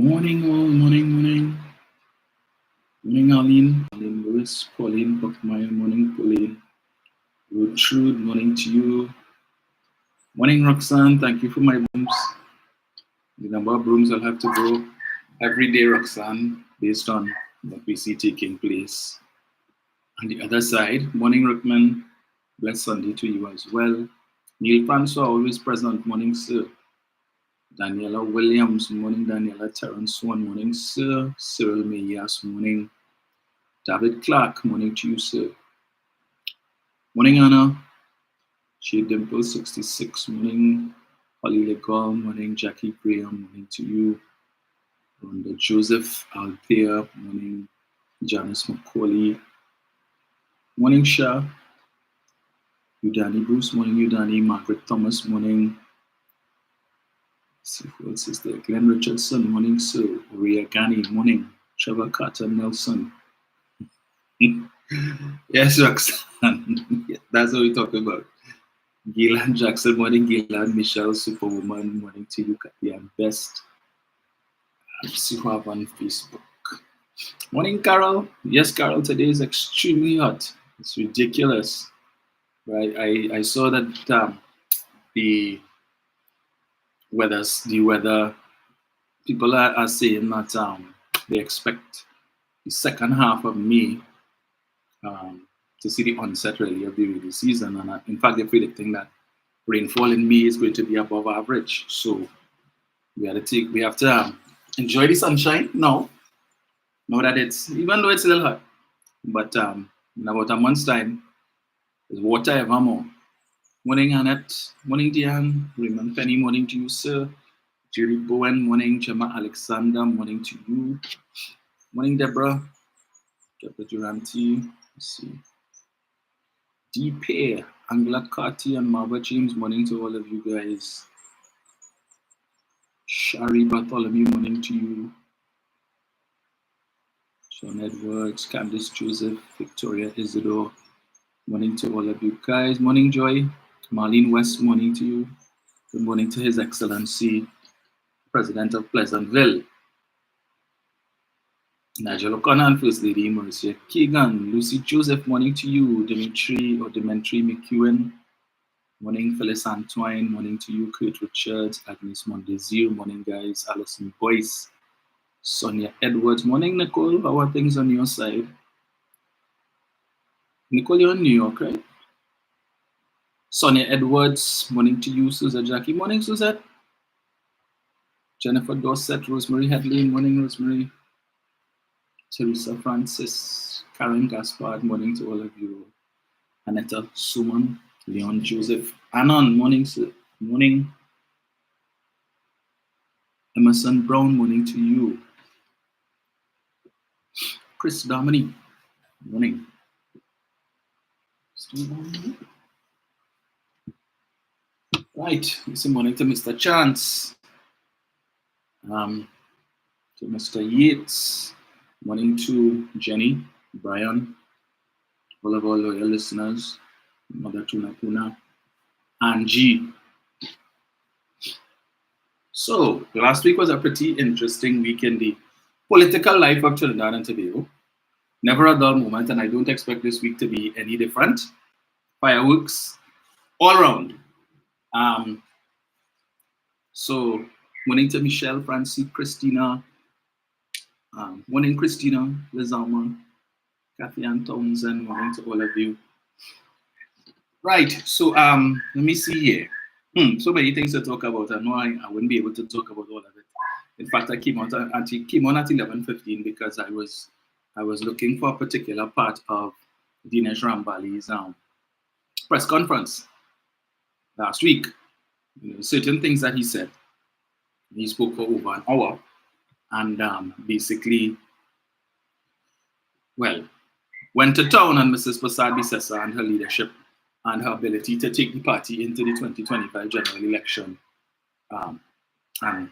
Morning, all. Morning. Morning, Arlene. Arlene Lewis. Pauline Buckmeyer. Morning, Pauline. Gertrude. Morning to you. Morning, Roxanne. Thank you for my brooms. The number of brooms I'll have to go every day, Roxanne, based on what we see taking place. On the other side, morning, Rickman. Blessed Sunday to you as well. Neil Francois, always present. Morning, sir. Daniela Williams, morning. Daniela Terrence Swan, morning, sir. Cyril Mayas, morning. David Clark, morning to you, sir. Morning, Anna. Shade Dimple, 66, morning. Holly Legal, morning. Jackie Graham, morning to you. Rhonda Joseph Althea, morning. Janice McCauley, morning, Shah. Udani Bruce, morning. Udani Margaret Thomas, morning. Let's see who else is there. Glenn Richardson, morning, sir. Ria Ghani, morning. Trevor Carter Nelson. Yes, Roxanne. That's what we talk about. Gillan Jackson, morning. Gillan Michelle, Superwoman, morning to you, Kathy, and Best. Let's see who I have on Facebook. Morning, Carol. Yes, Carol, today is extremely hot. It's ridiculous. Right? I saw that the weather people are saying that they expect the second half of May to see the onset really of the rainy season, and in fact they're predicting that rainfall in May is going to be above average. So we have to enjoy the sunshine now that it's, even though it's a little hot, but in about a month's time there's water evermore. Morning, Annette. Morning, Diane. Raymond Penny, morning to you, sir. Judy Bowen, morning. Gemma Alexander, morning to you. Morning, Deborah. Deborah Duranty. Let's see. D. Pear, Angela Carty, and Marva James, morning to all of you guys. Shari Bartholomew, morning to you. Sean Edwards, Candice Joseph, Victoria Isidore, morning to all of you guys. Morning, Joy. Marlene West, morning to you. Good morning to His Excellency, President of Pleasantville. Nigel O'Connor and First Lady Mauricia Keegan. Lucy Joseph, morning to you. Dimitri McEwen. Morning, Phyllis Antoine. Morning to you. Kurt Richards, Agnes Mondesir. Morning, guys. Alison Boyce. Sonia Edwards. Morning, Nicole. How are things on your side? Nicole, you're in New York, right? Sonia Edwards, morning to you. Suzette Jackie, morning, Suzette. Jennifer Dorset, Rosemary Headley, morning, Rosemary. Teresa Francis, Karen Gaspard, morning to all of you. Anetta Suman, Leon Joseph, Anon, morning, sir. Morning. Emerson Brown, morning to you. Chris Domini, morning. Right, it's a morning to Mr. Chance, to Mr. Yates, morning to Jenny, Brian, all of our loyal listeners, Mother Tuna Puna, Angie. So, last week was a pretty interesting week in the political life of Trinidad and Tobago. Never a dull moment, and I don't expect this week to be any different. Fireworks all around. So, morning to Michelle, Francie, Christina, morning Christina, Lizalma, Kathy Ann Townsend, morning to all of you. Right, so let me see here. So many things to talk about. I know I wouldn't be able to talk about all of it. In fact, I came on at 11:15 because I was looking for a particular part of Dinesh Rambali's press conference last week. Certain things that he said. He spoke for over an hour, and basically, well, went to town on Mrs. Prasad Bisesa and her leadership and her ability to take the party into the 2025 general election and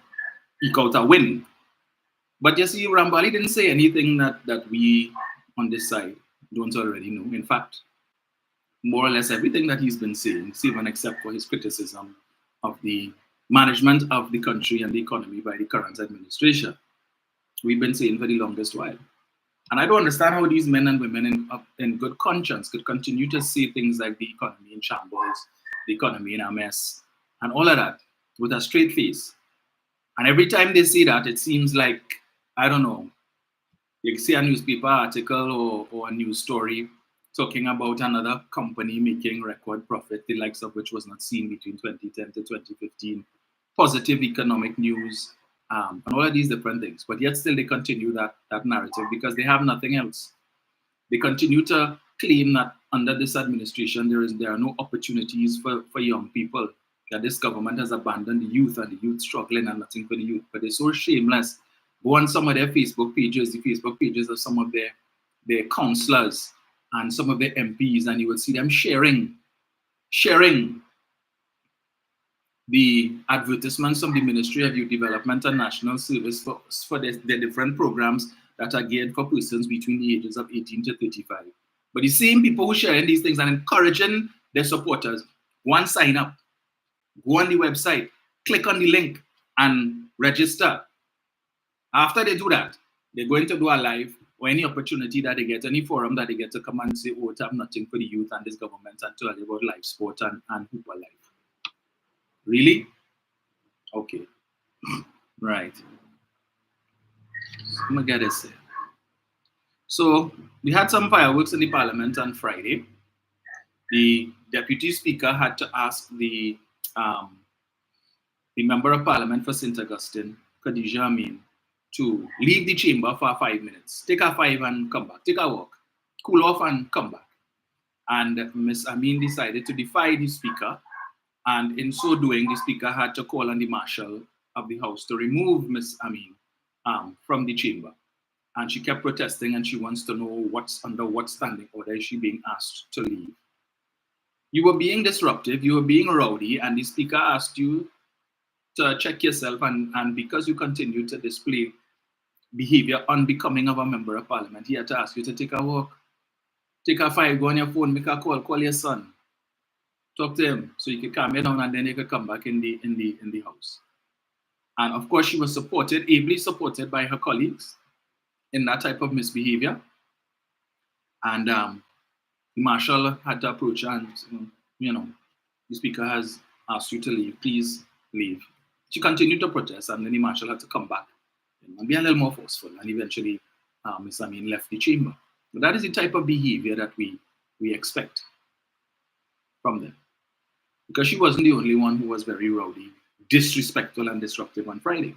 eke out a win. But you see, Rambali didn't say anything that we on this side don't already know. In fact, more or less everything that he's been saying, even except for his criticism of the management of the country and the economy by the current administration. we've been saying for the longest while. And I don't understand how these men and women in good conscience could continue to say things like the economy in shambles, the economy in a mess, and all of that with a straight face. And every time they say that, it seems like, I don't know, you see a newspaper article or a news story talking about another company making record profit, the likes of which was not seen between 2010 to 2015, positive economic news, and all of these different things. But yet still they continue that narrative because they have nothing else. They continue to claim that under this administration there are no opportunities for young people, that this government has abandoned the youth and the youth struggling and nothing for the youth. But they're so shameless. Go on some of their Facebook pages, the Facebook pages of some of their councillors and some of their MPs, and you will see them sharing the advertisements from the Ministry of Youth Development and National Service for their different programs that are geared for persons between the ages of 18 to 35. But the same people who sharing these things and encouraging their supporters, go and sign up, go on the website, click on the link and register. After they do that, they're going to do a live or any opportunity that they get, any forum that they get to come and say, oh, it have nothing for the youth and this government and tell you about live sport and Hooper life. Really? Okay. Right. I'm gonna get this. So we had some fireworks in the Parliament on Friday. The Deputy Speaker had to ask the Member of Parliament for St. Augustine, Khadija Amin, to leave the chamber for 5 minutes. Take a 5 and come back. Take a walk. Cool off and come back. And Ms. Amin decided to defy the Speaker. And in so doing, the Speaker had to call on the Marshal of the House to remove Ms. Amin from the chamber. And she kept protesting and she wants to know under what standing order is she being asked to leave. You were being disruptive, you were being rowdy, and the Speaker asked you to check yourself, and because you continue to display behavior unbecoming of a Member of Parliament, he had to ask you to take a walk, take a 5, go on your phone, make a call your son, talk to him so you could calm you down and then you could come back in the House. And of course, she was ably supported by her colleagues in that type of misbehavior. And the Marshal had to approach her and, the Speaker has asked you to leave, please leave. She continued to protest, and then the Marshal had to come back and be a little more forceful, and eventually Ms. Amin left the chamber. But that is the type of behavior that we expect from them. Because she wasn't the only one who was very rowdy, disrespectful, and disruptive on Friday.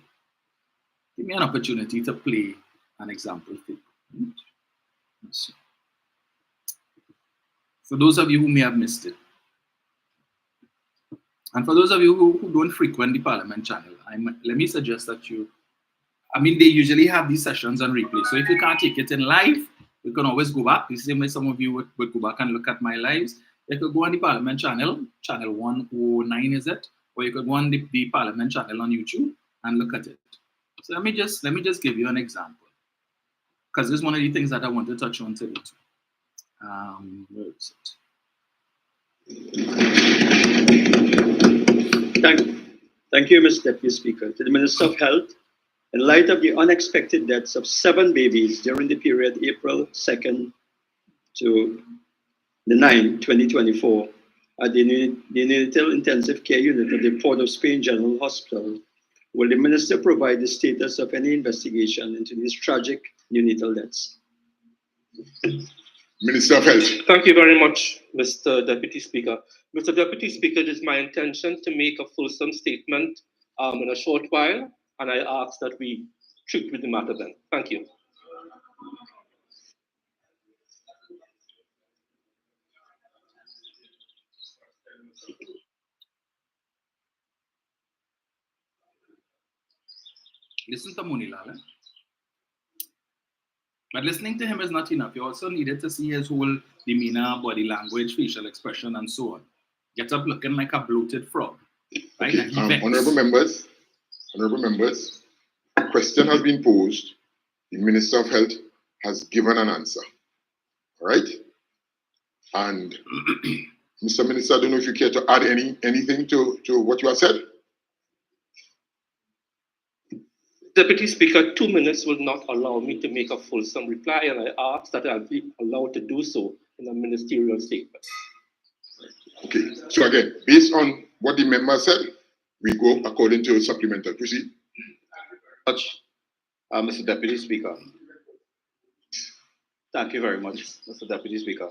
Give me an opportunity to play an example for you. For those of you who may have missed it, and for those of you who don't frequent the Parliament channel, let me suggest that they usually have these sessions on replay. So if you can't take it in live, you can always go back. The same way some of you would go back and look at my lives. You could go on the Parliament channel 109 is it? Or you could go on the Parliament channel on YouTube and look at it. So let me just give you an example, because this is one of the things that I want to touch on today too. Where is it? Thank you, Mr. Deputy Speaker. To the Minister of Health, in light of the unexpected deaths of 7 babies during the period April 2nd to the 9th, 2024, at the neonatal intensive care unit of the Port of Spain General Hospital, will the Minister provide the status of any investigation into these tragic neonatal deaths? Minister of Health. Thank you very much, Mr. Deputy Speaker. Mr. Deputy Speaker, it is my intention to make a fulsome statement in a short while, and I ask that we treat with the matter then. Thank you. Listen to Munilal. But listening to him is not enough. You also needed to see his whole demeanor, body language, facial expression, and so on. Get up looking like a bloated frog. Right? Honorable members, a question has been posed. The Minister of Health has given an answer. All right? And Mr. Minister, I don't know if you care to add anything to what you have said. Deputy Speaker, 2 minutes will not allow me to make a fulsome reply, and I ask that I be allowed to do so in a ministerial statement. Okay, so again, based on what the member said, we go according to supplemental. Proceed. Mr. Deputy Speaker. Thank you very much, Mr. Deputy Speaker.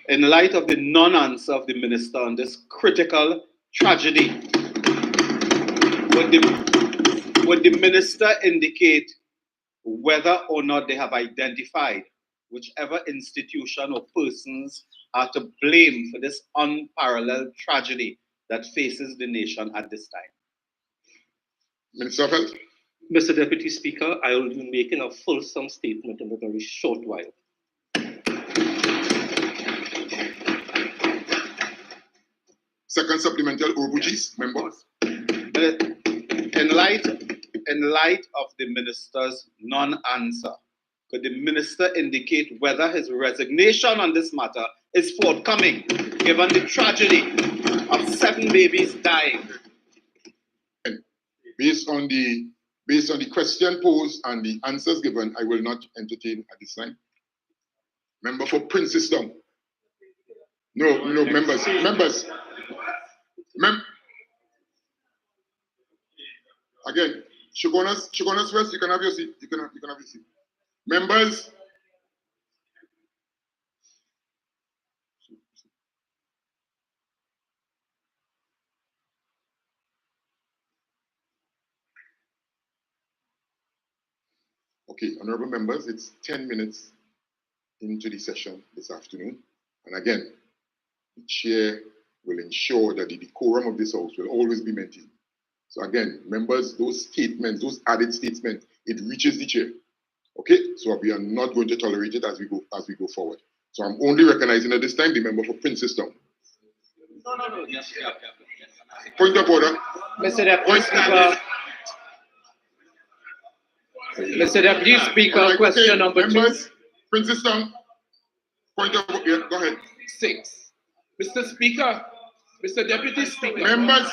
In light of the non-answer of the Minister on this critical tragedy, would the Minister indicate whether or not they have identified whichever institution or persons are to blame for this unparalleled tragedy that faces the nation at this time? Minister of Health. Mr. Deputy Speaker, I will be making a fulsome statement in a very short while. Second supplemental, Orubuchis, members. In light of the Minister's non-answer, could the Minister indicate whether his resignation on this matter is forthcoming, given the tragedy of 7 babies dying? Based on the question posed and the answers given, I will not entertain at this time. Member for Prince System. No, members. Again, Shogunas first, you can have your seat. You can have your seat. Members. Okay, honorable members, it's 10 minutes into the session this afternoon. And again, the chair will ensure that the decorum of this house will always be maintained. So again, members, those statements, those added statements, it reaches the chair. Okay, so we are not going to tolerate it as we go forward. So I'm only recognizing at this time the member for Prince System. No. Yes. Point of order. Mr. Deputy Speaker. Mr. Deputy Speaker, Right, question okay, number members, 2. Prince System. Point of order. Yeah, go ahead. 6. Mr. Speaker, Mr. Deputy Speaker. Members.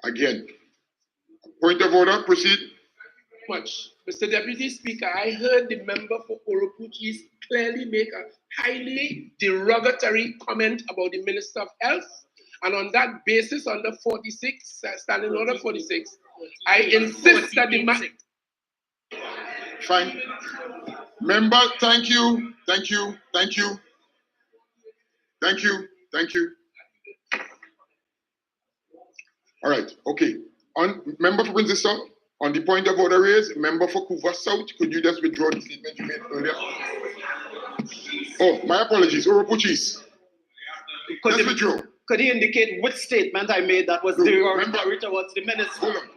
Again. Point of order, proceed. Much. Mr. Deputy Speaker, I heard the member for Oropuchis clearly make a highly derogatory comment about the Minister of Health. And on that basis, under 46, standing order 46, I insist that the Fine. Member, thank you. All right, okay. Member for Windsor, on the point of order raised, member for Kuva South, could you just withdraw the statement you made earlier? Oh, my apologies, Oropuchis. Just withdraw. Could he indicate which statement I made that was derogatory towards the Minister? Hold on.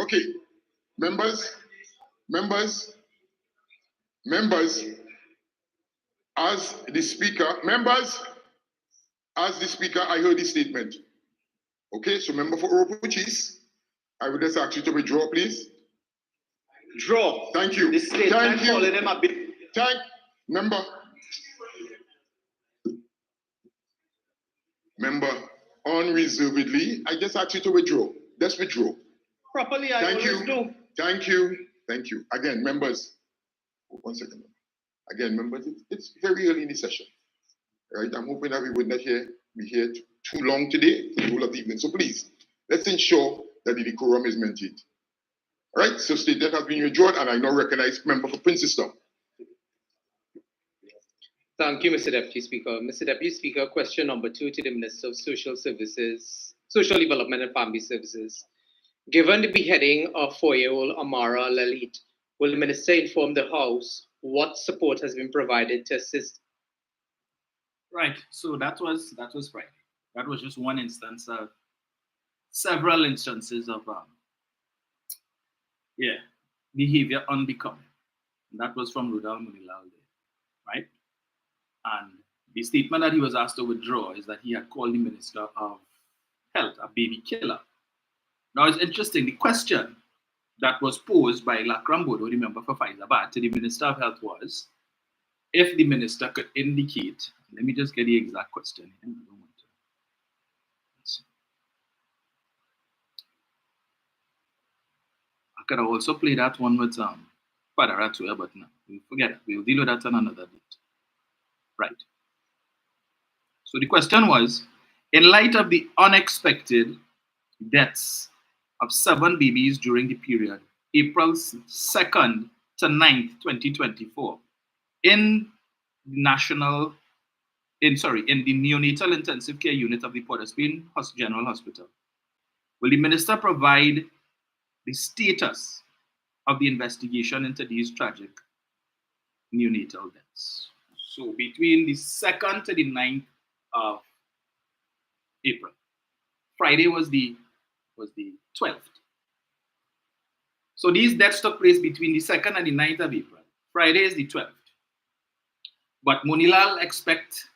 Okay, members, as the speaker, I heard the statement. Okay, so member for Oropuchis, I would just ask you to withdraw, please. Draw. Thank you. The statement calling him a bit. Member, unreservedly, I just ask you to withdraw. Just withdraw. Properly, I always do. Thank you. Again, members, 1 second. Again, members, it's very early in the session. Right? I'm hoping that we would not be here too long today, for the whole of the evening. So please, let's ensure that the decorum is maintained. All right, so statement has been withdrawn, and I now recognize member for Prince System. Thank you, Mr. Deputy Speaker. Mr. Deputy Speaker, question number 2 to the Minister of Social Services, Social Development and Family Services. Given the beheading of 4-year-old Amara Lalit, will the Minister inform the House what support has been provided to assist? Right, so that was right. That was just one instance of several instances of behavior unbecoming. And that was from Rudal Munilal, right? And the statement that he was asked to withdraw is that he had called the Minister of Health a baby killer. Now it's interesting, the question that was posed by Lakrambodo, the member for Faizabad, to the Minister of Health was, if the minister could indicate, let me just get the exact question. could have also played that one with Padaratu, but no, we forget it. We'll deal with that on another date. Right. So the question was, in light of the unexpected deaths of 7 babies during the period April 2nd to 9th, 2024, in the neonatal intensive care unit of the Port of Spain General Hospital, will the minister provide the status of the investigation into these tragic neonatal deaths? So between the 2nd to the 9th of April. Friday was the 12th. So these deaths took place between the 2nd and the 9th of April. Friday is the 12th. But Monilal expect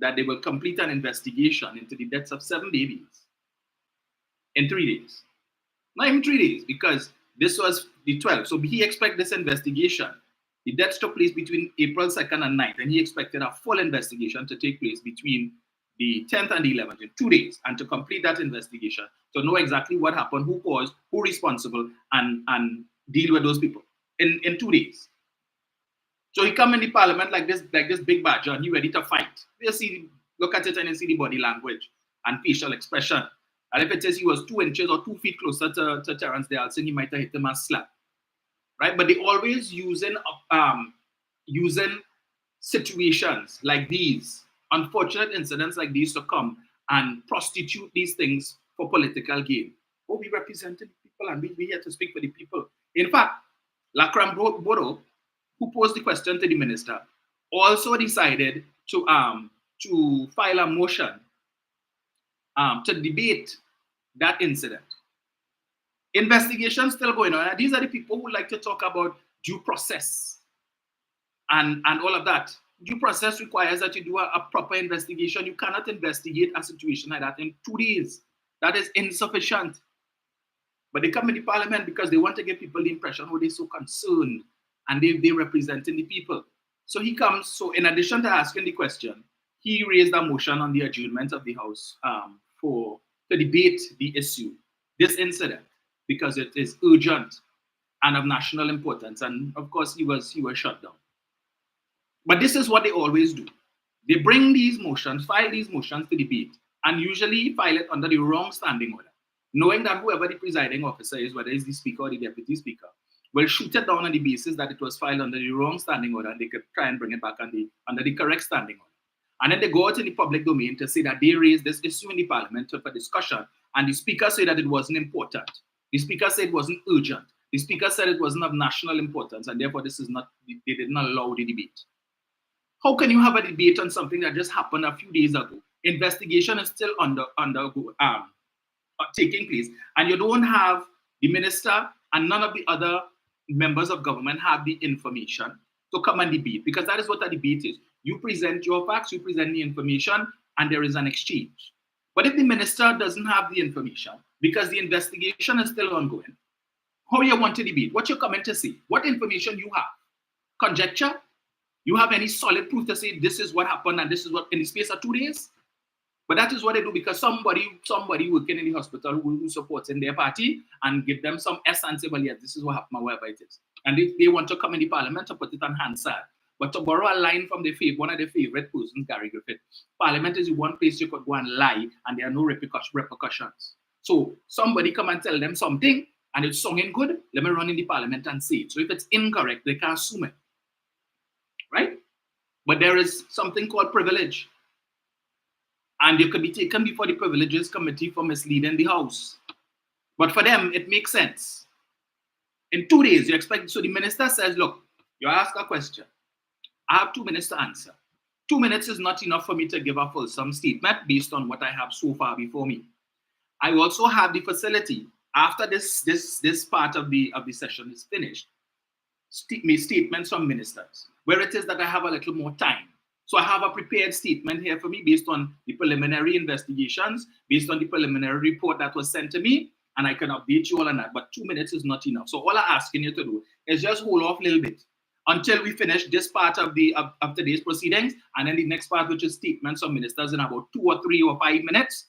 that they will complete an investigation into the deaths of 7 babies in 3 days. Not even 3 days, because this was the 12th. So he expect this investigation. The deaths took place between April 2nd and 9th, and he expected a full investigation to take place between the 10th and the 11th in 2 days, and to complete that investigation, to know exactly what happened, who caused, who responsible, and deal with those people in 2 days. So he come in the parliament like this big badger, and he ready to fight. You see, look at it and you see the body language and facial expression. And if it says he was 2 inches or 2 feet closer to Terence Daleson, he might have hit him and slap. Right? But they always using situations like these, unfortunate incidents like these, to come and prostitute these things for political gain. Oh, we represented the people and we here to speak for the people. In fact, Lakram Bodo, who posed the question to the minister, also decided to file a motion to debate that incident. Investigation still going on. And these are the people who like to talk about due process and all of that. Due process requires that you do a proper investigation. You cannot investigate a situation like that in 2 days. That is insufficient. But they come in the parliament because they want to give people the impression, oh, they're so concerned and they're representing the people. So he comes, so in addition to asking the question, he raised a motion on the adjournment of the House to debate the issue, this incident, because it is urgent and of national importance. And of course, he was shut down. But this is what they always do. They bring these motions, file these motions to debate, and usually file it under the wrong standing order, knowing that whoever the presiding officer is, whether it's the speaker or the deputy speaker, will shoot it down on the basis that it was filed under the wrong standing order, and they could try and bring it back under the correct standing order. And then they go out in the public domain to say that they raised this issue in the parliament for discussion, and the speaker said that it wasn't important. The speaker said it wasn't urgent. The speaker said it wasn't of national importance, and therefore they didn't allow the debate. How can you have a debate on something that just happened a few days ago? Investigation is still taking place, and you don't have the minister and none of the other members of government have the information to come and debate, because that is what a debate is. You present your facts, you present the information, and there is an exchange. But if the minister doesn't have the information, because the investigation is still ongoing, how you want to debate? What you're coming to say? What information you have? Conjecture? You have any solid proof to say this is what happened and this is what in the space of 2 days? But that is what they do, because somebody working in the hospital who supports in their party and give them some essence, well, yeah, this is what happened, wherever it is. And they want to come in the parliament to put it on Hansard. But to borrow a line from one of their favorite persons, Gary Griffith, parliament is the one place you could go and lie and there are no repercussions. So somebody come and tell them something and it's sounding good, let me run in the parliament and say it. So if it's incorrect, they can assume it. Right? But there is something called privilege. And you could be taken before the Privileges Committee for misleading the House. But for them, it makes sense. In 2 days, you expect, so the minister says, look, you ask a question. I have 2 minutes to answer. 2 minutes is not enough for me to give a fulsome statement based on what I have so far before me. I also have the facility, after this part of the session is finished, statements from ministers, where it is that I have a little more time. So I have a prepared statement here for me based on the preliminary investigations, based on the preliminary report that was sent to me, and I can update you all on that. But 2 minutes is not enough. So all I'm asking you to do is just hold off a little bit until we finish this part of today's proceedings, and then the next part, which is statements from ministers, in about 2 or 3 or 5 minutes.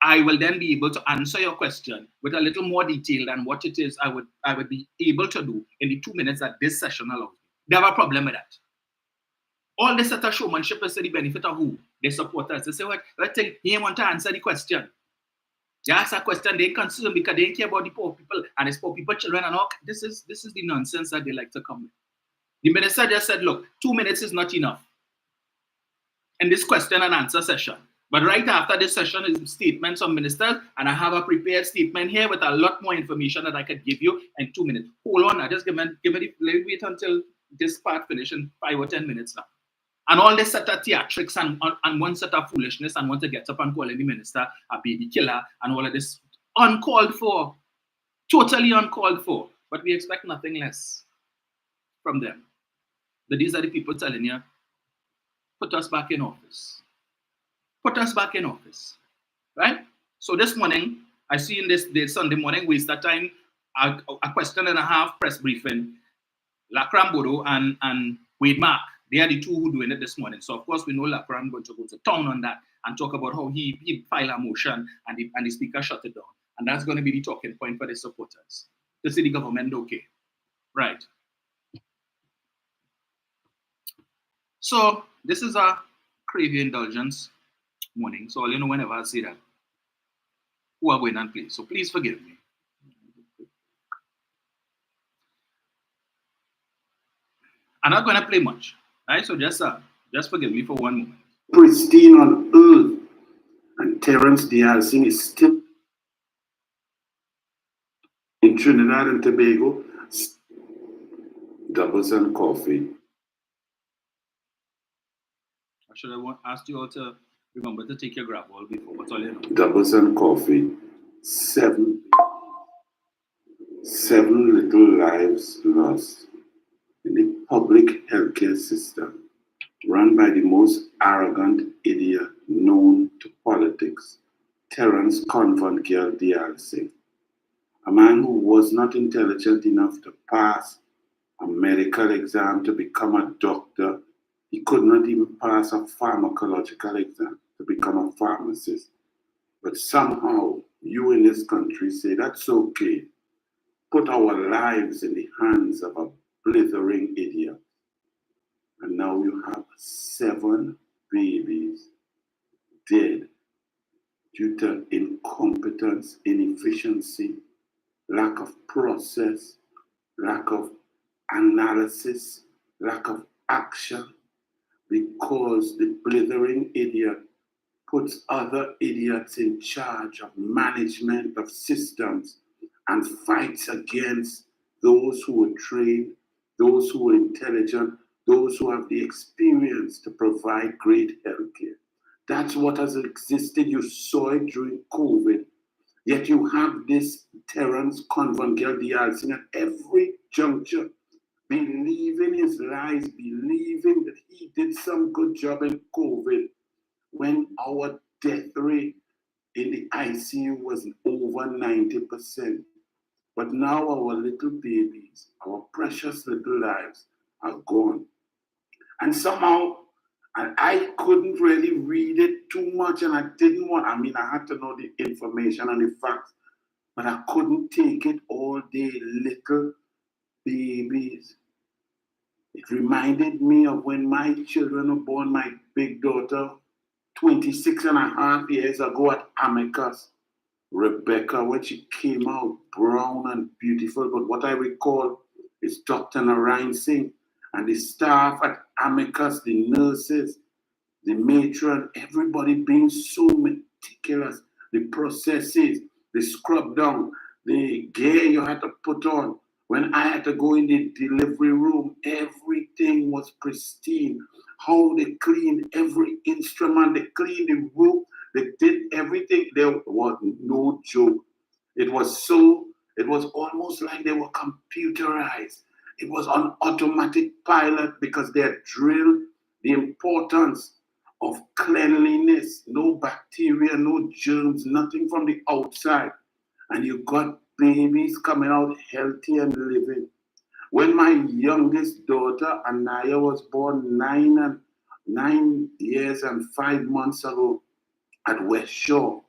I will then be able to answer your question with a little more detail than what it is I would be able to do in the 2 minutes that this session allows. They have a problem with that. All this sort of showmanship is to the benefit of who? Their supporters. They say, what? Let's say he want to answer the question. You ask a question, they concern because they care about the poor people and it's poor people, children and all. This is the nonsense that they like to come with. The minister just said, look, 2 minutes is not enough in this question and answer session. But right after this session is statements of ministers, and I have a prepared statement here with a lot more information that I could give you in 2 minutes. Hold on, I just give me let me wait until this part finishes in 5 or 10 minutes now. And all this set of theatrics and one set of foolishness and want to get up and call any minister a baby killer and all of this uncalled for, totally uncalled for. But we expect nothing less from them. But these are the people telling you, put us back in office. Put us back in office, right? So this morning, I see in this Sunday morning, waste that time, a question and a half press briefing. Lakram Bodo and Wade Mark, they are the two who doing it this morning. So of course we know Lakram going to go to town on that and talk about how he filed a motion and the speaker shut it down. And that's going to be the talking point for the supporters. To see the government okay. Right. So this is a craving indulgence morning. So I'll whenever I say that, who are going and play. So please forgive me. I'm not going to play much, right? So just forgive me for one moment. Pristine on earth, and Terence Diazin is still in Trinidad and Tobago. Doubles and coffee. I should have asked you all to remember to take your grab ball before. What's all you know? Doubles and coffee. Seven little lives lost in the public healthcare system run by the most arrogant idiot known to politics, Terence Convent-Girl Dialsing, a man who was not intelligent enough to pass a medical exam to become a doctor. He could not even pass a pharmacological exam to become a pharmacist. But somehow, you in this country say, that's okay. Put our lives in the hands of a blithering idiot. And now you have 7 babies dead due to incompetence, inefficiency, lack of process, lack of analysis, lack of action, because the blithering idiot puts other idiots in charge of management of systems and fights against those who are trained, those who are intelligent, those who have the experience to provide great health care. That's what has existed. You saw it during COVID. Yet you have this Terence Convent-Girl Dialsing at every juncture, believing his lies, believing that he did some good job in COVID when our death rate in the ICU was over 90%. But now our little babies, our precious little lives are gone. And somehow, and I couldn't really read it too much, and I didn't want, I had to know the information and the facts, but I couldn't take it all day. Little babies. It reminded me of when my children were born, my big daughter, 26 and a half years ago at Amicus. Rebecca, when she came out brown and beautiful, but what I recall is Dr. Narayan Singh and the staff at Amicus, the nurses, the matron, everybody being so meticulous, the processes, the scrub down, the gear you had to put on. When I had to go in the delivery room, everything was pristine. How they cleaned every instrument, they cleaned the room, they did everything. There was no joke. It was almost like they were computerized. It was on automatic pilot because they had drilled the importance of cleanliness, no bacteria, no germs, nothing from the outside. And you got babies coming out healthy and living. When my youngest daughter, Anaya, was born 9 years and 5 months ago at West Shore,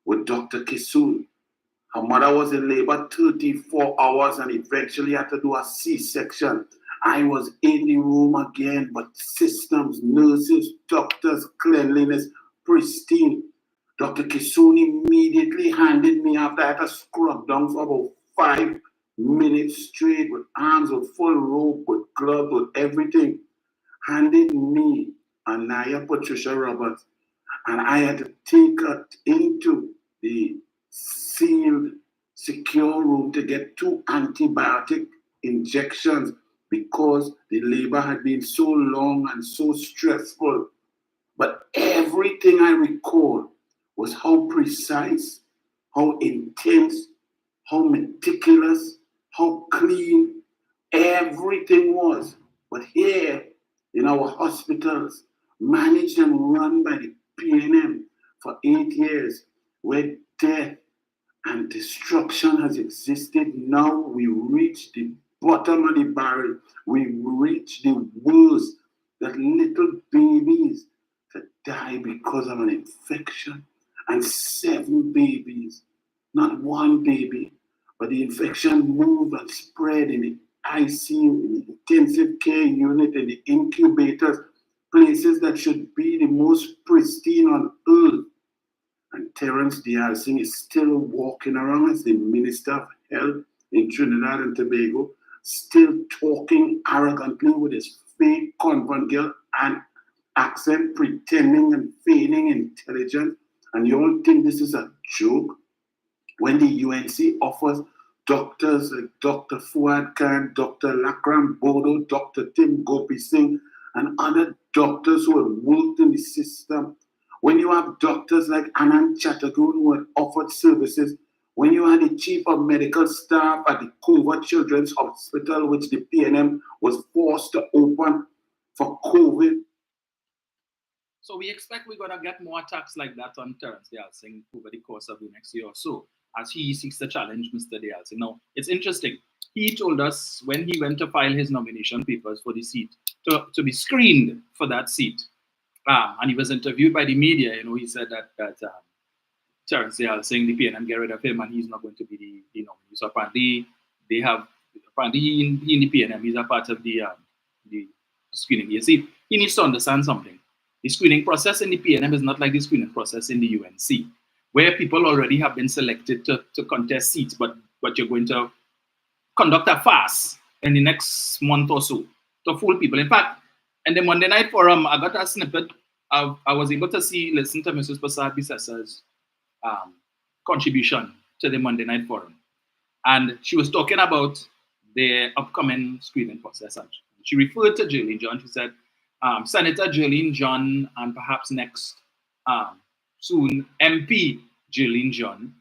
with Dr. Kisun. Her mother was in labor 34 hours and eventually had to do a C-section. I was in the room again, but systems, nurses, doctors, cleanliness, pristine. Dr. Kisun immediately handed me, after I had to scrub down for about 5 minutes straight with arms with full rope, with gloves, with everything, handed me Anaya Patricia Roberts, and I had to take her into the sealed, secure room to get 2 antibiotic injections because the labor had been so long and so stressful. But everything I recall was how precise, how intense, how meticulous, how clean everything was. But here in our hospitals, managed and run by the PNM for 8 years, where death and destruction has existed, now we reach the bottom of the barrel. We reach the worst, that little babies that die because of an infection, and 7 babies, not 1 baby, but the infection moved and spread in the ICU, in the intensive care unit, in the incubators, places that should be the most pristine on earth. And Terence Dialsing is still walking around as the Minister of Health in Trinidad and Tobago, still talking arrogantly with his fake convent girl and accent, pretending and feigning intelligence. And you all think this is a joke? When the UNC offers doctors like Dr. Fuad Khan, Dr. Lakram Bodo, Dr. Tim Gopi Singh, and other doctors who have worked in the system, when you have doctors like Anand Chattergoon who had offered services, when you had the chief of medical staff at the COVID Children's Hospital, which the PNM was forced to open for COVID. So we expect we're going to get more attacks like that on Terence Dialsing over the course of the next year or so, as he seeks to challenge Mr. Dialsing. Now, it's interesting. He told us when he went to file his nomination papers for the seat, to be screened for that seat. And he was interviewed by the media. He said that Terence Dialsing, the PNM, get rid of him, and he's not going to be the nominee. So apparently, he in the PNM, he's a part of the screening. You see, he needs to understand something. The screening process in the PNM is not like the screening process in the UNC, where people already have been selected to contest seats, but you're going to conduct a fast in the next month or so to fool people. In fact, in the Monday Night Forum, I got a snippet. I was able to listen to Mrs. Prasad Bisessa's contribution to the Monday Night Forum. And she was talking about the upcoming screening process. And she referred to Jolene John. She said, Senator Jolene John, and perhaps next soon, MP Jolene John.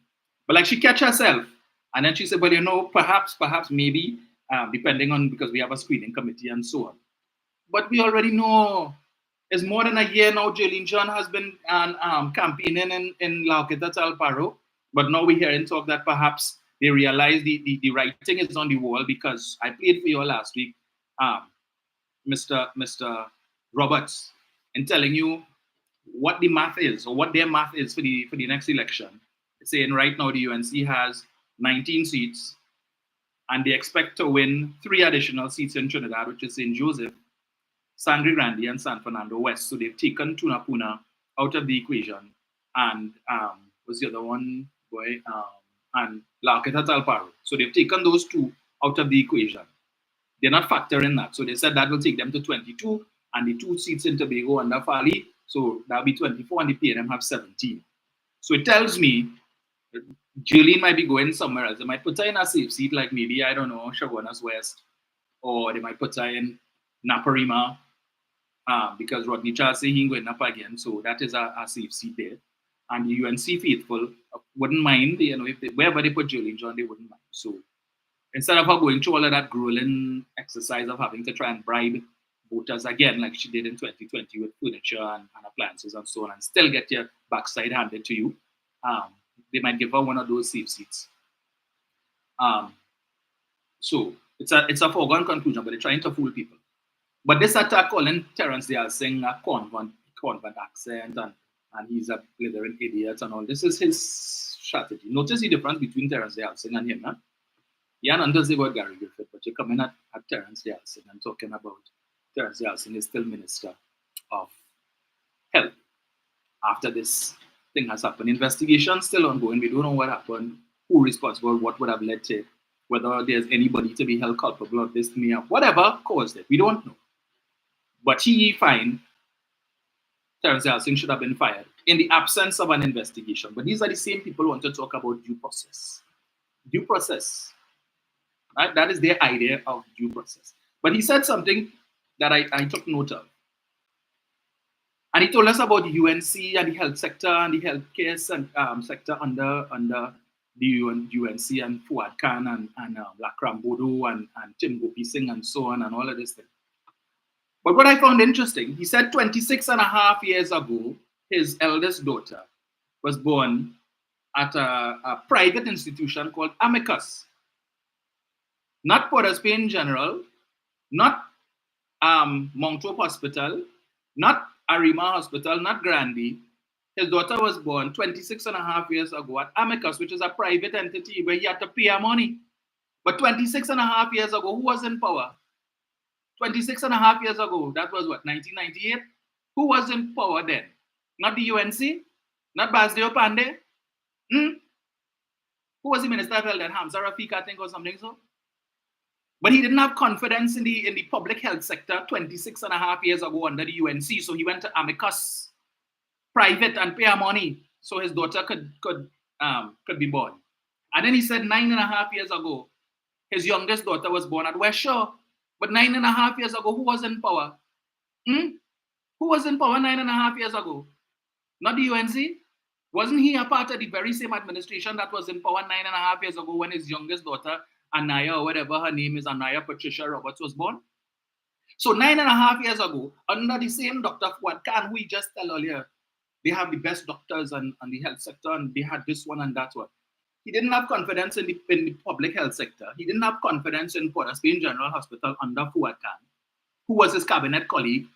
But like she catch herself. And then she said, well, perhaps, maybe, depending on, because we have a screening committee and so on. But we already know it's more than a year now Jolene John has been campaigning in Lauketa Talparo. But now we're hearing talk that perhaps they realize the writing is on the wall, because I played for you all last week, Mr. Roberts, in telling you what the math is, or what their math is for the next election. It's saying right now the UNC has 19 seats, and they expect to win 3 additional seats in Trinidad, which is St. Joseph, Sangre Grande, and San Fernando West. So they've taken Tunapuna out of the equation, and what's the other one, boy? And Lauketa Talparo. So they've taken those 2 out of the equation. They're not factoring that. So they said that will take them to 22, and the 2 seats in Tobago and Fali, so that'll be 24, and the PNM have 17. So it tells me Jolene might be going somewhere else. They might put her in a safe seat, like maybe, I don't know, Chaguanas West, or they might put her in Naparima, because Rodney Charles said he ain't going Napa again, so that is a safe seat there. And the UNC faithful wouldn't mind, if wherever they put Jolene John, they wouldn't mind. So instead of her going through all of that grueling exercise of having to try and bribe voters again, like she did in 2020 with furniture and appliances and so on, and still get your backside handed to you, they might give her one of those safe seats. So it's a foregone conclusion, but they're trying to fool people. But this attack calling Terence Dialsing a convent accent and and he's a blithering idiot and all. This is his strategy. Notice the difference between Terence Yeltsin and him. Huh? Yan does about Gary Griffith, but you're coming at Terence Yeltsin and talking about Terence Yeltsin is still Minister of Health after this thing has happened. Investigation still ongoing. We don't know what happened, who responsible, what would have led to it, whether there's anybody to be held culpable of this thing, whatever caused it. We don't know. But he finds Terence Yeltsin should have been fired in the absence of an investigation. But these are the same people who want to talk about due process. Due process. Right? That is their idea of due process. But he said something that I took note of. And he told us about the UNC and the health sector and the healthcare sector under the UNC and Fuad Khan and Lakram Bodo and Tim Gopi Singh and so on and all of this thing. But what I found interesting, he said 26 and a half years ago, his eldest daughter was born at a private institution called Amicus. Not Port of Spain General, not Mount Hope Hospital, not Arima Hospital, not Grandy. His daughter was born 26 and a half years ago at Amicus, which is a private entity where he had to pay her money. But 26 and a half years ago, who was in power? 26 and a half years ago, that was what, 1998? Who was in power then? Not the UNC? Not Basdeo Pandey? Who was the Minister of Health then? Hamza Rafiq, I think, or something so? But he didn't have confidence in the public health sector 26 and a half years ago under the UNC, so he went to Amicus private and pay her money so his daughter could be born. And then he said 9.5 years ago, his youngest daughter was born at West Shore. But 9.5 years ago, who was in power? Who was in power 9.5 years ago? Not the UNC? Wasn't he a part of the very same administration that was in power 9.5 years ago when his youngest daughter, Anaya, or whatever her name is, Anaya Patricia Roberts, was born? So 9.5 years ago, under the same Dr. Fuad Khan, who we just tell earlier, they have the best doctors and the health sector, and they had this one and that one. He didn't have confidence in the public health sector. He didn't have confidence in Port of Spain General Hospital under Fuad Khan, who was his cabinet colleague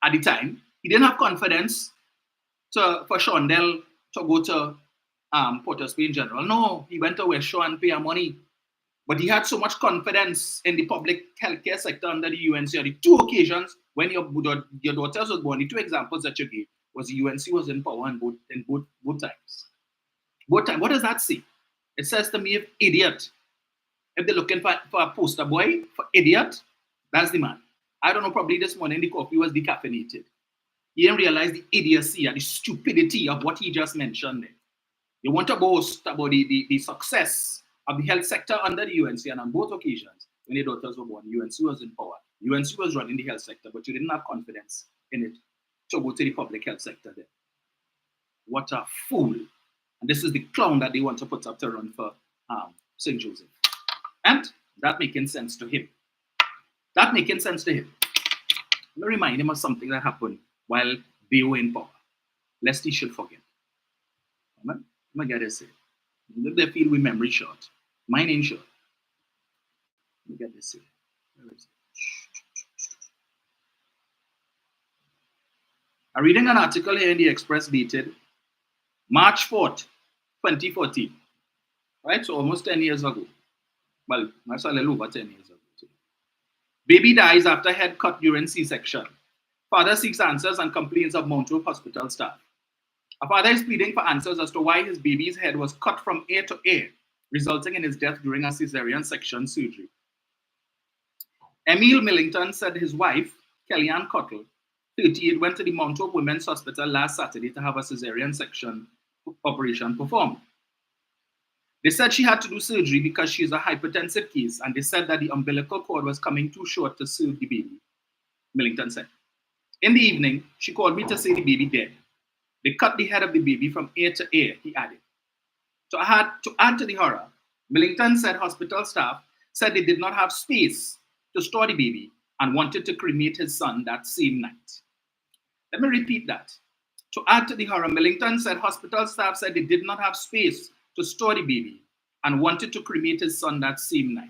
at the time. He didn't have confidence for Shondell to go to Port of Spain General. No, he went to West Shore and pay her money. But he had so much confidence in the public healthcare sector under the UNC on the two occasions when your daughters was born. The two examples that you gave was the UNC was in power in both times. Both times. What does that say? It says to me, if idiot, if they're looking for a poster boy for idiot, that's the man. I don't know, probably this morning the coffee was decaffeinated. He didn't realize the idiocy and the stupidity of what he just mentioned there. You want to boast about the success of the health sector under the UNC, and on both occasions, when your daughters were born, UNC was in power. UNC was running the health sector, but you didn't have confidence in it to go to the public health sector there. What a fool. And this is the clown that they want to put up to run for St. Joseph. And that making sense to him. That making sense to him. Let me remind him of something that happened while they were in power, lest he should forget. I'm going to get this here. If they feel we memory short, mine ain't short. Let me get this here. Where is it? I'm reading an article here in the Express dated March 4th, 2014. Right? So almost 10 years ago. Well, that's a little over 10 years ago. Baby dies after head cut during C-section. Father seeks answers and complains of Mount Hope Hospital staff. A father is pleading for answers as to why his baby's head was cut from ear to ear, resulting in his death during a cesarean section surgery. Emil Millington said his wife, Kellyanne Cottle, 38, went to the Mount Hope Women's Hospital last Saturday to have a cesarean section operation performed. They said she had to do surgery because she is a hypertensive case, and they said that the umbilical cord was coming too short to soothe the baby, Millington said. In the evening, she called me to say the baby dead. They cut the head of the baby from ear to ear, he added. To add to the horror, Millington said hospital staff said they did not have space to store the baby and wanted to cremate his son that same night. Let me repeat that. To add to the horror, Millington said hospital staff said they did not have space to store the baby and wanted to cremate his son that same night.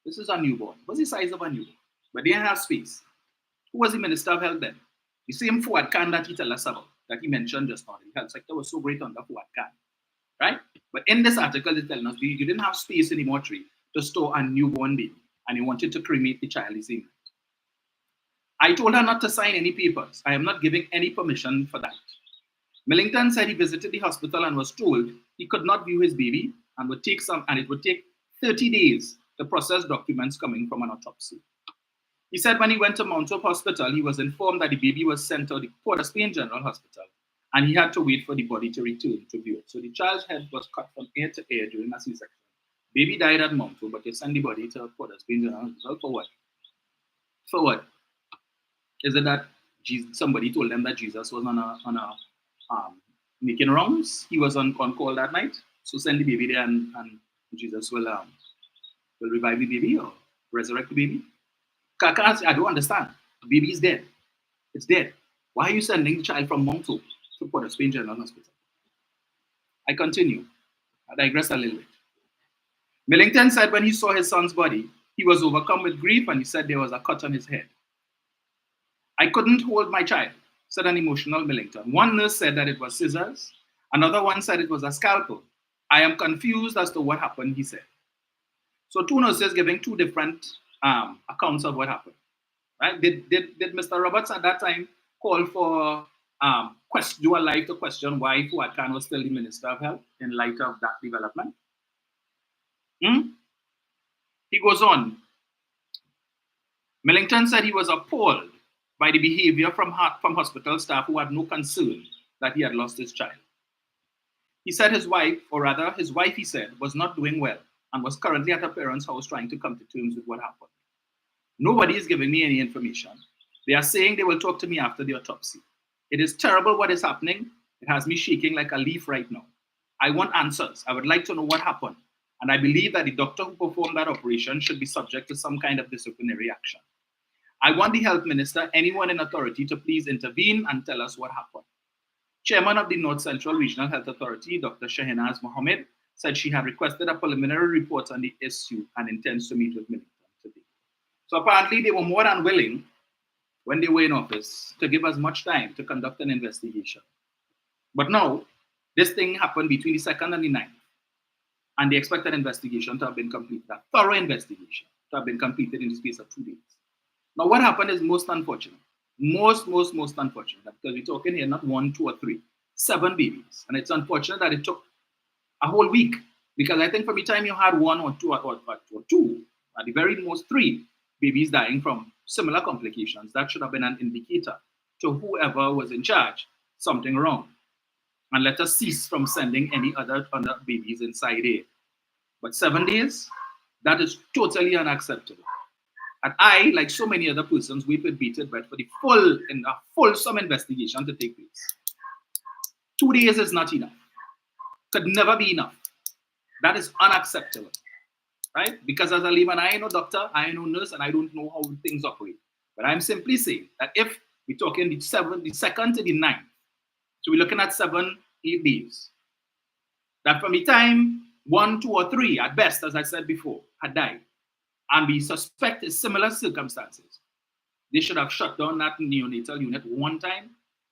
This is a newborn. What's the size of a newborn? But they didn't have space. Who was the Minister of Health then? The same Fuad Khan that he tell us about. that he mentioned just now. The health sector was so great under Fuad Khan, right? But in this article, it's telling us you didn't have space in the mortuary to store a newborn baby, and you wanted to cremate the child the same night. I told her not to sign any papers. I am not giving any permission for that. Millington said he visited the hospital and was told he could not view his baby and it would take 30 days to process documents coming from an autopsy. He said when he went to Mount Hope Hospital, he was informed that the baby was sent to the Port of Spain General Hospital, and he had to wait for the body to return to view it. So the child's head was cut from ear to ear during a C-section. Baby died at Mount Hope, but you send the body to Port of Spain General Hospital for what? For what? Is it that somebody told them that Jesus was on a making rounds? He was on call that night, so send the baby there, and Jesus will revive the baby or resurrect the baby. I don't understand. The baby is dead. It's dead. Why are you sending the child from Mount Hope to Port of Spain General Hospital? I continue. I digress a little bit. Millington said when he saw his son's body, he was overcome with grief, and he said there was a cut on his head. I couldn't hold my child, said an emotional Millington. One nurse said that it was scissors. Another one said it was a scalpel. I am confused as to what happened, he said. So two nurses giving two different accounts of what happened. Right? Did Mr. Roberts at that time call for do a live to question why Fuad Khan was still the Minister of Health in light of that development? He goes on. Millington said he was appalled by the behavior from hospital staff who had no concern that he had lost his child. He said his wife, or rather his wife, he said, was not doing well and was currently at her parents' house trying to come to terms with what happened. Nobody is giving me any information. They are saying they will talk to me after the autopsy. It is terrible what is happening. It has me shaking like a leaf right now. I want answers. I would like to know what happened. And I believe that the doctor who performed that operation should be subject to some kind of disciplinary action. I want the health minister, anyone in authority, to please intervene and tell us what happened. Chairman of the North Central Regional Health Authority, Dr. Shahinaz Mohammed, said she had requested a preliminary report on the issue and intends to meet with Millington today. So apparently they were more than willing, when they were in office, to give us much time to conduct an investigation. But now, this thing happened between the 2nd and the 9th, and they expected investigation to have been completed, a thorough investigation to have been completed in the space of 2 days. Now, what happened is most unfortunate. Most unfortunate, because we're talking here not 1, 2, or 3, 7 babies. And it's unfortunate that it took a whole week, because I think from the time you had 1 or 2, or 2, at the very most 3 babies dying from similar complications, that should have been an indicator to whoever was in charge, something wrong. And let us cease from sending any other babies inside here. But 7 days, that is totally unacceptable. And I, like so many other persons, wait with bated breath for the fulsome investigation to take place. 2 days is not enough. Could never be enough. That is unacceptable, right? Because as a layman, I ain't no doctor, I ain't no nurse, and I don't know how things operate. But I'm simply saying that if we're talking the 2nd to the 9th, so we're looking at 7, 8 days, that from the time 1, 2, or 3, at best, as I said before, had died, and we suspect similar circumstances, they should have shut down that neonatal unit one time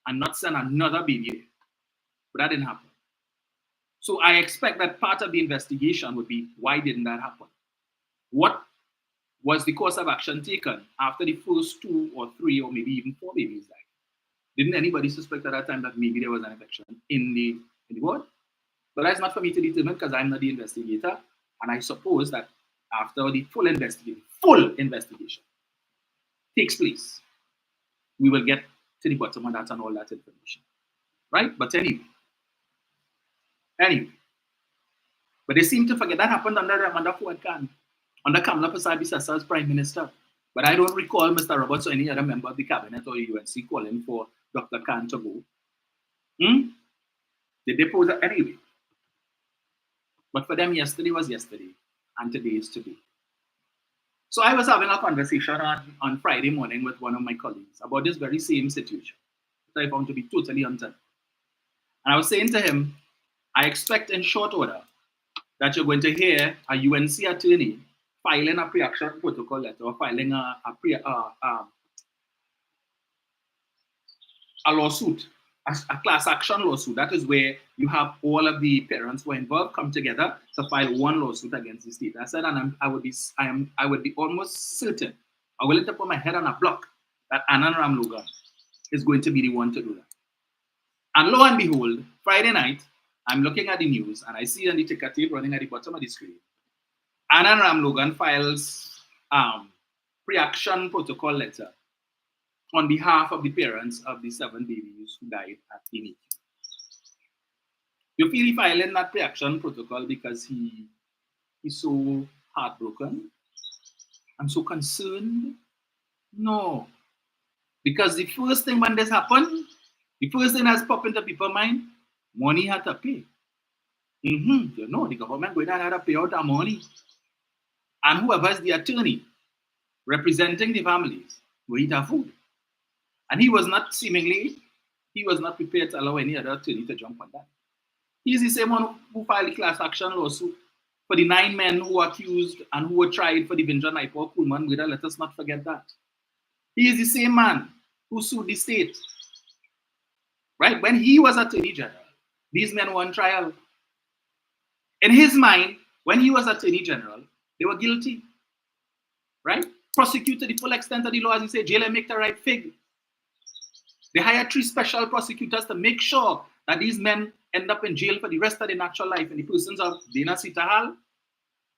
and not send another baby there. But that didn't happen. So I expect that part of the investigation would be, why didn't that happen? What was the course of action taken after the first 2 or 3 or maybe even 4 babies died? Didn't anybody suspect at that time that maybe there was an infection in the ward? But that's not for me to determine, because I'm not the investigator. And I suppose that after the full investigation takes place, we will get to the bottom of that and all that information. Right? But anyway. But they seem to forget that happened under Fuad Khan, under Kamala Persad as Prime Minister. But I don't recall Mr. Roberts or any other member of the cabinet or the UNC calling for Dr. Khan to go. Did they pose that anyway? But for them, yesterday was yesterday, and today is today. So I was having a conversation on Friday morning with one of my colleagues about this very same situation that I found to be totally untenable. And I was saying to him, I expect in short order that you're going to hear a UNC attorney filing a pre-action protocol letter or filing a lawsuit a class action lawsuit. That is where you have all of the parents who are involved come together to file one lawsuit against the state. I said, and I would be almost certain, I will put my head on a block that Anand Ramlogan is going to be the one to do that. And lo and behold, Friday night, I'm looking at the news and I see on the ticker tape running at the bottom of the screen, Anand Ramlogan files pre-action protocol letter on behalf of the parents of the 7 babies who died at Iniki. You feel he filing that pre-action protocol because he's so heartbroken and so concerned? No. Because the first thing when this happened, the first thing that's popped into people's mind, money had to pay. You know, the government going to have to pay out that money. And whoever is the attorney representing the families will eat our food. And he was not prepared to allow any other attorney to jump on that. He's the same one who filed the class action lawsuit for the 9 men who were accused and who were tried for the Vinja Naipaul Kuhlman murder. Let us not forget that. He is the same man who sued the state. Right? When he was Attorney General, these men were on trial. In his mind, when he was Attorney General, they were guilty. Right? Prosecuted to the full extent of the law, as you say, jail and make the right fig. They hired 3 special prosecutors to make sure that these men end up in jail for the rest of their natural life in the persons of Dana Sitahal,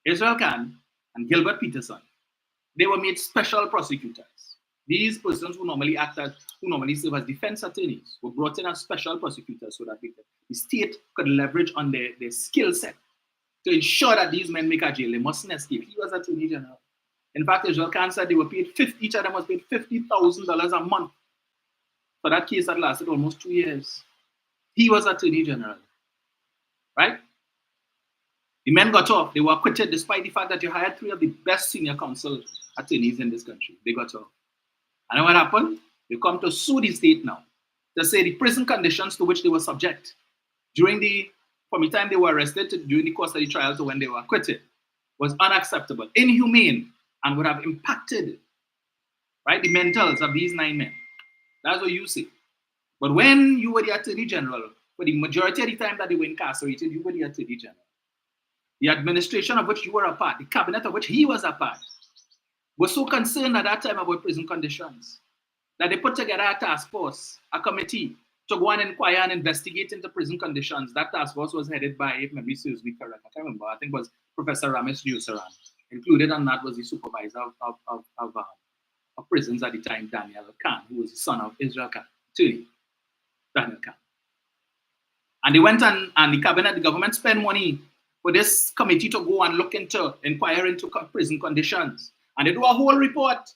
Israel Khan, and Gilbert Peterson. They were made special prosecutors. These persons who normally serve as defense attorneys were brought in as special prosecutors so that the state could leverage on their skill set to ensure that these men make a jail. They mustn't escape. He was Attorney General. In fact, Israel Khan said they were paid each of them was paid $50,000 a month for that case that lasted almost 2 years. He was Attorney General. Right? The men got off. They were acquitted despite the fact that you hired 3 of the best senior counsel attorneys in this country. They got off. And then what happened? They come to sue the state now to say the prison conditions to which they were subject from the time they were arrested during the course of the trial to when they were acquitted was unacceptable, inhumane, and would have impacted, right, the mentals of these 9 men. That's what you say. But when you were the Attorney General, for the majority of the time that they were incarcerated, you were the Attorney General. The administration of which you were a part, the cabinet of which he was a part, was so concerned at that time about prison conditions that they put together a task force, a committee, to go and inquire and investigate into prison conditions. That task force was headed by, if memory serves me correct, I can't remember, I think it was Professor Ramesh Diosaran. Included on that was the supervisor of prisons at the time, Daniel Khan, who was the son of Israel Khan, attorney, Daniel Khan. And they went and the cabinet, the government spent money for this committee to go and inquire into prison conditions. And they do a whole report.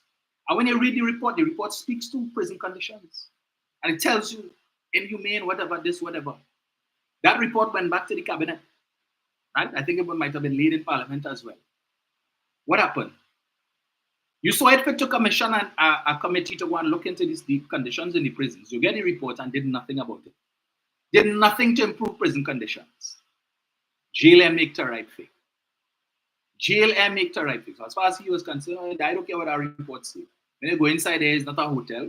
And when you read the report speaks to prison conditions. And it tells you inhumane, whatever, this, whatever. That report went back to the cabinet. Right? I think it might have been laid in Parliament as well. What happened? You saw it fit to commission a committee to go and look into the conditions in the prisons. You get the report and did nothing about it. Did nothing to improve prison conditions. Jail and make the right thing. Jail and make the right thing. So as far as he was concerned, I don't care what our reports say. When you go inside there, it's not a hotel.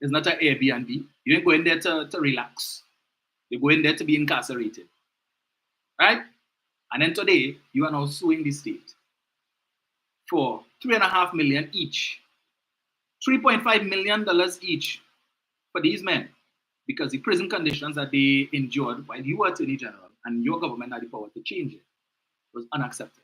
It's not an Airbnb. You didn't go in there to relax. You go in there to be incarcerated. Right? And then today, you are now suing the state for $3.5 million each. $3.5 million each for these men because the prison conditions that they endured while you were Attorney General and your government had the power to change it was unacceptable.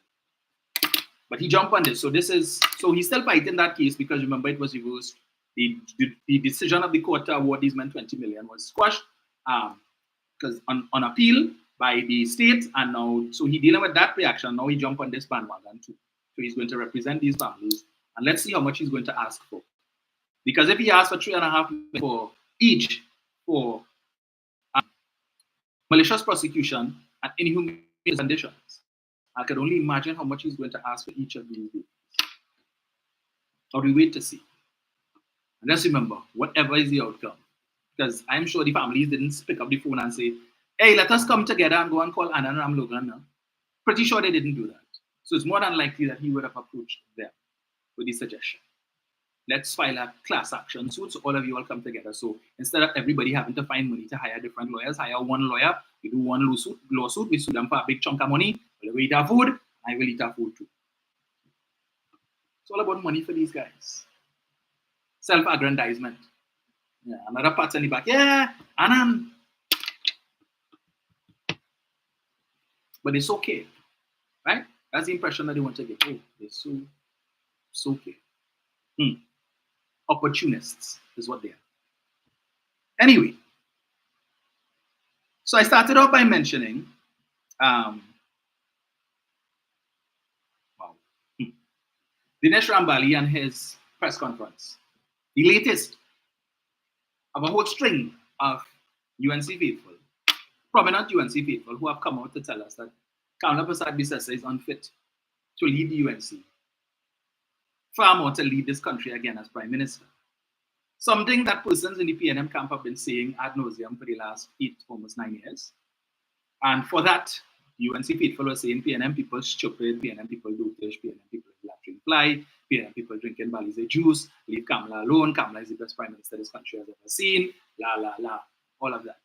But he jumped on this. So he's still fighting that case because remember it was reversed. The decision of the court to award these men $20 million was squashed because on appeal by the state, and now so he dealing with that reaction. Now he jumped on this bandwagon too. So he's going to represent these families, and let's see how much he's going to ask for. Because if he asks for $3.5 million for each for malicious prosecution and inhumane conditions, I could only imagine how much he's going to ask for each of these babies. Or we wait to see. And just remember, whatever is the outcome, because I'm sure the families didn't pick up the phone and say, hey, let us come together and go and call Anand Ramlogan now. Pretty sure they didn't do that. So it's more than likely that he would have approached them with the suggestion. let's file a class action suit, so all of you will come together. So instead of everybody having to find money to hire different lawyers, hire one lawyer, we do one lawsuit, we sue them for a big chunk of money, we'll eat our food, I will eat our food too. It's all about money for these guys. Self-aggrandizement. Yeah, another part in the back. Yeah, Anan. But it's okay, right? That's the impression that they want to get. Oh, they're so okay. Opportunists is what they are. Anyway, so I started off by mentioning Dinesh Rambali and his press conference, the latest of a whole string of UNC faithful, prominent UNC faithful, who have come out to tell us that Kamala Persad-Bissessar is unfit to lead the UNC, far more to lead this country again as Prime Minister. Something that persons in the PNM camp have been saying ad nauseum for the last 8, almost 9 years. And for that, UNC faithful were saying PNM people stupid, PNM people dotish, PNM people latrine fly, PNM people drinking Balize juice, leave Kamala alone, Kamala is the best Prime Minister this country has ever seen, la la la, all of that.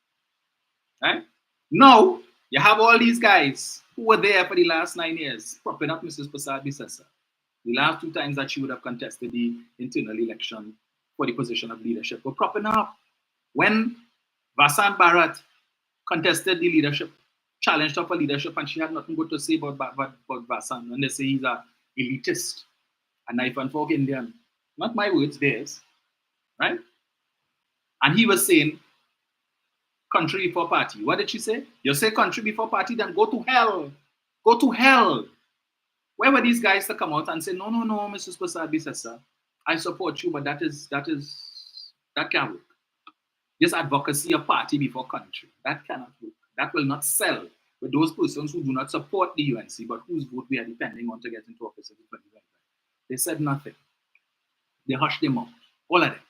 Right? Now, you have all these guys who were there for the last 9 years, propping up Mrs. Persad-Bissessar. The last 2 times that she would have contested the internal election for the position of leadership were propping up. When Vasant Bharat contested the leadership, challenged her for leadership, and she had nothing good to say about Vasant. And they say he's an elitist, a knife and fork Indian. Not my words, theirs. Right? And he was saying, country before party. What did she say? You say country before party, then go to hell. Go to hell. Where were these guys to come out and say, no, Mrs. Persad-Bissessar, I support you, but that can't work. This advocacy of party before country, that cannot work. That will not sell with those persons who do not support the UNC, but whose vote we are depending on to get into office in 2025. They said nothing. They hushed them out. All of them.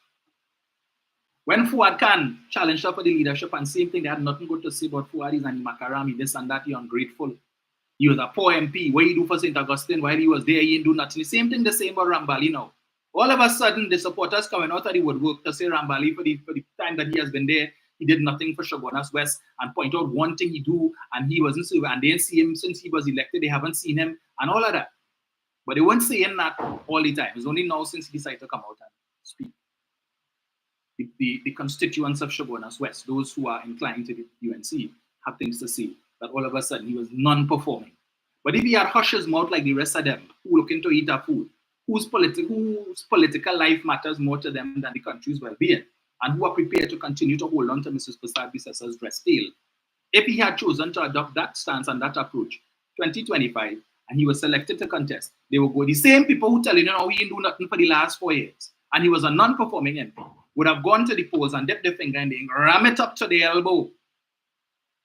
When Fuad Khan challenged her for the leadership, and same thing, they had nothing good to say about Fuad, he's an Makarami, this and that, he ungrateful. He was a poor MP. What he do for St. Augustine while he was there, he didn't do nothing. The same thing, the same about Rambali now. All of a sudden, the supporters coming out of the woodwork to say Rambali for the time that he has been there, he did nothing for Shogunas West, and point out one thing he do, and he wasn't so, and they didn't see him since he was elected, they haven't seen him, and all of that. But they weren't saying that all the time. It's only now since he decided to come out and speak. The constituents of Shogunas West, those who are inclined to the UNC, have things to say, that all of a sudden he was non-performing. But if he had hushed his mouth like the rest of them, who looking to eat our food, whose political life matters more to them than the country's well-being, and who are prepared to continue to hold on to Mrs. Persad-Bissessar's dress tail, if he had chosen to adopt that stance and that approach, 2025, and he was selected to contest, they will go, the same people who tell you, no, he didn't do nothing for the last 4 years, and he was a non-performing MP, would have gone to the polls and dipped their finger and they ram it up to the elbow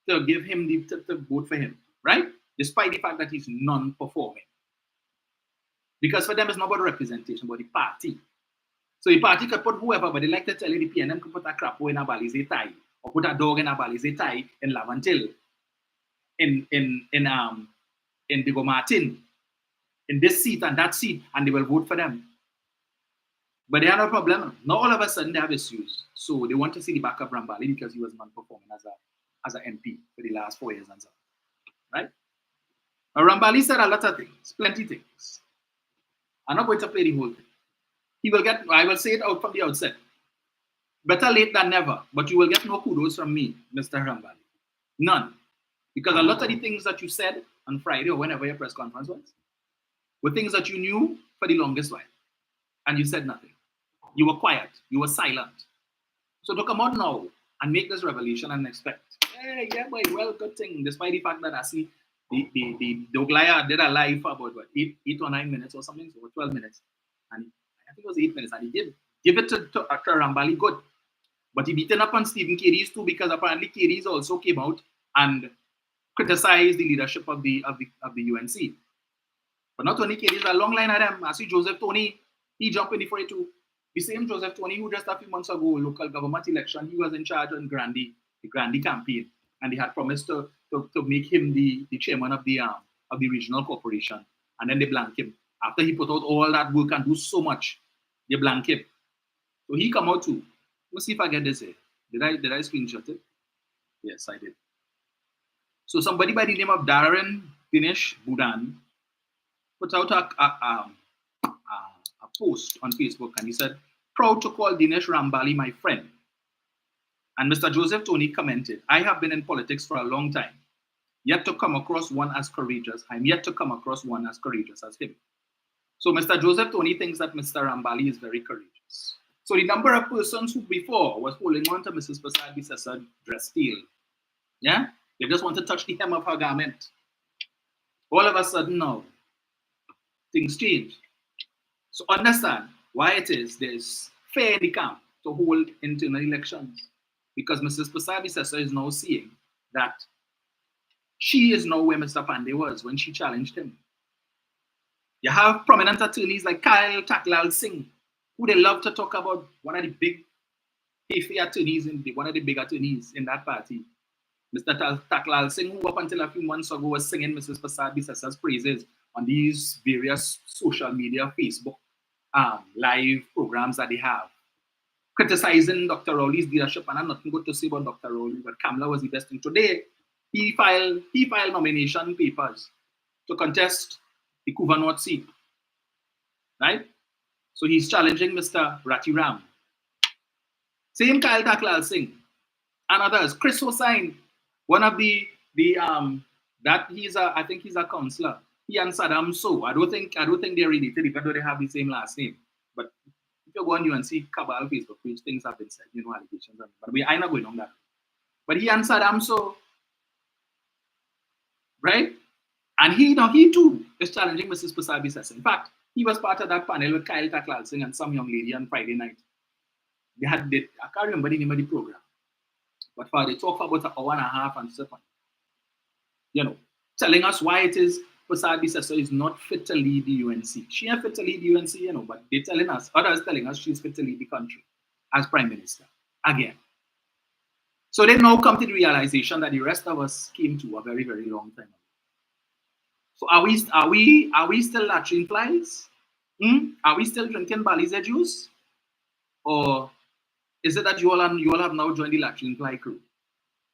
to give him to vote for him, right? Despite the fact that he's non-performing. Because for them, it's not about representation, but the party. So the party could put whoever, but they like to tell you the PNM could put a crapo in a Balize tie, or put a dog in a Balize tie in Lavantil, in Digo Martin, in this seat and that seat, and they will vote for them. But they have no problem. Now all of a sudden they have issues. So they want to see the back of Rambali because he was non-performing as an MP for the last 4 years and so. Right? Now Rambali said a lot of things, plenty things. I'm not going to play the whole thing. He will get, I will say it out from the outset. Better late than never, but you will get no kudos from me, Mr. Rambali. None. Because a lot of the things that you said on Friday or whenever your press conference was, were things that you knew for the longest while. And you said nothing. You were quiet. You were silent. So to come out now and make this revelation and expect, hey, yeah, boy, well, good thing, despite the fact that I see the Doglaya did a live for about what, 8 or 9 minutes or something, so 12 minutes. And I think it was 8 minutes, and he did give it to Rambali good. But he beaten up on Stephen Keries too, because apparently Keries also came out and criticized the leadership of the UNC. But not only Keries, a long line of them. I see Joseph Tony, he jumped in the fray too. The same Joseph Tony who just a few months ago, local government election, he was in charge on the Grandy campaign, and they had promised to make him the chairman of the regional corporation, and then they blanked him. After he put out all that work and do so much, You blank him. So he come out too. Let's see if I get this here. Did I screenshot it? Yes, I did. So somebody by the name of Darren Dinesh Budan put out a post on Facebook, and he said, "Proud to call Dinesh Rambali my friend." And Mr. Joseph Tony commented, "I have been in politics for a long time, yet to come across one as courageous. I'm yet to come across one as courageous as him." So Mr. Joseph Tony thinks that Mr. Rambali is very courageous. So the number of persons who before was holding on to Mrs. Prasad Bisesa dress steel, yeah, they just want to touch the hem of her garment. All of a sudden now, things change. So understand why it is there's fear in the camp to hold internal elections. Because Mrs. Prasad Bisesa is now seeing that she is now where Mr. Pandey was when she challenged him. You have prominent attorneys like Kyle Taklal Singh, who they love to talk about, one of the big attorneys, one of the big attorneys in that party. Mr. Taklal Singh, who up until a few months ago was singing Mrs. Prasad Bisesa's praises on these various social media, Facebook live programs that they have, criticizing Dr. Rowley's leadership, and I'm nothing good to say about Dr. Rowley, but Kamala was the best thing. Today, he filed nomination papers to contest the Kuva North seat, right? So he's challenging Mr. Rati Ram. Same Kyle Taklal Singh and others. Chris Hossain, one of I think he's a counselor. He and Saddam So. I don't think they're related, even though they have the same last name. But if you go on UNC Cabal Facebook page, things have been said, allegations. But I'm not going on that. But he and Saddam So, right? And he too is challenging Mrs. Prasad Bisesa. In fact, he was part of that panel with Kyle Taklal Singh and some young lady on Friday night. I can't remember the name of the program. But they talk for about an hour and a half and so on. Telling us why it is Prasad Bisesa is not fit to lead the UNC. She ain't fit to lead the UNC, but they're telling us, others telling us she's fit to lead the country as Prime Minister again. So they've now come to the realization that the rest of us came to a very, very long time ago. So are we still latrine flies? Are we still drinking Balize juice? Or is it that you all have now joined the latrine fly crew?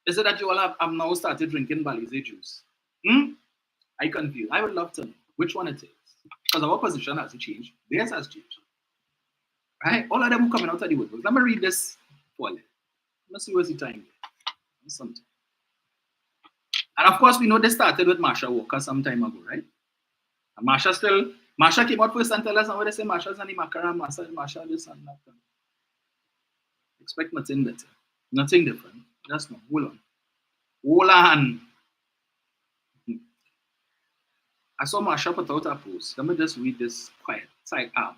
Is it that you all have now started drinking Balize juice? I confused. I would love to know which one it is. Because our position has changed. Theirs has changed. Right? All of them are coming out of the woodwork. Let me read this for you. Let's see what's the time. Something. And of course, we know they started with Marsha Walker some time ago, right? And Marsha came out first and tell us, and what they say, Marsha's and the Makara, Marsha this and that. Expect nothing better. Nothing different. Just no. Hold on. I saw Marsha put out a post. Let me just read this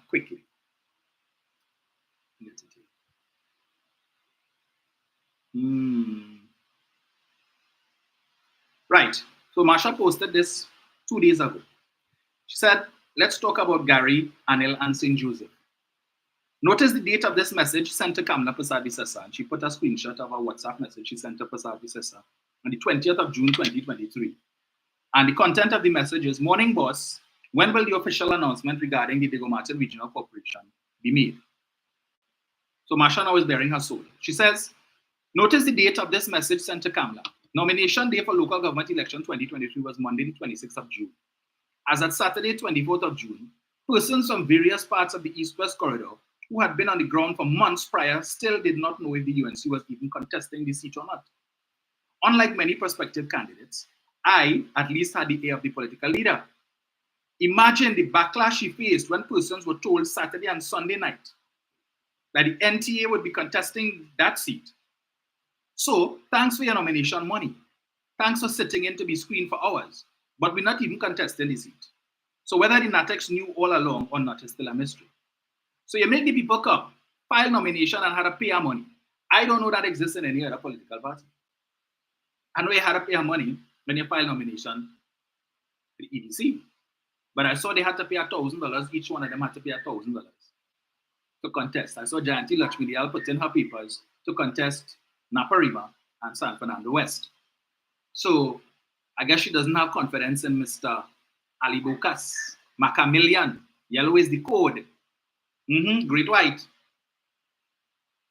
quickly. Right. So Marsha posted this 2 days ago. She said, "Let's talk about Gary, Anil, and St. Joseph." Notice the date of this message sent to Kamla Prasad Bisesa, and she put a screenshot of a WhatsApp message she sent to Prasad Bisesa on the 20th of June, 2023. And the content of the message is, "Morning, boss. When will the official announcement regarding the Diego Martin Regional Corporation be made?" So Marsha now is bearing her soul. She says, "Notice the date of this message sent to Kamla. Nomination day for local government election 2023 was Monday, the 26th of June. As at Saturday, 24th of June, persons from various parts of the East-West corridor who had been on the ground for months prior still did not know if the UNC was even contesting the seat or not. Unlike many prospective candidates, I at least had the ear of the political leader. Imagine the backlash she faced when persons were told Saturday and Sunday night that the NTA would be contesting that seat. So, thanks for your nomination money. Thanks for sitting in to be screened for hours, but we're not even contesting the seat. So whether the Natex knew all along or not is still a mystery. So you make the people come, file nomination and had to pay her money. I don't know that exists in any other political party. I know you had to pay her money when you file nomination for the EDC, but I saw they had to pay $1,000. Each one of them had to pay $1,000 to contest. I saw Jayanti Lakshmi Dayal put in her papers to contest Naparima and San Fernando West. So I guess she doesn't have confidence in Mr. Ali Bokas. Macamillion, yellow is the code. Great White.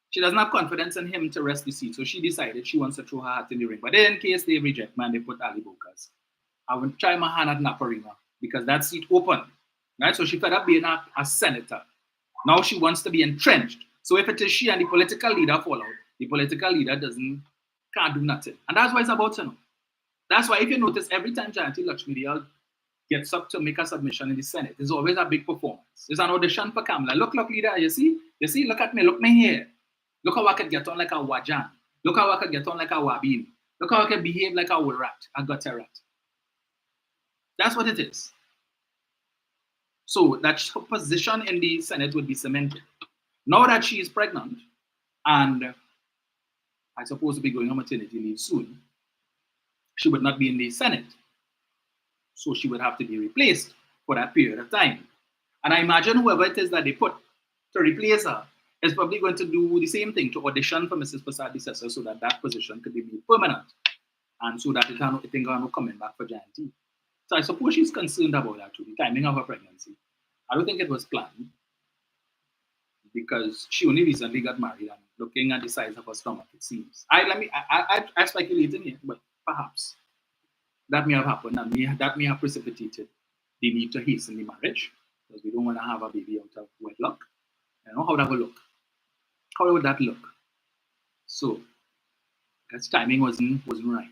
She doesn't have confidence in him to rest the seat, so she decided she wants to throw her hat in the ring. But in case they reject, man, they put Ali Bokas. I will try my hand at Naparima because that seat open. Right? So she fed up being a senator. Now she wants to be entrenched. So if it is she and the political leader fall out, the political leader can't do nothing. And that's why it's about to know. That's why if you notice, every time Jayanti Lakshmi gets up to make a submission in the Senate, there's always a big performance. There's an audition for Kamala. Look, leader, you see, look at me, look me here. Look how I could get on like a Wajan. Look how I could get on like a Wabin. Look how I can behave like a rat, a gutter rat. That's what it is. So that her position in the Senate would be cemented. Now that she is pregnant and I suppose to be going on maternity leave soon, she would not be in the Senate. So she would have to be replaced for that period of time. And I imagine whoever it is that they put to replace her is probably going to do the same thing, to audition for Mrs. Prasad's successor so that that position could be made permanent and so that it ain't no coming back for Jayanti. So I suppose she's concerned about that too, the timing of her pregnancy. I don't think it was planned because she only recently got married and looking at the size of her stomach, it seems. I speculate in here, but perhaps that may have happened and that may have precipitated the need to hasten the marriage because we don't want to have a baby out of wedlock. You know, how that would look? How would that look? So, because timing wasn't right.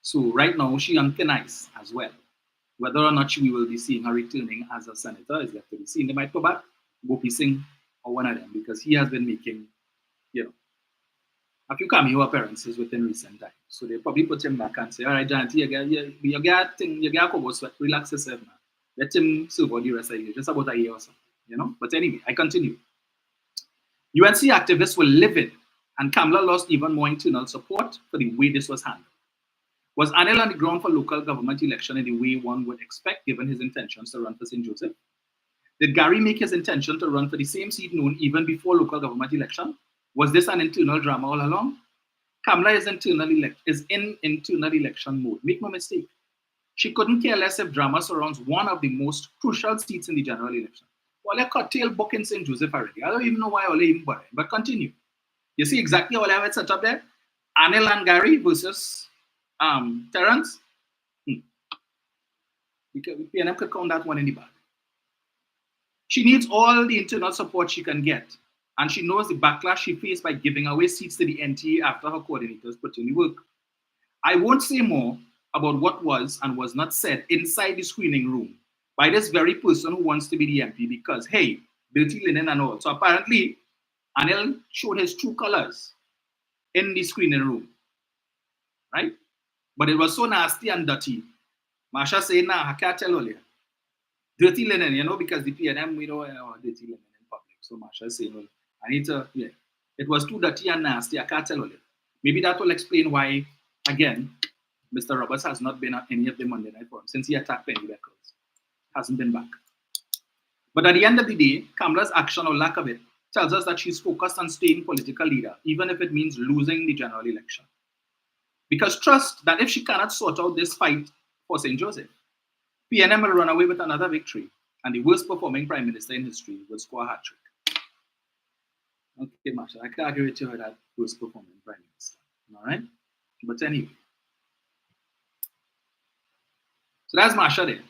So right now she on thin ice as well. Whether or not we will be seeing her returning as a senator is left to be seen. They might go back, Gopi Singh or one of them, because he has been making, a few cameo appearances within recent times. So they probably put him back and say, all right, Janti, you get a sweat, relax yourself now. Let him serve all the rest of the year, just about a year or something, But anyway, I continue. UNC activists were livid, and Kamala lost even more internal support for the way this was handled. Was Anil on the ground for local government election in the way one would expect, given his intentions to run for St. Joseph? Did Gary make his intention to run for the same seat known even before local government election? Was this an internal drama all along? Kamala is in internal election mode. Make no mistake. She couldn't care less if drama surrounds one of the most crucial seats in the general election. Well, I curtail book in St. Joseph already. I don't even know why Ole even bother. But continue. You see exactly what I have it set up there? Anil and Gary versus Terrence. PNM could count that one in the bag. She needs all the internal support she can get. And she knows the backlash she faced by giving away seats to the NTA after her coordinators put in the work. I won't say more about what was and was not said inside the screening room by this very person who wants to be the MP because, hey, dirty linen and all. So apparently, Anil showed his true colors in the screening room, right? But it was so nasty and dirty. Marsha saying, nah, I can't tell you. Dirty linen, because the PNM, we know dirty linen in public. So Marsha saying, well, I need to, it was too dirty and nasty, I can't tell you. Maybe that will explain why, again, Mr. Roberts has not been at any of the Monday night forums since he attacked Penny Beckles. Hasn't been back. But at the end of the day, Kamala's action or lack of it tells us that she's focused on staying political leader, even if it means losing the general election. Because trust that if she cannot sort out this fight for St. Joseph, PNM will run away with another victory, and the worst performing prime minister in history will score a hat-trick. Okay, Marsha, I can agree with you with that worst performing prime minister. All right? But anyway. So that's Marsha there.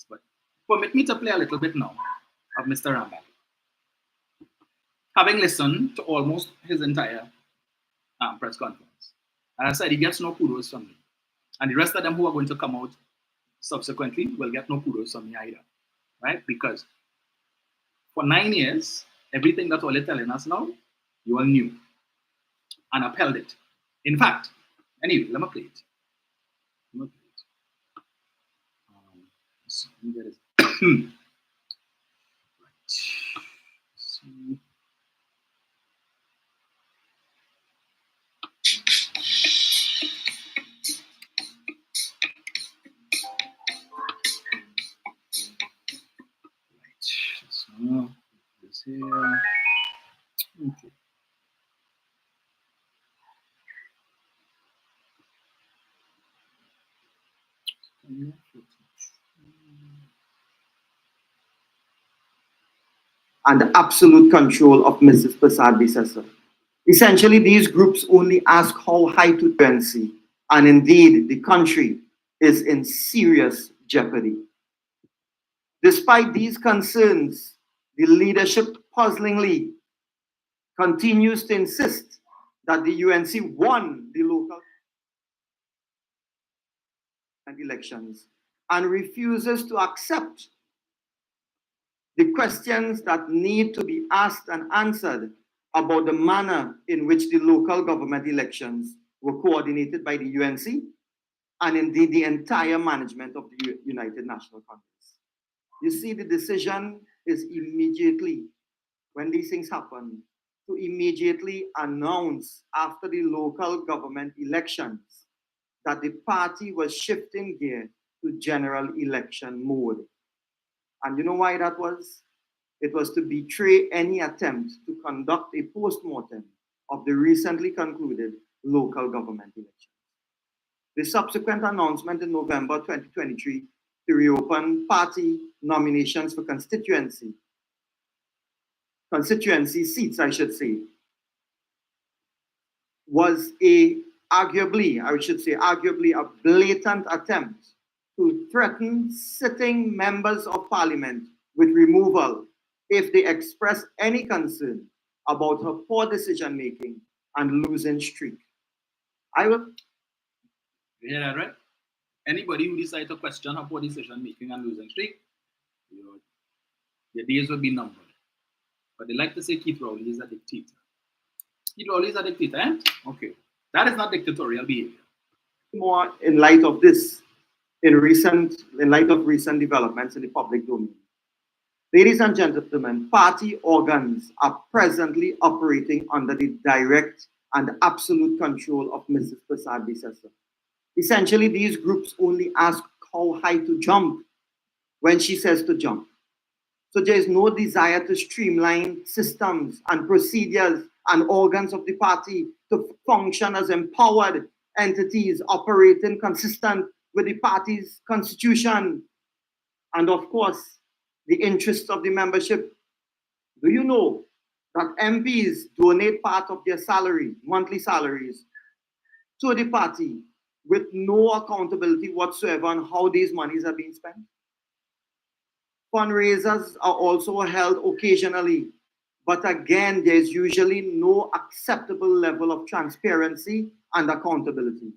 But permit me to play a little bit now of Mr. Rambali. Having listened to almost his entire press conference, and I said he gets no kudos from me. And the rest of them who are going to come out subsequently will get no kudos from me either. Right? Because for 9 years, everything that Ole telling us now, you all knew and upheld it. In fact, anyway, let me play it. So let me get it. Right. So this here. Okay. and absolute control of Mrs. Prasad Bisesa. Essentially, these groups only ask how high to currency, and indeed, the country is in serious jeopardy. Despite these concerns, the leadership puzzlingly continues to insist that the UNC won the local elections and refuses to accept the questions that need to be asked and answered about the manner in which the local government elections were coordinated by the UNC and indeed the entire management of the United National Congress. You see, the decision is immediately, when these things happen, to immediately announce after the local government elections that the party was shifting gear to general election mode. And you know why that was? It was to betray any attempt to conduct a post-mortem of the recently concluded local government elections. The subsequent announcement in November 2023 to reopen party nominations for constituency seats, I should say, was arguably a blatant attempt to threaten sitting members of parliament with removal if they express any concern about her poor decision making and losing streak. You hear that, right? Anybody who decides to question her poor decision making and losing streak, your days will be numbered. But they like to say Keith Rowley is a dictator. Keith Rowley is a dictator, eh? Okay. That is not dictatorial behavior. More in light of this, in light of recent developments in the public domain. Ladies and gentlemen, party organs are presently operating under the direct and absolute control of Mrs. Prasad Bisesa. Essentially, these groups only ask how high to jump when she says to jump. So there is no desire to streamline systems and procedures and organs of the party to function as empowered entities operating consistent with the party's constitution and, of course, the interests of the membership. Do you know that MPs donate part of their salary, monthly salaries, to the party with no accountability whatsoever on how these monies are being spent? Fundraisers are also held occasionally, but again, there's usually no acceptable level of transparency and accountability.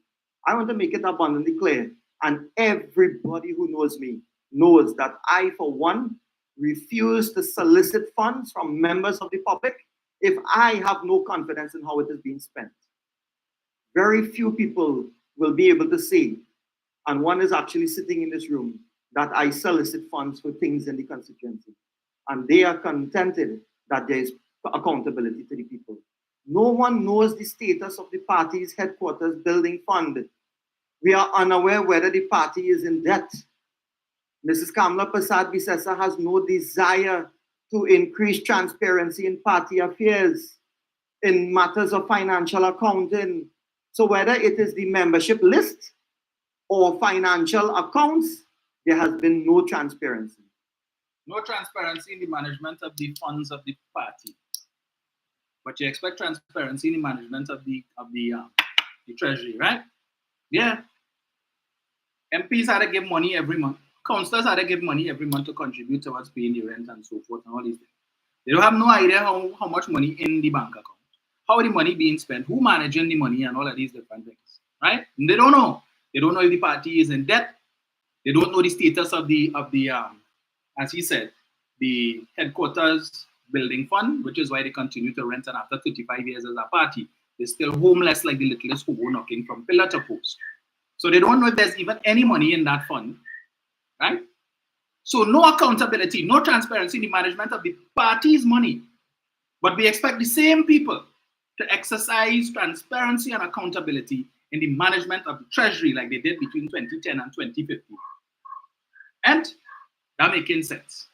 I want to make it abundantly clear, and everybody who knows me knows that I, for one, refuse to solicit funds from members of the public if I have no confidence in how it is being spent. Very few people will be able to say, and one is actually sitting in this room, that I solicit funds for things in the constituency. And they are contented that there is accountability to the people. No one knows the status of the party's headquarters building fund. We are unaware whether the party is in debt. Mrs. Kamla Prasad Bisesa has no desire to increase transparency in party affairs, in matters of financial accounting. So whether it is the membership list or financial accounts, there has been no transparency. No transparency in the management of the funds of the party. But you expect transparency in the management of the treasury, right? Yeah. MPs had to give money every month. Councillors had to give money every month to contribute towards paying the rent and so forth and all these things. They don't have no idea how much money in the bank account, how the money being spent, who managing the money and all of these different things, right? And they don't know. They don't know if the party is in debt. They don't know the status of the as he said, the headquarters building fund, which is why they continue to rent, and after 35 years as a party, they're still homeless like the littlest hobo knocking from pillar to post. So they don't know if there's even any money in that fund, right? So no accountability, no transparency in the management of the party's money. But we expect the same people to exercise transparency and accountability in the management of the treasury like they did between 2010 and 2015. And that making sense.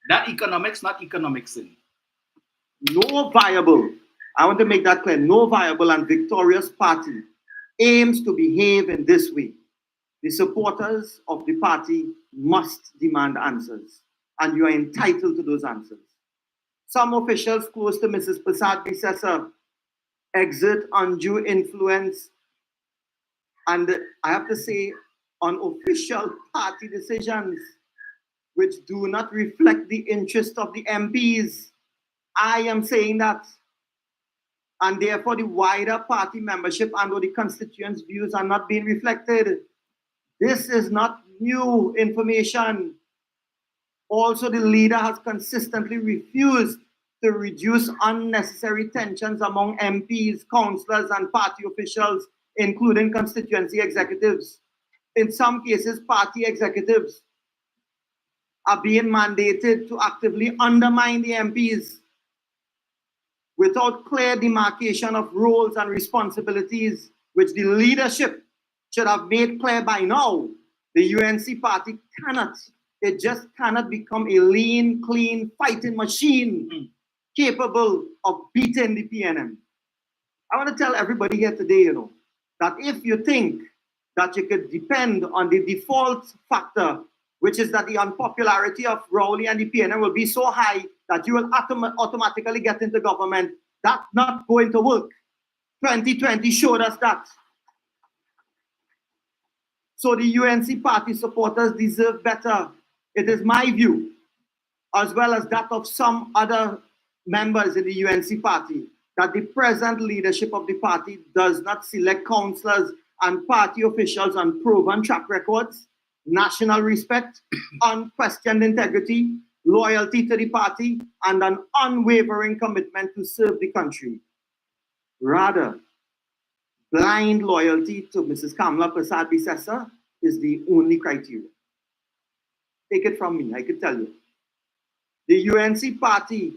That economics, not economics in. No viable, I want to make that clear, no viable and victorious party aims to behave in this way. The supporters of the party must demand answers, and you are entitled to those answers. Some officials close to Mrs. Prasad Bisesa exert undue influence, and I have to say, on official party decisions which do not reflect the interest of the MPs. I am saying that. And therefore, the wider party membership and the constituents' views are not being reflected. This is not new information. Also, the leader has consistently refused to reduce unnecessary tensions among MPs, councillors, and party officials, including constituency executives. In some cases, party executives are being mandated to actively undermine the MPs without clear demarcation of roles and responsibilities, which the leadership should have made clear by now. The UNC party cannot, it just cannot become a lean, clean fighting machine capable of beating the PNM. I want to tell everybody here today, that if you think that you could depend on the default factor, which is that the unpopularity of Rowley and the PNM will be so high that you will automatically get into government, that's not going to work. 2020 showed us that. So the UNC party supporters deserve better. It is my view, as well as that of some other members in the UNC party, that the present leadership of the party does not select councillors and party officials on proven track records, national respect, unquestioned integrity, loyalty to the party, and an unwavering commitment to serve the country. Rather, blind loyalty to Mrs. Kamala Prasad Bisesa is the only criteria. Take it from me, I could tell you. The UNC party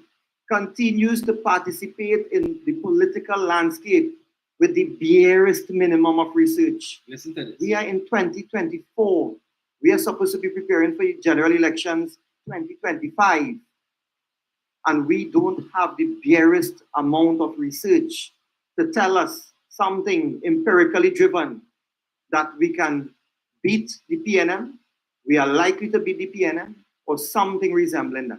continues to participate in the political landscape with the barest minimum of research. Listen to this. We are in 2024. We are supposed to be preparing for general elections 2025. And we don't have the barest amount of research to tell us something empirically driven that we can beat the PNM, we are likely to beat the PNM, or something resembling that.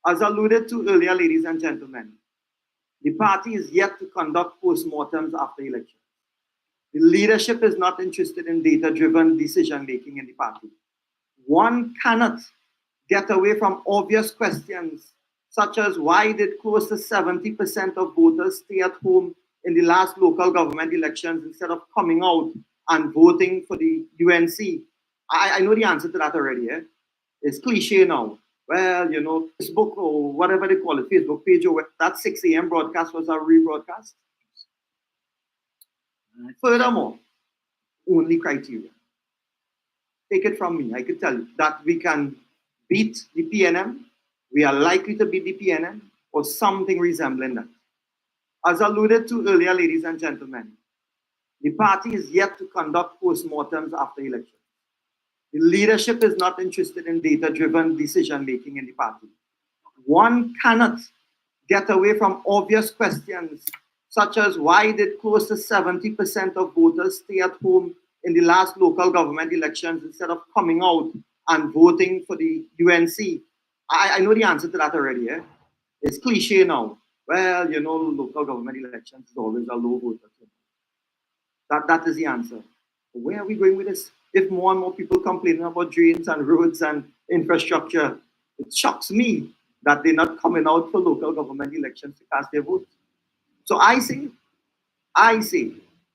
As alluded to earlier, ladies and gentlemen, the party is yet to conduct postmortems after elections. The leadership is not interested in data-driven decision-making in the party. One cannot get away from obvious questions, such as why did close to 70% of voters stay at home in the last local government elections instead of coming out and voting for the UNC? I know the answer to that already. It's cliche now. Well, Facebook or whatever they call it, Facebook page, or that 6 a.m. broadcast was a rebroadcast. Furthermore, only criteria. Take it from me, I could tell you that we can beat the PNM, we are likely to beat the PNM, or something resembling that. As alluded to earlier, ladies and gentlemen, the party is yet to conduct postmortems after elections. The leadership is not interested in data-driven decision-making in the party. One cannot get away from obvious questions, such as why did close to 70% of voters stay at home in the last local government elections instead of coming out and voting for the UNC? I know the answer to that already. It's cliche now. Well, local government elections is always a low voter. That is the answer. Where are we going with this? If more and more people complaining about drains and roads and infrastructure, it shocks me that they're not coming out for local government elections to cast their vote. So I say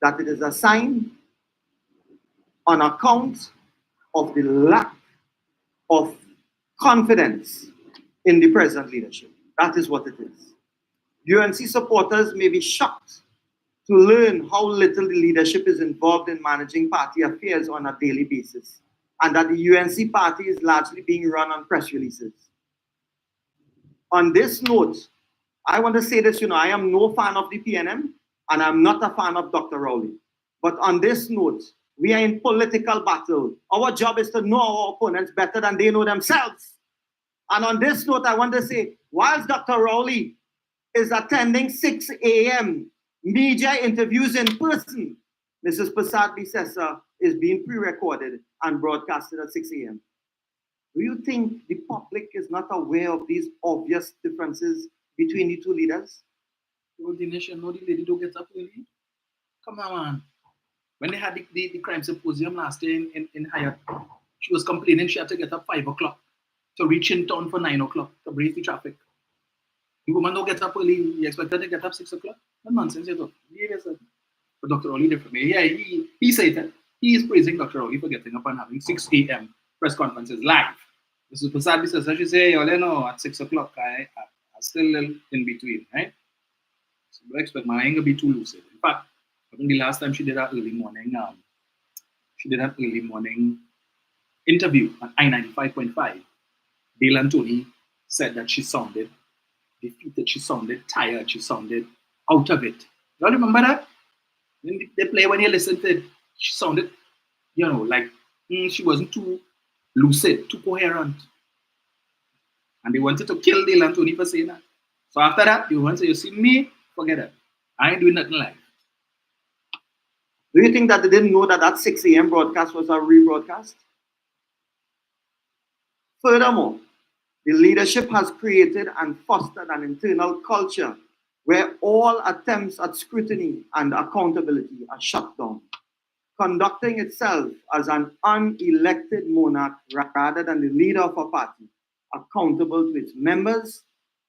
that it is a sign on account of the lack of confidence in the present leadership. That is what it is. UNC supporters may be shocked to learn how little the leadership is involved in managing party affairs on a daily basis, and that the UNC party is largely being run on press releases. On this note, I want to say this, I am no fan of the PNM, and I'm not a fan of Dr. Rowley. But on this note, we are in political battle. Our job is to know our opponents better than they know themselves. And on this note, I want to say, whilst Dr. Rowley is attending 6 a.m. media interviews in person, Mrs. Prasad Bisesa is being pre-recorded and broadcasted at 6 a.m. Do you think the public is not aware of these obvious differences between the two leaders? You the nation know the lady don't get up early. Come on, man. When they had the crime symposium last year in Hyatt, she was complaining she had to get up 5 o'clock to reach in town for 9 o'clock to brace the traffic. The woman don't get up early, you expect her to get up 6 o'clock? That's nonsense, you know. But Dr. Oli different. Yeah, he said that. He is praising Dr. Oli for getting up and having 6 a.m. press conferences live. This is Prasad says, she say, you know, at 6 o'clock, I still in between, right? So I expect my anger to be too lucid. In fact, I think the last time she did that early morning, interview on I-95.5, Dale and Tony said that she sounded defeated, she sounded tired, she sounded out of it. You all remember that? When they play, when you listen to it, she sounded, you know, like she wasn't too lucid, too coherent. And they wanted to kill Dale and Tony for saying that. So after that, you want to say, you see me, forget it. I ain't doing nothing like. Do you think that they didn't know that that 6 a.m. broadcast was a rebroadcast? Furthermore, the leadership has created and fostered an internal culture where all attempts at scrutiny and accountability are shut down, conducting itself as an unelected monarch rather than the leader of a party, accountable to its members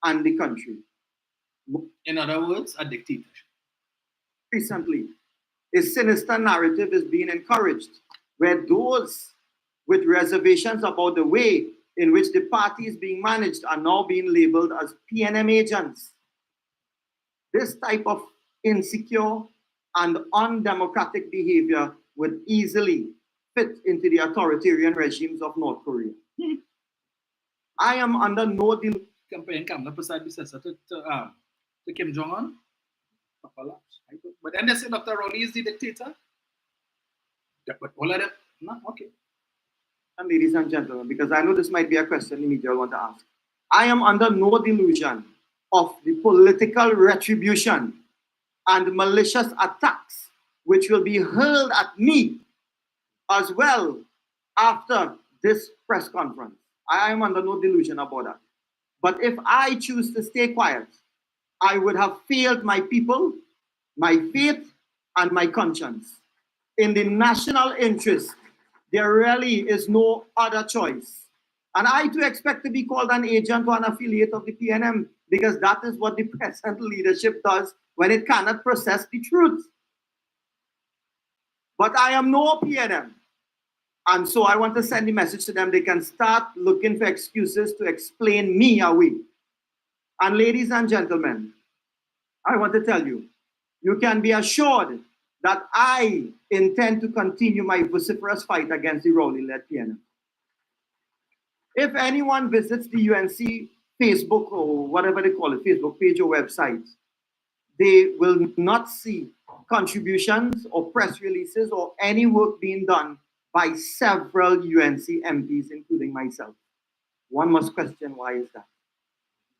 and the country. In other words, a dictatorship. Recently, a sinister narrative is being encouraged, where those with reservations about the way in which the party is being managed are now being labeled as PNM agents. This type of insecure and undemocratic behavior would easily fit into the authoritarian regimes of North Korea. I am under no delusion. Campaign Kamala Prasad to Kim Jong-un. But then they say Dr. Rowley is the dictator. But all of them, no, okay. And ladies and gentlemen, because I know this might be a question the media want to ask. I am under no delusion of the political retribution and malicious attacks which will be hurled at me as well after this press conference. I am under no delusion about that. But if I choose to stay quiet, I would have failed my people, my faith, and my conscience. In the national interest, there really is no other choice. And I too expect to be called an agent or an affiliate of the PNM, because that is what the present leadership does when it cannot process the truth. But I am no PNM. And so I want to send the message to them. They can start looking for excuses to explain me away. And ladies and gentlemen, I want to tell you, you can be assured that I intend to continue my vociferous fight against the Rowley-led PNM. If anyone visits the UNC Facebook or whatever they call it, Facebook page or website, they will not see contributions or press releases or any work being done by several UNC MPs, including myself. One must question, why is that?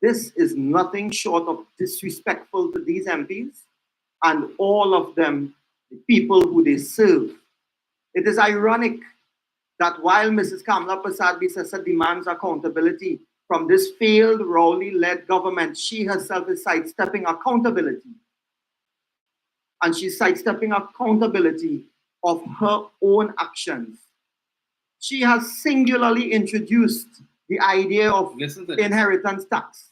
This is nothing short of disrespectful to these MPs and all of them, the people who they serve. It is ironic that while Mrs. Kamala Prasad-Bissessar demands accountability from this failed Rowley-led government, she herself is sidestepping accountability. And she's sidestepping accountability of her own actions. She has singularly introduced the idea of inheritance tax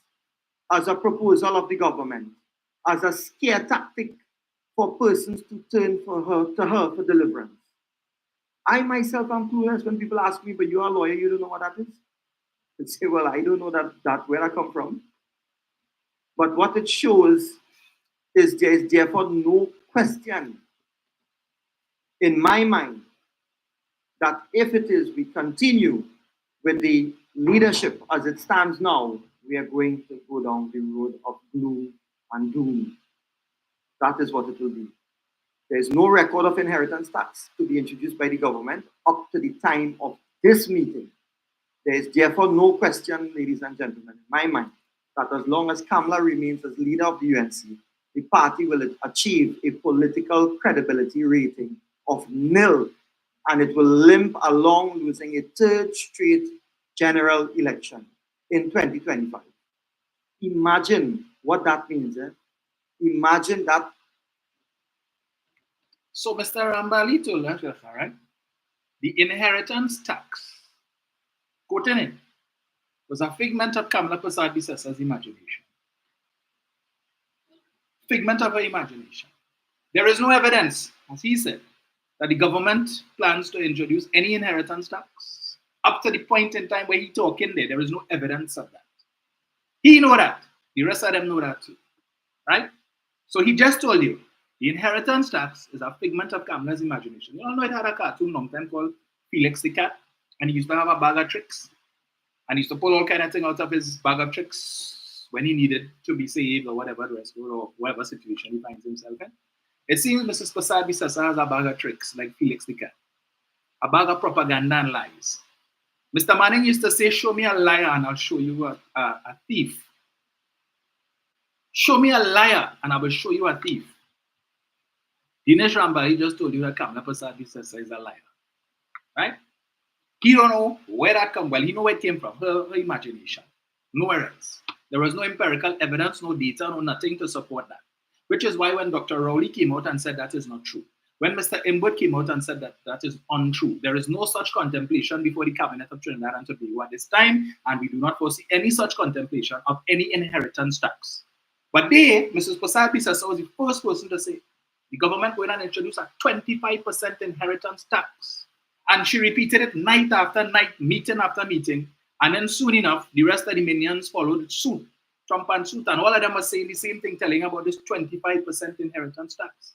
as a proposal of the government, as a scare tactic for persons to turn to her for deliverance. I myself am clueless when people ask me, but you're a lawyer, you don't know what that is? I say, well, I don't know that where I come from. But what it shows is there is therefore no question in my mind that if it is we continue with the leadership as it stands now, we are going to go down the road of gloom and doom. That is what it will be. There is no record of inheritance tax to be introduced by the government up to the time of this meeting. There is therefore no question, ladies and gentlemen, in my mind, that as long as Kamala remains as leader of the UNC, the party will achieve a political credibility rating of nil, and it will limp along, losing a third straight general election in 2025. Imagine what that means. Imagine that. So Mr. Rambali told us, right? The inheritance tax, quoting it, was a figment of Kamala Prasad-Bissasa's imagination. Figment of her imagination. There is no evidence, as he said, that the government plans to introduce any inheritance tax. Up to the point in time where he's talking there is no evidence of that. He know that. The rest of them know that too. Right? So he just told you, the inheritance tax is a figment of Kamala's imagination. You all know it had a cartoon long time called Felix the Cat, and he used to have a bag of tricks. And he used to pull all kind of thing out of his bag of tricks when he needed to be saved or whatever, or whatever situation he finds himself in. It seems Mrs. Prasad-Bissassa has a bag of tricks like Felix the Cat, a bag of propaganda and lies. Mr. Manning used to say, show me a liar and I'll show you a thief. Show me a liar and I will show you a thief. Dinesh Rambali just told you that Kamala Prasad-Bissassa is a liar. Right? He don't know where that comes. Well, he know where it came from, her imagination. Nowhere else. There was no empirical evidence, no data, no nothing to support that. Which is why when Dr. Rowley came out and said that is not true, when Mr. Imbut came out and said that that is untrue, there is no such contemplation before the Cabinet of Trinidad and Tobago at this time, and we do not foresee any such contemplation of any inheritance tax. But they, Mrs. Prasad-Bissassa was the first person to say, the government going and introduce a 25% inheritance tax. And she repeated it night after night, meeting after meeting. And then soon enough, the rest of the minions followed suit. Trump and suit, and all of them were saying the same thing, telling about this 25% inheritance tax.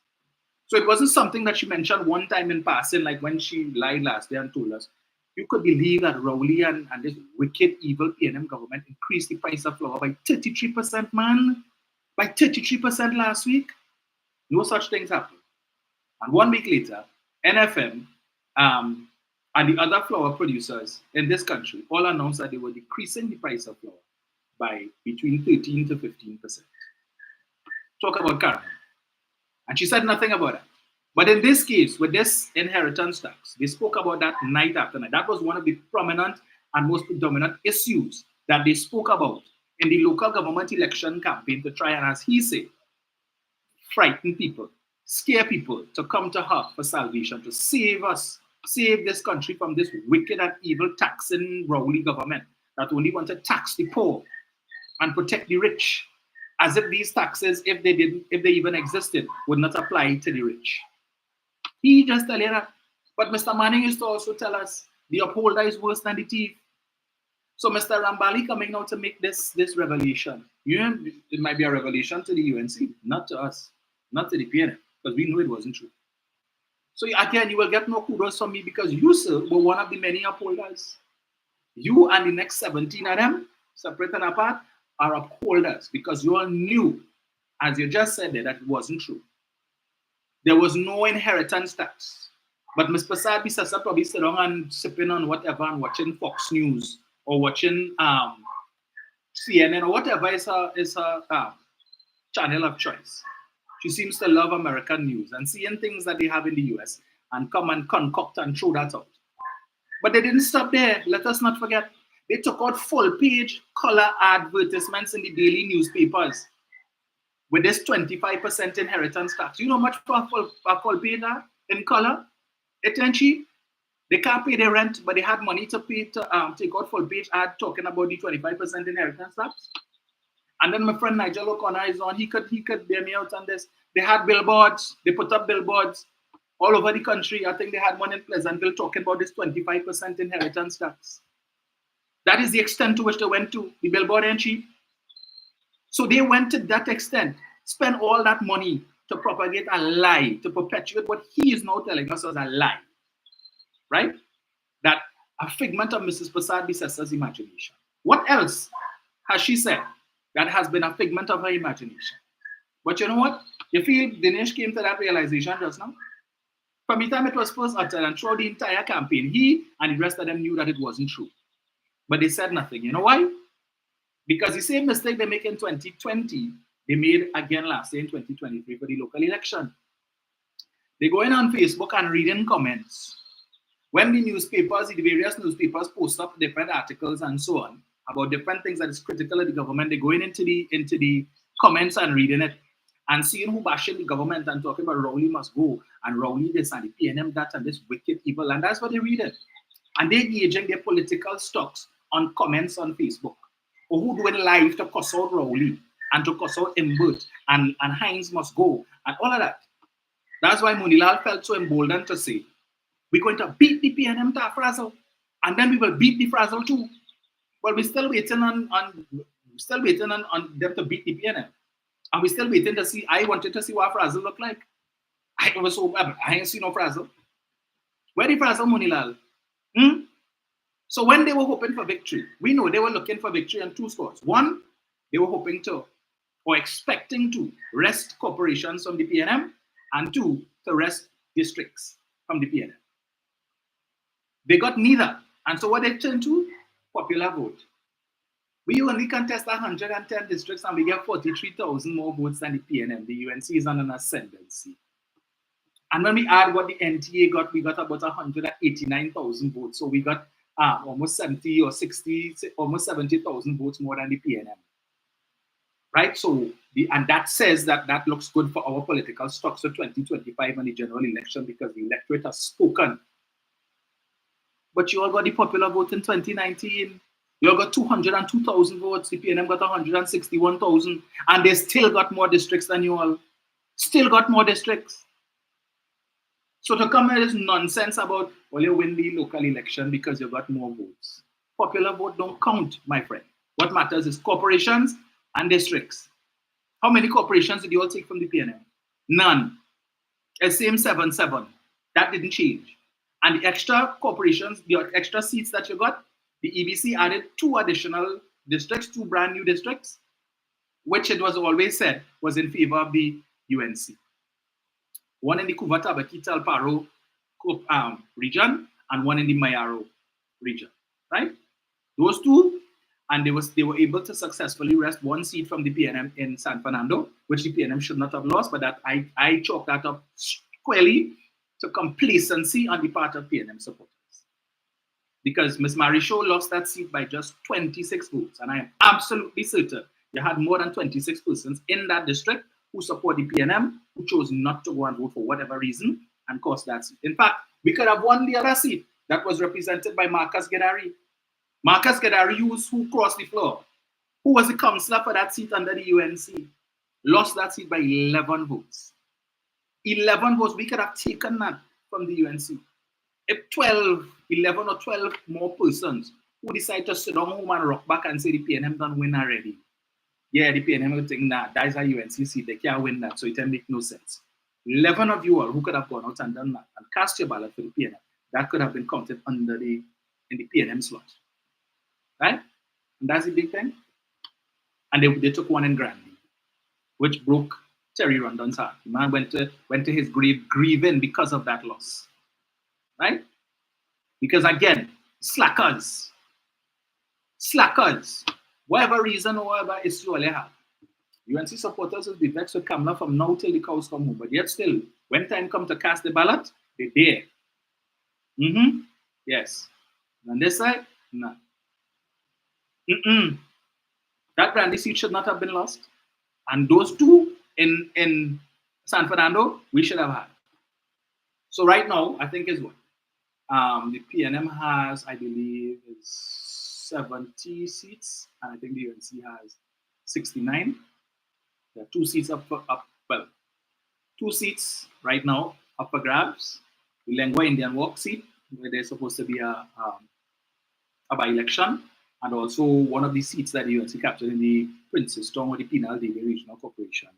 So it wasn't something that she mentioned one time in passing, like when she lied last year and told us, you could believe that Rowley and this wicked, evil PNM government increased the price of flour by 33%, man. By 33% last week. No such things happened. And 1 week later, NFM and the other flour producers in this country all announced that they were decreasing the price of flour by between 13 to 15%. Talk about Carmen. And she said nothing about that. But in this case, with this inheritance tax, they spoke about that night after night. That was one of the prominent and most predominant issues that they spoke about in the local government election campaign to try and, as he said, frighten people, scare people to come to her for salvation, to save us, save this country from this wicked and evil taxing Rowley government that only want to tax the poor and protect the rich, as if these taxes, if they even existed, would not apply to the rich. He just tell you that. But Mr. Manning used to also tell us the upholder is worse than the thief. So Mr. Rambali coming now to make this revelation. It might be a revelation to the UNC, not to us, not to the PNM, because we knew it wasn't true. So again, you will get no kudos from me because you, sir, were one of the many upholders. You and the next 17 of them, separate and apart, are upholders because you all knew, as you just said there, that it wasn't true. There was no inheritance tax. But Ms. Prasad-Bissassa probably sit down and sipping on whatever and watching Fox News or watching CNN or whatever is her channel of choice. She seems to love American news and seeing things that they have in the US and come and concoct and throw that out. But they didn't stop there. Let us not forget. They took out full-page color advertisements in the daily newspapers with this 25% inheritance tax. You know how much for a full-page ad in color? It's cheap. They can't pay their rent, but they had money to pay to take out full-page ad talking about the 25% inheritance tax. And then my friend Nigel O'Connor is on. He could bear me out on this. They had billboards. They put up billboards all over the country. I think they had one in Pleasantville talking about this 25% inheritance tax. That is the extent to which they went to. The billboard ain't cheap. So they went to that extent, spent all that money to propagate a lie, to perpetuate what he is now telling us as a lie. Right? That a figment of Mrs. Prasad-Bissassa's imagination. What else has she said that has been a figment of her imagination? But you know what? You feel Dinesh came to that realization just now? From the time it was first uttered and throughout the entire campaign, he and the rest of them knew that it wasn't true. But they said nothing. You know why? Because the same mistake they make in 2020, they made again last year in 2023 for the local election. They go in on Facebook and read in comments When the newspapers, the various newspapers post up different articles and so on about different things that is critical of the government, they're going into the comments and reading it and seeing who bashing the government and talking about Rowley must go and Rowley this and the PNM that and this wicked evil, and that's what they read it. And they're engaging their political stocks on comments on Facebook, or who doing live to cuss out Rowley and to cuss out Imbert and Hines must go and all of that. That's why Munilal felt so emboldened to say, we're going to beat the PNM to a frazzle, and then we will beat the frazzle too. Well, we're still waiting on them to beat the PNM. And we're still waiting to see. I wanted to see what frazzle looked like. I ain't seen no frazzle. Where the frazzle, Munilal? So when they were hoping for victory, we know they were looking for victory on two scores. One, they were hoping to, or expecting to, wrest corporations from the PNM, and two, to wrest districts from the PNM. They got neither. And so what they turned to? Popular vote. We only contest 110 districts and we get 43,000 more votes than the PNM. The UNC is on an ascendancy. And when we add what the NTA got, we got about 189,000 votes. So we got almost 70 or 60, almost 70,000 votes more than the PNM. Right? So, and that says that looks good for our political stocks for 2025 and the general election because the electorate has spoken. But you all got the popular vote in 2019. You all got 202,000 votes. The PNM got 161,000. And they still got more districts than you all. Still got more districts. So to come here is nonsense about, well, you win the local election because you got more votes. Popular vote don't count, my friend. What matters is corporations and districts. How many corporations did you all take from the PNM? None. The same 7-7. That didn't change. And the extra corporations, the extra seats that you got, the EBC added 2 additional districts, 2 brand new districts, which it was always said was in favor of the UNC. One in the Cuvata-Bakita-Alparo region and one in the Mayaro region, right? Those 2, and they were able to successfully wrest 1 seat from the PNM in San Fernando, which the PNM should not have lost, but that I chalk that up squarely to complacency on the part of PNM supporters. Because Ms. Maricho lost that seat by just 26 votes, and I am absolutely certain you had more than 26 persons in that district who support the PNM, who chose not to go and vote for whatever reason and cost that seat. In fact, we could have won the other seat that was represented by Marcus Gedari. Marcus Gedari, who crossed the floor, who was the councillor for that seat under the UNC, lost that seat by 11 votes. 11 votes, we could have taken that from the UNC. If 11 or 12 more persons who decide to sit down home and rock back and say the PNM don't win already, yeah, the PNM will think, nah, that's a UNC seat, they can't win that, so it make no sense. 11 of you all who could have gone out and done that and cast your ballot for the PNM, that could have been counted in the PNM slot. Right? And that's the big thing. And they took one in Granby, which broke Terry Rondon's heart. The man went to his grave grieving because of that loss. Right? Because again, slackers, whatever reason or whatever issue they have. UNC supporters will be vexed with Kamala from now till the cows come home. But yet still, when time comes to cast the ballot, they're there. Yes. On this side, no. That Brandy seat should not have been lost. And those 2 in San Fernando, we should have had. So right now, I think is what? The PNM has, I believe, is 70 seats, and I think the UNC has 69. There are 2 seats 2 seats right now up for grabs. The Lengua Indian Walk seat, where there's supposed to be a by-election, and also one of the seats that the UNC captured in the Princess Town or the Penal Daily Regional Corporation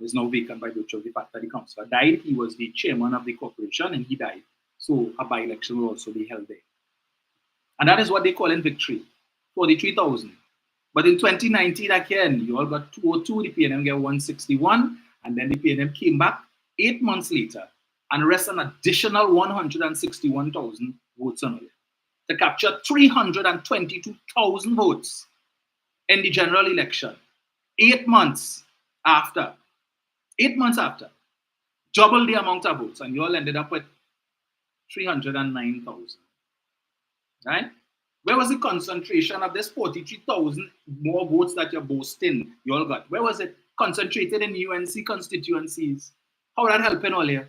is now vacant by virtue of the fact that the councillor died. He was the chairman of the corporation and he died. So a by-election will also be held there. And that is what they call in victory, 43,000. But in 2019, again, you all got 202, the PNM got 161, and then the PNM came back 8 months later and rest an additional 161,000 votes on it to capture 322,000 votes in the general election. 8 months after. 8 months after. Double the amount of votes, and you all ended up with 309,000. Right? Where was the concentration of this 43,000 more votes that you're boasting you all got? Where was it concentrated in UNC constituencies? How that helping all here?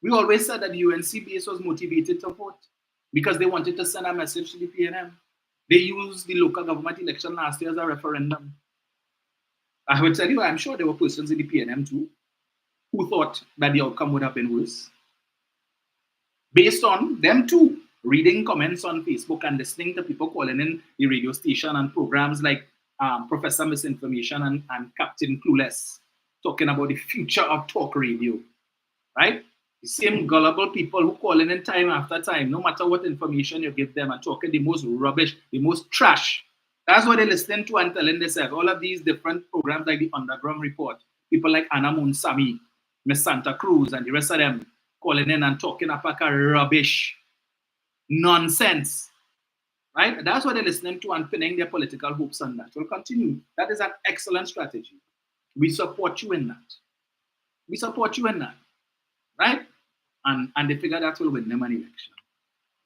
We always said that the UNC base was motivated to vote because they wanted to send a message to the PNM. They used the local government election last year as a referendum. I would tell you, I'm sure there were persons in the PNM too who thought that the outcome would have been worse. Based on them too, reading comments on Facebook and listening to people calling in the radio station and programs like Professor Misinformation and Captain Clueless talking about the future of talk radio, right? The same gullible people who call in time after time, no matter what information you give them and talking the most rubbish, the most trash. That's what they're listening to and telling themselves. All of these different programs like the Underground Report, people like Anna Munsami, Miss Santa Cruz, and the rest of them calling in and talking a pack of rubbish, nonsense, right? That's what they're listening to and pinning their political hopes on that. We'll continue. That is an excellent strategy. We support you in that. We support you in that, right? And they figure that will win them an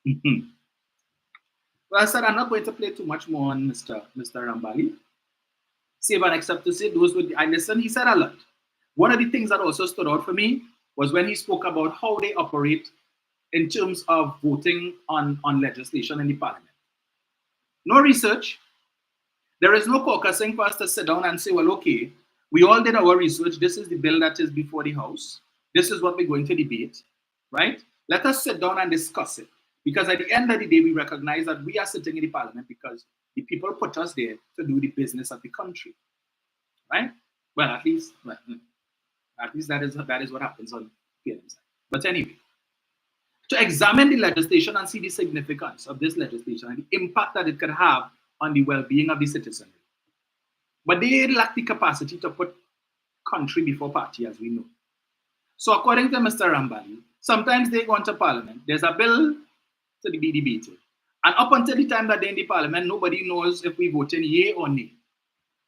election. Well, I said I'm not going to play too much more on Mr. Rambali. Save and except to say those would I listened, he said a lot. One of the things that also stood out for me was when he spoke about how they operate in terms of voting on legislation in the parliament. No research. There is no caucusing for us to sit down and say, well, okay, we all did our research. This is the bill that is before the House. This is what we're going to debate, right? Let us sit down and discuss it. Because at the end of the day, we recognize that we are sitting in the parliament because the people put us there to do the business of the country, right? Well, at least that is what happens on PNM side. But anyway, to examine the legislation and see the significance of this legislation and the impact that it could have on the well-being of the citizenry. But they lack the capacity to put country before party, as we know. So according to Mr. Rambali, sometimes they go into parliament, there's a bill to be debated. And up until the time that they're in the parliament, nobody knows if we vote in yea or nay.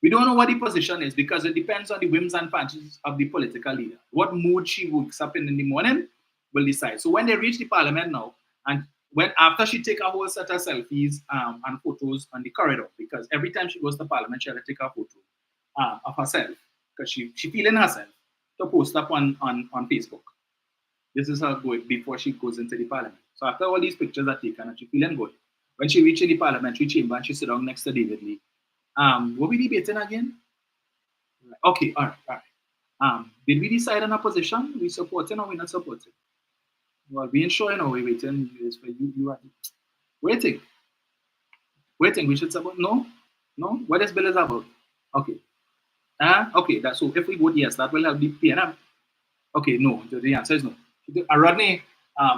We don't know what the position is because it depends on the whims and fancies of the political leader. What mood she wakes up in the morning will decide. So when they reach the parliament now, and when after she take a whole set of selfies and photos on the corridor, because every time she goes to parliament, she has to take a photo of herself because she feeling herself to post up on Facebook. This is her going before she goes into the parliament. So after all these pictures are taken and she feeling good, when she reaches the parliamentary chamber and she sit down next to David Lee, what we debating again? Okay, all right. Did we decide on a position? We supporting or we not supporting? Well, we ain't sure, we're waiting. You are waiting. We should support. No. What this bill is about? Okay. Okay. So if we vote yes, that will help the PNM. Okay. No. The answer is no. Rodney,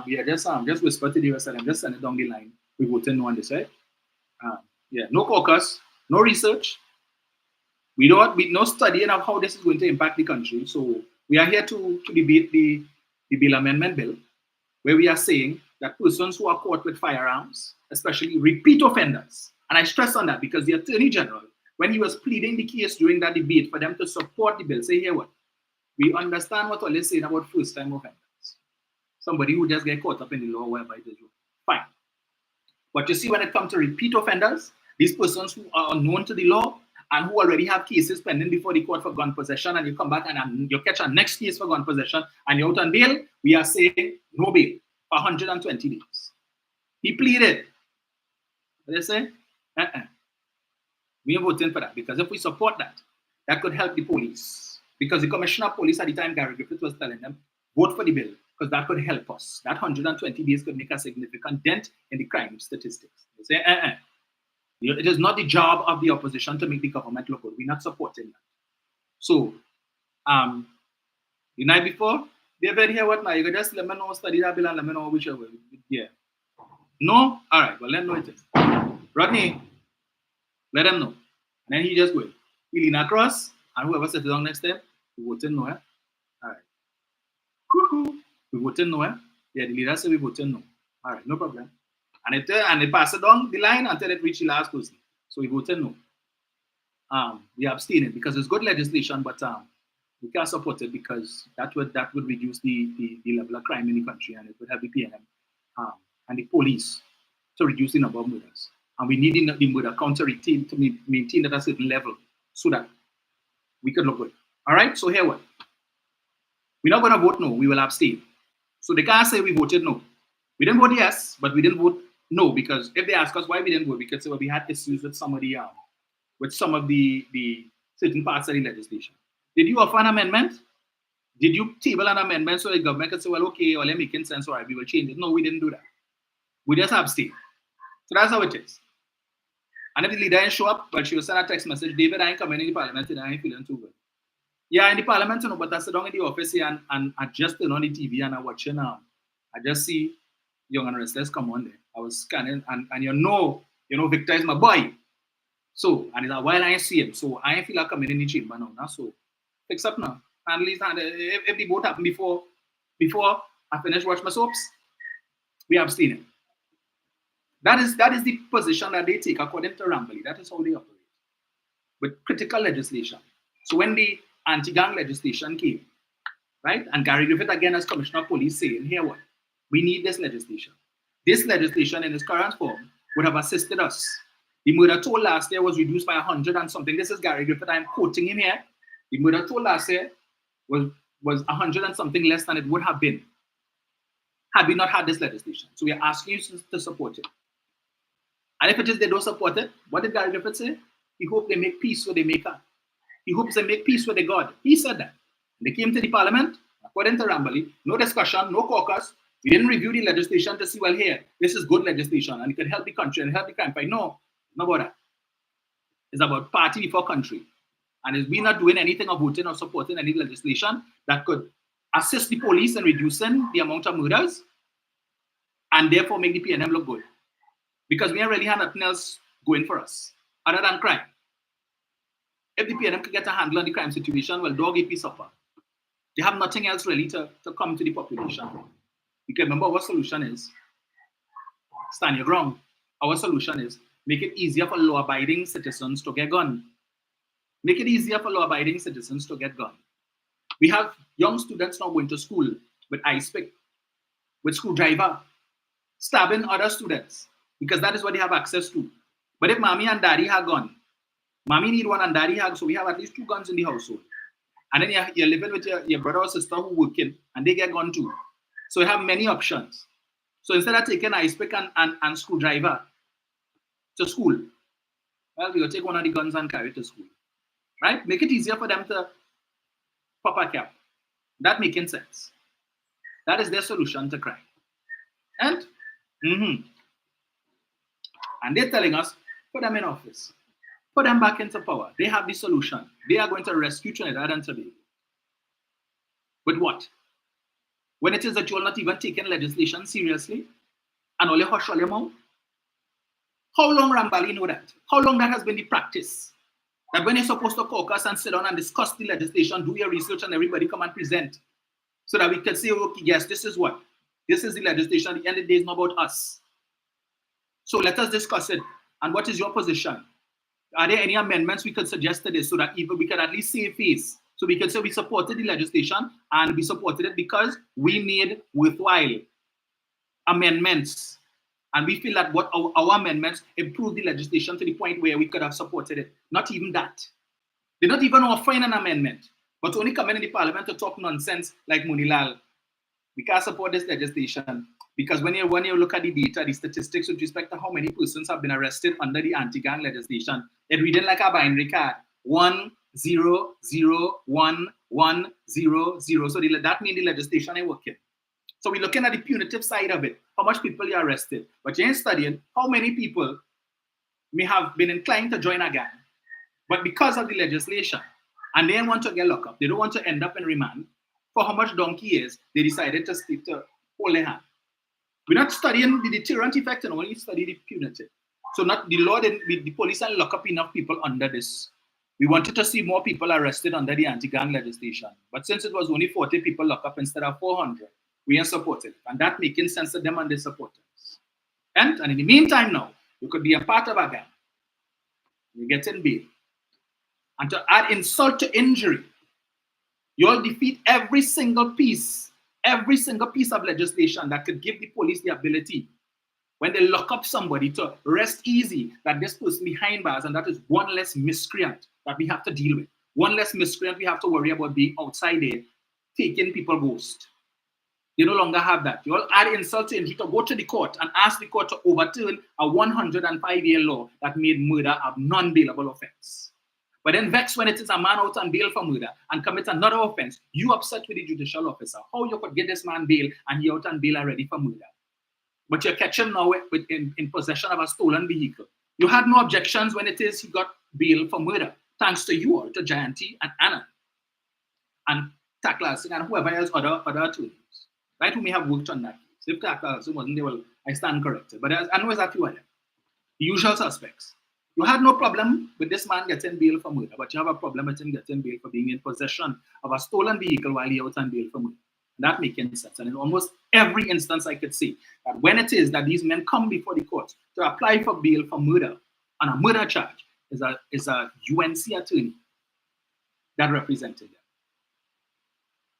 we are just whisper to the rest of them. Just send it down the line. We voted no on this side. Yeah. No caucus. No research. We no studying of how this is going to impact the country. So we are here to debate the bill amendment bill, where we are saying that persons who are caught with firearms, especially repeat offenders, and I stress on that because the Attorney General, when he was pleading the case during that debate for them to support the bill, say here what? We understand what all is saying about first-time offenders. Somebody who just get caught up in the law, whereby it is fine. But you see, when it comes to repeat offenders, these persons who are unknown to the law and who already have cases pending before the court for gun possession, and you come back and you catch a next case for gun possession, and you're out on bail, we are saying no bail for 120 days. He pleaded. What they say? We are voting for that because if we support that, that could help the police. Because the Commissioner of Police at the time, Gary Griffith, was telling them, vote for the bill because that could help us. That 120 days could make a significant dent in the crime statistics. They say, it is not the job of the opposition to make the government look good. We're not supporting that. So, the night before, they're very here what now? You can just let me know, study that bill and let me know whichever. Yeah. No? All right. Well, let me know it is. Rodney, let them know. And then he just go. He lean across, and whoever sits down next to him, we vote in no. All right. We vote in no. Yeah, the leader said we vote in no. All right, no problem. And they pass it down the line until it reaches the last person. So we voted no. We abstain it because it's good legislation, but We can't support it because that would reduce the level of crime in the country, and it would help the PNM and the police to reduce the number of murders. And we need the murder counter retained to maintain at a certain level so that we could look good. All right, so here what? We're not going to vote no, we will abstain. So they can't say we voted no. We didn't vote yes, but we didn't vote no, because if they ask us why we didn't vote, we could say, well, we had issues with some of the certain parts of the legislation. Did you offer an amendment? Did you table an amendment so the government could say, well, okay, well, they're making sense, all right, we will change it? No, we didn't do that. We just abstained. So that's how it is. And if the leader didn't show up, well, she will send a text message, David, I ain't coming in the parliament today, I ain't feeling too good. Yeah, in the parliament, but I sit down in the office here and I just turn on the TV and I'm watching, I just see Young and Restless come on there. I was scanning, and you know, Victor is my boy. So, and it's a while I ain't see him, so I ain't feel like coming in the chamber now. So, fix up now. And at least if the vote happened before I finish watch my soaps, we abstain. That is the position that they take according to Rambly. That is how they operate. With critical legislation. So when the anti-gang legislation came, right, and Gary Griffith again as Commissioner of Police saying, here what? We need this legislation. This legislation in its current form would have assisted us. The murder toll last year was reduced by 100 and something. This is Gary Griffith. I'm quoting him here. The murder toll last year was 100 and something less than it would have been had we not had this legislation. So we are asking you to support it. And if it is they don't support it, what did Gary Griffith say? He hoped they make peace with the maker. He hopes they make peace with the God. He said that. They came to the parliament, according to Rambly, no discussion, no caucus. We didn't review the legislation to see, well, here, this is good legislation and it could help the country and help the crime fight. No, not about that. It's about party before country. And we're not doing anything or voting or supporting any legislation that could assist the police in reducing the amount of murders and therefore make the PNM look good. Because we ain't really have nothing else going for us other than crime. If the PNM could get a handle on the crime situation, well, dog eat peace supper. They have nothing else really to come to the population. You can remember our solution is stand your ground. Our solution is make it easier for law-abiding citizens to get gun. Make it easier for law-abiding citizens to get gun. We have young students now going to school with ice pick, with screwdriver, stabbing other students because that is what they have access to. But if mommy and daddy have gun, mommy need one and daddy have, so we have at least 2 guns in the household. And then you're living with your brother or sister who working and they get gun too. So you have many options. So instead of taking ice pick and screwdriver to school, well, we'll take one of the guns and carry it to school. Right? Make it easier for them to pop a cap. That making sense. That is their solution to crime. And and they're telling us, put them in office. Put them back into power. They have the solution. They are going to rescue Trinidad and Tobago. But what? When it is that you are not even taking legislation seriously and only hush all your mouth? How long Rambly know that? How long that has been the practice? That when you're supposed to caucus and sit down and discuss the legislation, do your research and everybody come and present so that we can say, okay, yes, this is what? This is the legislation. At the end of the day, it's not about us. So let us discuss it. And what is your position? Are there any amendments we could suggest to this so that even we can at least save face? So we can say we supported the legislation and we supported it because we made worthwhile amendments. And we feel that what our amendments improved the legislation to the point where we could have supported it. Not even that. They're not even offering an amendment, but only coming in the parliament to talk nonsense like Munilal. We can't support this legislation because when you look at the data, the statistics with respect to how many persons have been arrested under the anti-gang legislation, they're reading like a binary card. 1, 0, 0, 1, 1, 0, 0. So that means the legislation ain't working. So we're looking at the punitive side of it, how much people you arrested. But you ain't studying how many people may have been inclined to join a gang, but because of the legislation, and they don't want to get locked up, they don't want to end up in remand, for how much donkey is, they decided to stick to hold their hand. We're not studying the deterrent effect and only study the punitive. So not the law, the police didn't lock up enough people under this. We wanted to see more people arrested under the anti-gang legislation. But since it was only 40 people locked up instead of 400, we are supported. And that making sense to them and their supporters. And in the meantime now, you could be a part of a gang. You get in bail. And to add insult to injury, You all defeat every single piece of legislation that could give the police the ability, when they lock up somebody, to rest easy that this person behind bars, and that is one less miscreant that we have to deal with. One less miscreant we have to worry about being outside there, taking people ghost. They no longer have that. You all add insult to injury to go to the court and ask the court to overturn a 105-year law that made murder a non-bailable offense. But then vexed when it is a man out on bail for murder and commits another offense, you upset with the judicial officer. How you could get this man bail and he out on bail already for murder? But you catch him now in possession of a stolen vehicle. You had no objections when it is he got bail for murder, thanks to you all, to Jayanti and Anna and Taklasing and whoever else, other attorneys, right, who may have worked on that case. If Taklasing wasn't there, well, I stand corrected. But I know there's a few of them. The usual suspects. You had no problem with this man getting bail for murder, but you have a problem with him getting bail for being in possession of a stolen vehicle while he out on bail for murder. That makes sense. And in almost every instance, I could see that when it is that these men come before the court to apply for bail for murder on a murder charge, is a UNC attorney that represented them.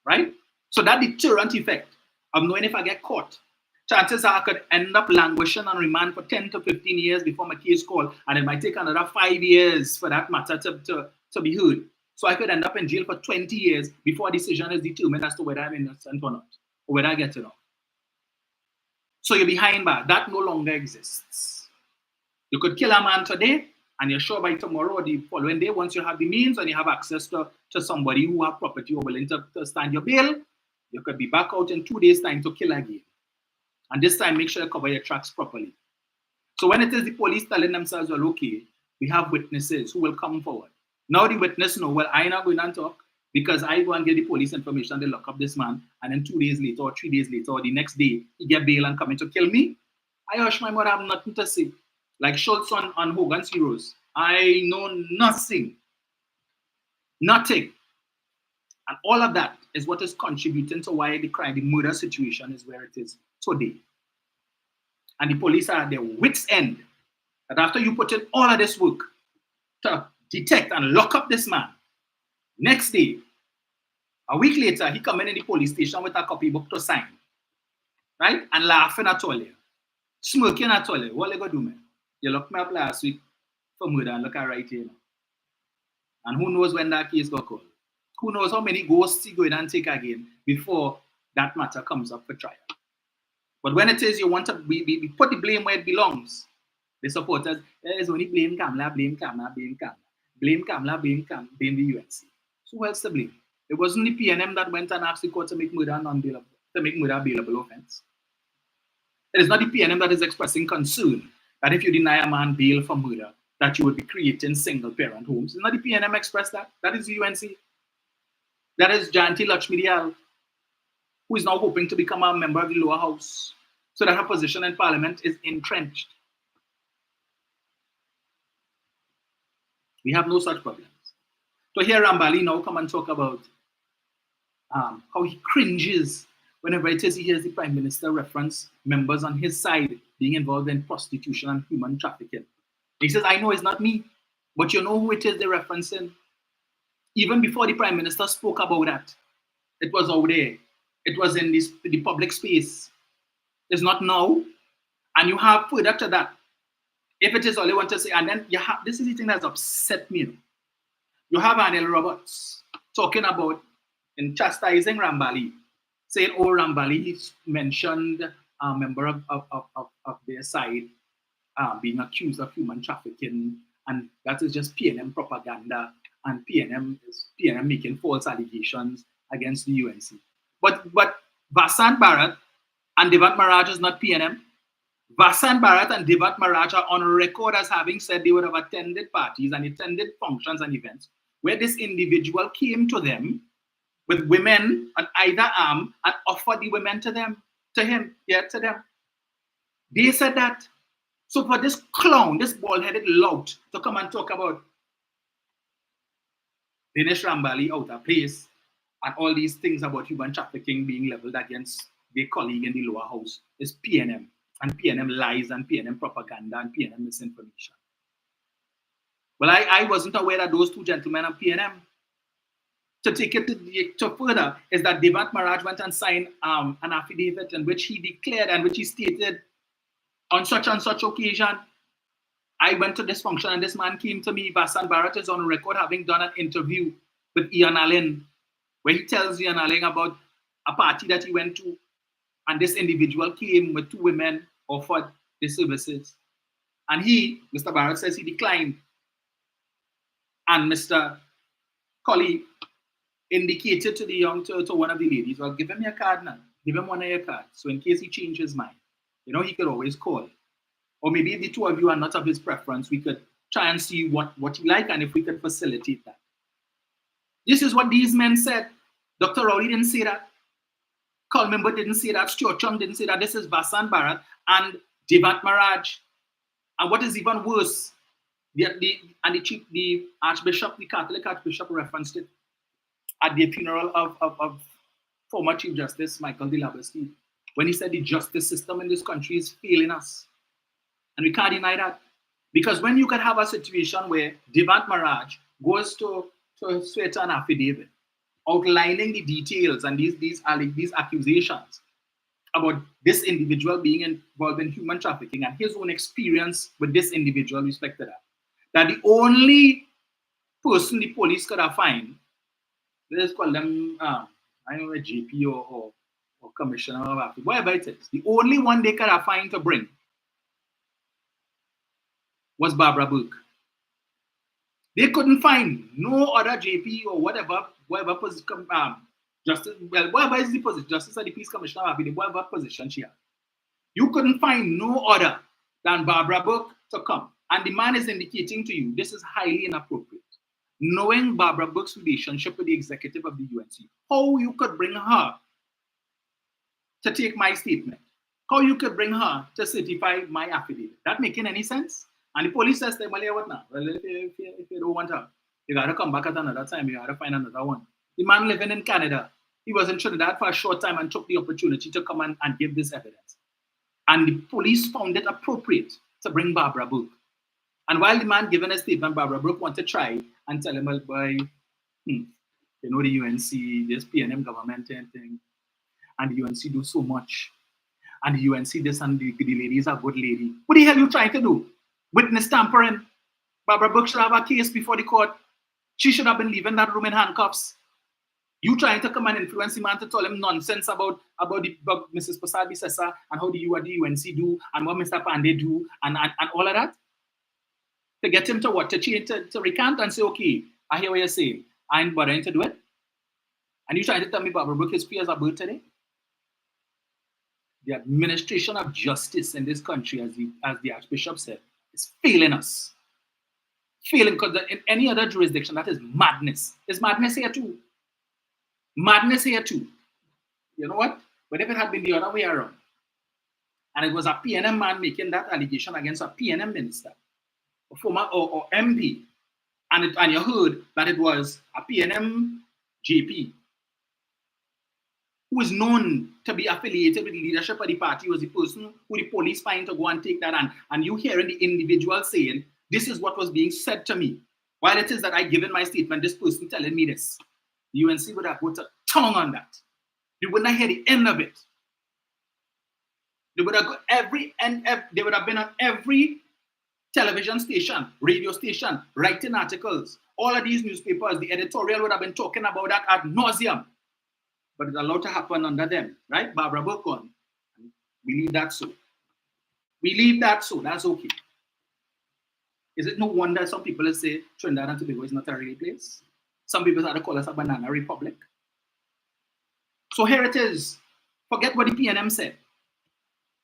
Right? So that deterrent effect of knowing if I get caught, chances are I could end up languishing on remand for 10 to 15 years before my case called, and it might take another 5 years for that matter to be heard. So I could end up in jail for 20 years before a decision is determined as to whether I'm innocent or not, or whether I get it off. So you're behind bars. That no longer exists. You could kill a man today, and you're sure by tomorrow or the following day, once you have the means and you have access to somebody who have property or willing to stand your bail, you could be back out in 2 days' time to kill again. And this time, make sure you cover your tracks properly. So when it is the police telling themselves, well, okay, we have witnesses who will come forward. Now the witness know, well, I'm not going to talk because I go and get the police information, they lock up this man, and then 2 days later or 3 days later or the next day, he get bail and coming to kill me. I hush my mother, I have nothing to say. Like Schultz on Hogan's Heroes. I know nothing. Nothing. And all of that is what is contributing to why the crime, the murder situation is where it is today. And the police are at their wits' end that after you put in all of this work to detect and lock up this man, next day, a week later, he come in the police station with a copybook to sign, right? And laughing at all you, smirking at all you. What are you going to do, man? You locked me up last week for murder and look at right here now. And who knows when that case got called? Who knows how many ghosts he going and take again before that matter comes up for trial. But when it is you want to we put the blame where it belongs, the supporters, there's only blame Kamla, blame Kamla, blame Kamla. Blame Kamla, blame the UNC. So who else to blame? It wasn't the PNM that went and asked the court to make murder non-bailable, to make murder a bailable offense. It is not the PNM that is expressing concern that if you deny a man bail for murder, that you would be creating single-parent homes. It's not the PNM express that. That is the UNC. That is Jayanti Lakshmi Dayal, who is now hoping to become a member of the lower house so that her position in parliament is entrenched. We have no such problems. To hear Rambali now come and talk about how he cringes whenever it is he hears the Prime Minister reference members on his side being involved in prostitution and human trafficking. He says, I know it's not me, but you know who it is they're referencing. Even before the Prime Minister spoke about that, it was out there. It was in the public space. It's not now. And you have further to that. If it is all you want to say, and then you have, this is the thing that's upset me. You have Anil Roberts talking about, in chastising Rambali, saying, oh, Rambali mentioned a member of their side being accused of human trafficking, and that is just PNM propaganda, and PNM making false allegations against the UNC. But Vasant Bharat and Devat Maharaj is not PNM. Vasant Bharat and Devat Maharaj are on record as having said they would have attended parties and attended functions and events where this individual came to them with women on either arm and offered the women to them. They said that. So for this clown, this bald-headed lout to come and talk about Dinesh Rambali out of place and all these things about human trafficking being leveled against their colleague in the lower house is PNM, and PNM lies and PNM propaganda and PNM misinformation. Well, I wasn't aware that those two gentlemen are PNM. to take it to further is that Devat Maharaj went and signed an affidavit in which he declared and which he stated on such and such occasion, I went to this function and this man came to me. Vasant Bharat is on record having done an interview with Ian Allen, where he tells Ian Allen about a party that he went to, and this individual came with 2 women, offered the services. And he, Mr. Bharat, says he declined. And Mr. Colley indicated to to one of the ladies, well, give him your card now. Give him one of your cards. So in case he changes his mind, you know, he could always call. Or maybe if the 2 of you are not of his preference, we could try and see what you like and if we could facilitate that. This is what these men said. Dr. Rowley didn't say that. Colmember didn't say that. Stuart Chung didn't say that. This is Vasant Bharat and Devat Maharaj. And what is even worse, the Archbishop, the Catholic Archbishop referenced it at the funeral of former Chief Justice Michael de Labastide, when he said the justice system in this country is failing us. And we can't deny that. Because when you can have a situation where Devat Maharaj goes to swear an affidavit outlining the details and these accusations about this individual being involved in human trafficking and his own experience with this individual respect to that the only person the police could have found, let's call them, I don't know, a GP or commissioner of Africa, whatever it is, the only one they could have found to bring was Barbara Burke. They couldn't find no other JP or whatever justice, well, whatever is the position, Justice of the Peace Commissioner of Africa, whatever position she had. You couldn't find no other than Barbara Burke to come. And the man is indicating to you, this is highly inappropriate. Knowing Barbara Burke's relationship with the executive of the UNC, how you could bring her to take my statement, how you could bring her to certify my affidavit. That making any sense? And the police says, well, what now? Well, if you don't want her, you gotta come back at another time, you gotta find another one. The man living in Canada, he was in Trinidad for a short time and took the opportunity to come and give this evidence. And the police found it appropriate to bring Barbara Burke. And while the man giving a statement, Barbara Burke wanted to try and tell him, well, boy, you know, the UNC, this PNM government thing, and the UNC do so much. And the UNC this and the lady is a good lady. What the hell are you trying to do? Witness tampering. Barbara Burke should have a case before the court. She should have been leaving that room in handcuffs. You trying to come and influence the man to tell him nonsense about Mrs. Prasad Bisesa and how the UNC do and what Mr. Pandey do and all of that? To get him to what? To change, to recant and say, okay, I hear what you're saying. I ain't bothering to do it. And you trying to tell me Barbara Burke is free as a bird today? The administration of justice in this country, as the Archbishop said, is failing us. Failing, because in any other jurisdiction, that is madness. There's madness here too. Madness here too. You know what? But if it had been the other way around, and it was a PNM man making that allegation against a PNM minister, a former or MD, and you heard that it was a PNM JP who is known to be affiliated with the leadership of the party, was the person who the police find to go and take that, and you hearing the individual saying, this is what was being said to me. While it is that I given my statement, this person telling me this. The UNC would have put a tongue on that. You would not hear the end of it. They would have got they would have been on every television station, radio station, writing articles. All of these newspapers, the editorial would have been talking about that ad nauseum. But it's allowed to happen under them, right? Barbara Burke on. We leave that so. We leave that so. That's okay. Is it no wonder some people say Trinidad and Tobago is not a real place? Some people try to call us a banana republic. So here it is. Forget what the PNM said.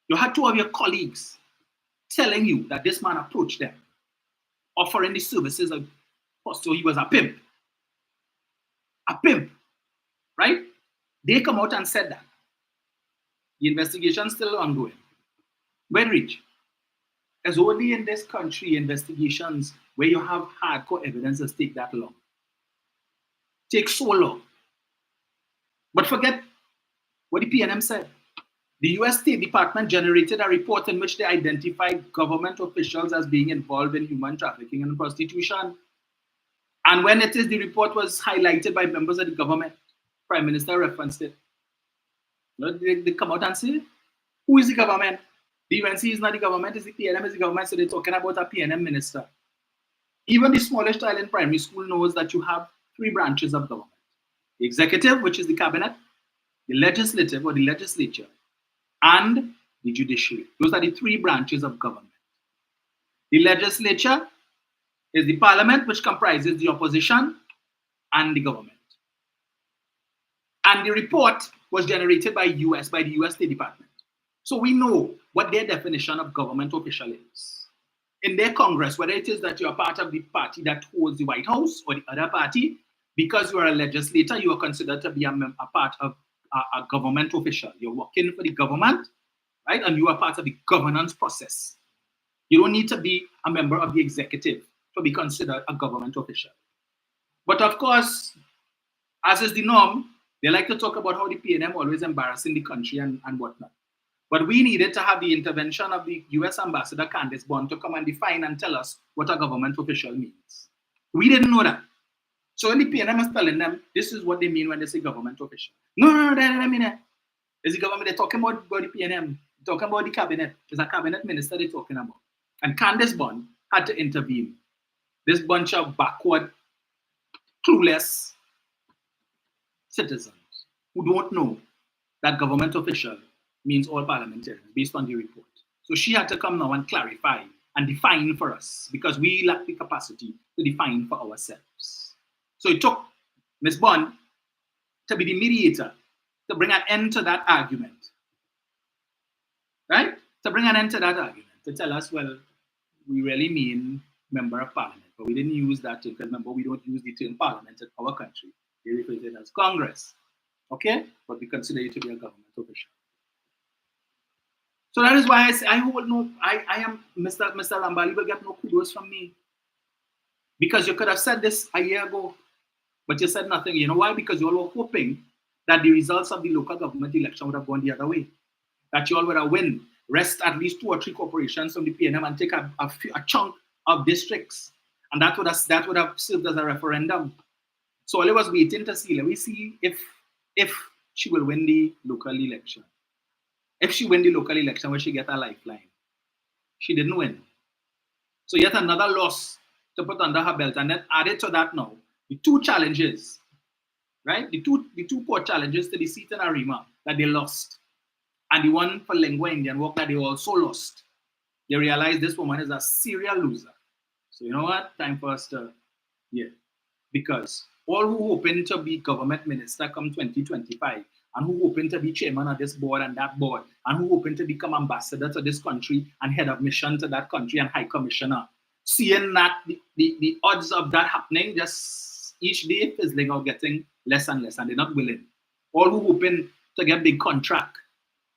You had 2 of your colleagues telling you that this man approached them, offering the services of, so he was a pimp. A pimp, right? They come out and said that. The investigation is still ongoing. When reach? It's only in this country investigations where you have hardcore evidences take that long. Take so long. But forget what the PNM said. The US State Department generated a report in which they identified government officials as being involved in human trafficking and prostitution. And when it is the report was highlighted by members of the government, Prime Minister referenced it. They come out and say, who is the government? The UNC is not the government, it's the PNM is the government, so they're talking about a PNM minister. Even the smallest child in primary school knows that you have 3 branches of government. The executive, which is the cabinet, the legislative or the legislature, and the judiciary. Those are the 3 branches of government. The legislature is the parliament, which comprises the opposition and the government. And the report was generated by the US State Department. So we know what their definition of government official is. In their Congress, whether it is that you're part of the party that holds the White House or the other party, because you are a legislator, you are considered to be a part of a government official. You're working for the government, right? And you are part of the governance process. You don't need to be a member of the executive to be considered a government official. But of course, as is the norm, they like to talk about how the PNM always embarrassing the country and whatnot. But we needed to have the intervention of the US Ambassador Candace Bond to come and define and tell us what a government official means. We didn't know that. So when the PNM is telling them, this is what they mean when they say government official. No, they don't mean it. It's the government, they're talking about the PNM, talking about the cabinet. It's a cabinet minister they're talking about. And Candace Bond had to intervene. This bunch of backward, clueless citizens who don't know that government official means all parliamentarians based on the report. So she had to come now and clarify and define for us because we lack the capacity to define for ourselves. So it took Ms. Bond to be the mediator, to bring an end to that argument, right? To bring an end to that argument, to tell us, well, we really mean member of parliament, but we didn't use that term because remember, we don't use the term parliament in our country. They refer to it as Congress, okay? But we consider it to be a government official. So that is why I hold no, I am, Mr. Lambali will get no kudos from me. Because you could have said this a year ago, but you said nothing. You know why? Because you all were hoping that the results of the local government election would have gone the other way. That you all would have win, rest at least 2 or 3 corporations from the PNM and take a chunk of districts. And that would have served as a referendum. So all I was waiting to see, let me see if she will win the local election. If she win the local election, will she get a lifeline? She didn't win. So yet another loss to put under her belt. And then added to that now, the 2 challenges, right? The two court challenges to the seat in Arima that they lost. And the one for Lingua Indian work that they also lost. They realized this woman is a serial loser. So you know what? Time for us to, because all who hoping to be government minister come 2025, and who hoping to be chairman of this board and that board, and who hoping to become ambassador to this country and head of mission to that country and high commissioner. Seeing that the odds of that happening just each day fizzling out, getting less and less, and they're not willing. All who hoping to get big contract,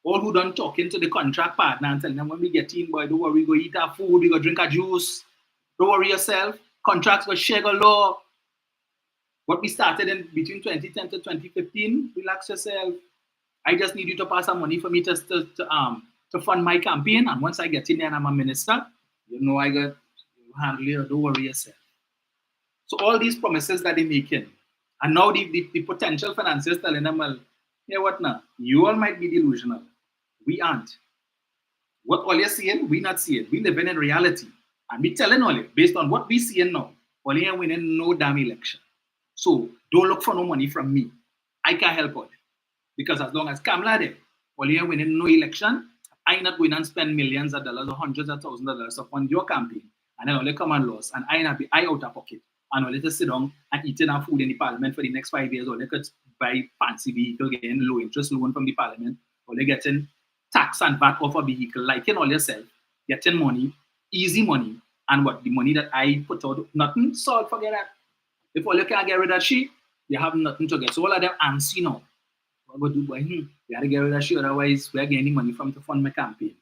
all who done talking to the contract partner and telling them when we get in, boy, don't worry, go eat our food, we go drink our juice, don't worry yourself, contracts go share go law. What we started in between 2010 to 2015, relax yourself. I just need you to pass some money for me to fund my campaign. And once I get in there and I'm a minister, you know I got handle it, don't worry yourself. So all these promises that they're making, and now the potential financiers telling them, well, yeah, what now? You all might be delusional. We aren't. What all you're seeing, we not seeing. We living in reality. And we telling all you, based on what we seeing now, all you ain't winning no damn election. So don't look for no money from me. I can't help all. Because as long as Kamala there, all you ain't winning no election, I not going and spend millions of dollars or hundreds of thousands of dollars to fund your campaign. And then only come and lose. And I not be out of pocket. And only to sit down and eating our food in the parliament for the next 5 years. Or they could buy fancy vehicle, getting low interest loan from the parliament. Or they getting tax and VAT off a vehicle, liking all yourself, getting money, easy money. And what? The money that I put out, nothing, so forget that. If all you can't get rid of shit, you have nothing to get. So all of them antsy now. What do boy? You gotta get rid of shit, otherwise we're getting money from to fund my campaign.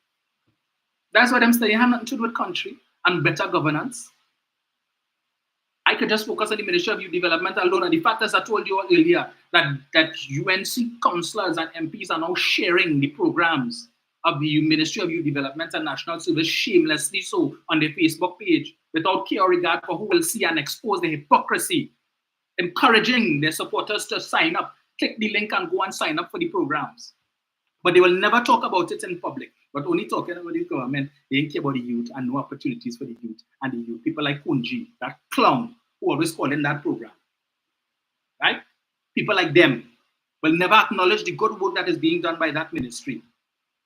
That's what I'm saying. You have nothing to do with country and better governance. I could just focus on the Ministry of Youth Development alone. And the fact as I told you all earlier, that UNC councillors and MPs are now sharing the programs of the Ministry of Youth Development and National Service shamelessly so on their Facebook page without care or regard for who will see and expose the hypocrisy, encouraging their supporters to sign up, click the link and go and sign up for the programs. But they will never talk about it in public, but only talking about the government. They don't care about the youth and no opportunities for the youth and the youth. People like Kunji, that clown who always call in that program, right? People like them will never acknowledge the good work that is being done by that ministry,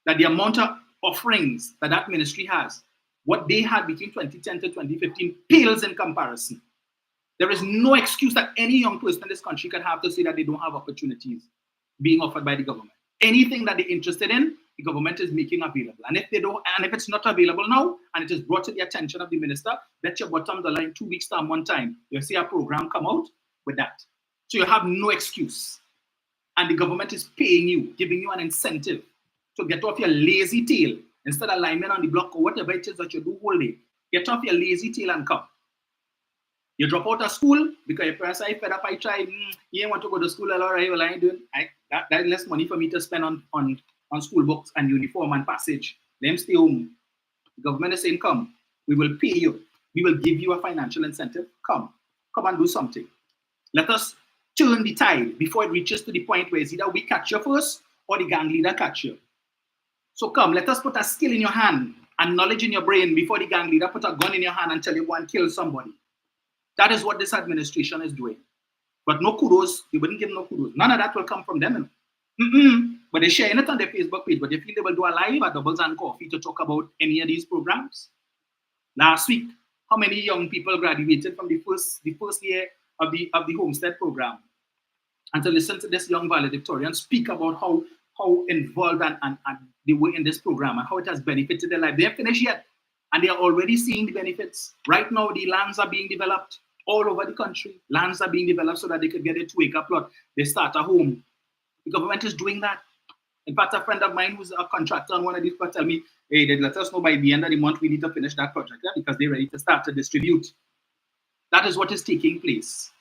that the amount of offerings that that ministry has, what they had between 2010 to 2015 pales in comparison. There is no excuse that any young person in this country can have to say that they don't have opportunities being offered by the government. Anything that they're interested in, the government is making available. And if they don't, and if it's not available now, and it is brought to the attention of the minister, bet your bottom dollar in 2 weeks time, one time, you'll see a program come out with that. So you have no excuse. And the government is paying you, giving you an incentive to get off your lazy tail instead of linemen on the block or whatever it is that you do whole day. Get off your lazy tail and come. You drop out of school because your parents are fed up. I tried, you ain't want to go to school, all right, well, I ain't doing that less money for me to spend on school books and uniform and passage. Let them stay home. The government is saying, come, we will pay you. We will give you a financial incentive. Come and do something. Let us turn the tide before it reaches to the point where it's either we catch you first or the gang leader catch you. So come, let us put a skill in your hand and knowledge in your brain before the gang leader put a gun in your hand and tell you go and kill somebody. That is what this administration is doing. But no kudos, they wouldn't give no kudos. None of that will come from them. But they're sharing it on their Facebook page, but they feel they will do a live at Doubles and Coffee to talk about any of these programs. Last week, how many young people graduated from the first year of the Homestead program? And to listen to this young valedictorian speak about how involved and they were in this program and how it has benefited their life. They haven't finished yet, and they are already seeing the benefits. Right now, the lands are being developed all over the country. Lands are being developed so that they could get a 2-acre plot. They start a home. The government is doing that. In fact, a friend of mine who's a contractor on one of these projects tell me, hey, they let us know by the end of the month we need to finish that project because they're ready to start to distribute. That is what is taking place.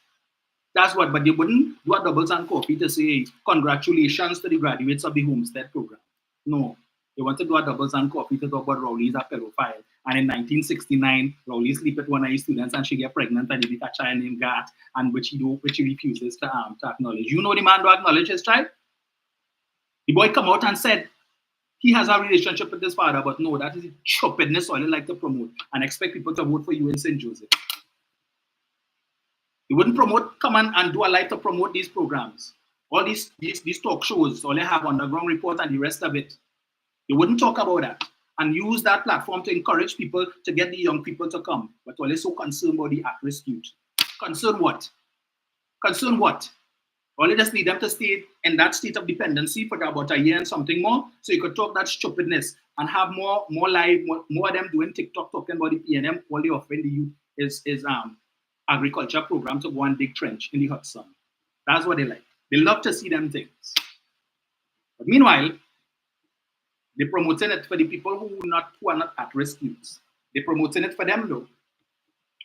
That's what, but they wouldn't do a Doubles and Coffee to say, congratulations to the graduates of the Homestead program. No, they want to do a Doubles and Coffee to talk about Rowley's a pedophile. And in 1969, Rowley sleep with one of his students and she get pregnant and he meet a child named Gat, and which he refuses to acknowledge. You know the man don't acknowledge his child? The boy come out and said he has a relationship with his father, but no, that is stupidness all they like to promote and expect people to vote for you in St. Joseph. You wouldn't come and do a live to promote these programs. All these talk shows, all they have Underground Report and the rest of it. You wouldn't talk about that and use that platform to encourage people to get the young people to come. But all they're so concerned about the at-risk youth. Concern what? Concern what? All you just need them to stay in that state of dependency for about a year and something more, so you could talk that stupidness and have more live, more of them doing TikTok talking about the PNM. All they offering the youth is agriculture program to go and dig trench in the hot sun. That's what they like. They love to see them things. But meanwhile, they're promoting it for the people who are not at-risk youths. They're promoting it for them though.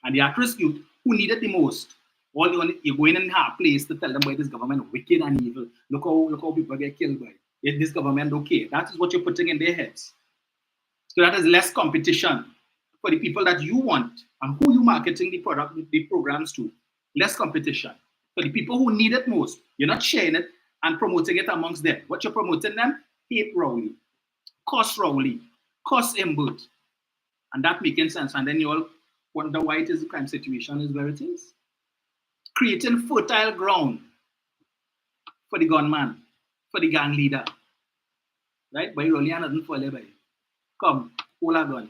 And the at-risk youth who need it the most. You're going in a place to tell them why this government wicked and evil. Look how people get killed by. Yet this government okay. That is what you're putting in their heads. So that is less competition for the people that you want and who you marketing the programs to. Less competition. For the people who need it most, you're not sharing it and promoting it amongst them. What you're promoting them? Hate Rowley, cost Imbut. And that making sense. And then you all wonder why it is the crime situation is where it is. Creating fertile ground for the gunman, for the gang leader. Right? But you only have nothing for labor. Come, hold a gun.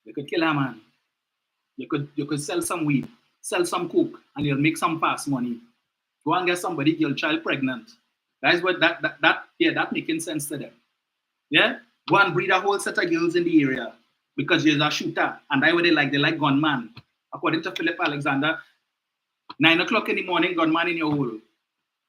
You could kill a man. You could sell some weed, sell some coke, and you'll make some fast money. Go and get somebody, your child pregnant. That's what that making sense to them. Yeah? Go and breed a whole set of girls in the area because you're a shooter. And that's what they like gunman. According to Philip Alexander, 9 o'clock in the morning, gunman in your hole.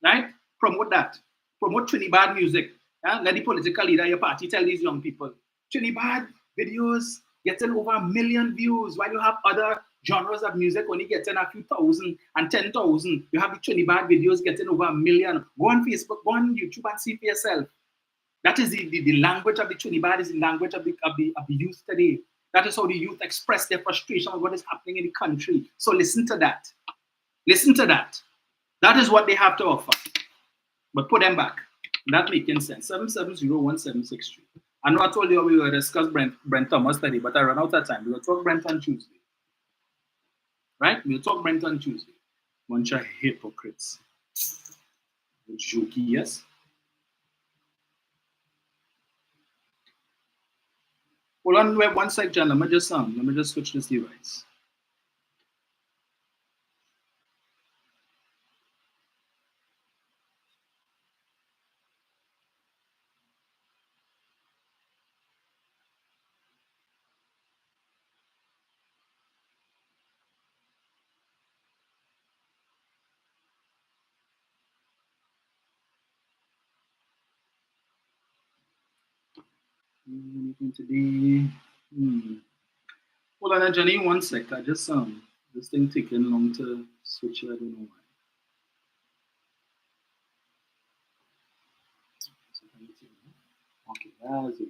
Right? Promote that. Promote Trinidad music. Yeah? Let the political leader of your party tell these young people. Trinidad videos getting over 1 million views, while you have other genres of music only getting a few thousand and 10,000. You have the Trinidad videos getting over 1 million. Go on Facebook, go on YouTube and see for yourself. That is the language of the Trinidad, is the language of the youth today. That is how the youth express their frustration of what is happening in the country. So listen to that. Listen to that. That is what they have to offer. But put them back. That making sense. 7701763. I know I told you we will discuss Brent Thomas today, but I ran out of time. We will talk Brent on Tuesday. Right? We'll talk Brent on Tuesday. Bunch of hypocrites. Jokey, yes? Hold on, wait 1 sec, John. Let me just switch this device. Anything today? Hold on, Johnny, 1 sec. I just this thing taking long to switch. I don't know why. Okay, that's it.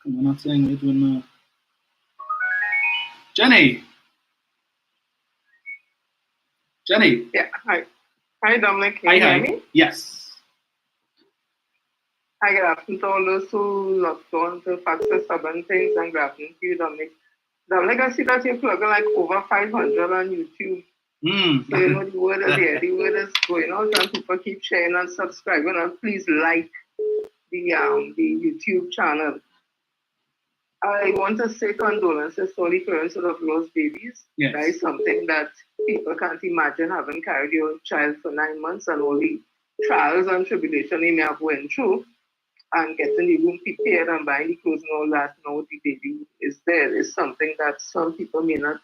Come on, I'm saying it when Jenny. Yeah, hi. Hi, Dominic. Can you hear me? Yes. Hi, good afternoon to all those who logged on to Facts and Stubborn Things, and good afternoon to you, Dominic. Dominic, I see that you're plugging like over 500 on YouTube. So you know the word is there, the word is going out, and people keep sharing and subscribing, and please like the YouTube channel. I want to say condolences to all the parents who have lost babies. Yes. That is something that people can't imagine, having carried your child for 9 months and all the trials and tribulation they may have went through, and getting the room prepared and buying the clothes and all that. Now the baby is there is something that some people may not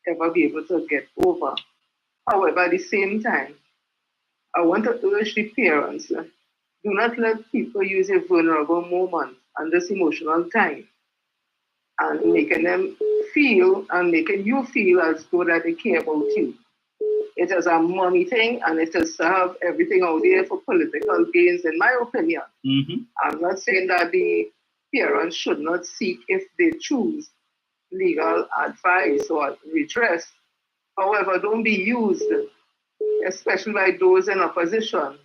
ever be able to get over. However, at the same time, I want to urge the parents, do not let people use a vulnerable moment and this emotional time and making them feel and making you feel as though that they care about you. It is a money thing, and it is to have everything out there for political gains, in my opinion. I'm not saying that the parents should not seek, if they choose, legal advice or redress. However, don't be used, especially by those in opposition,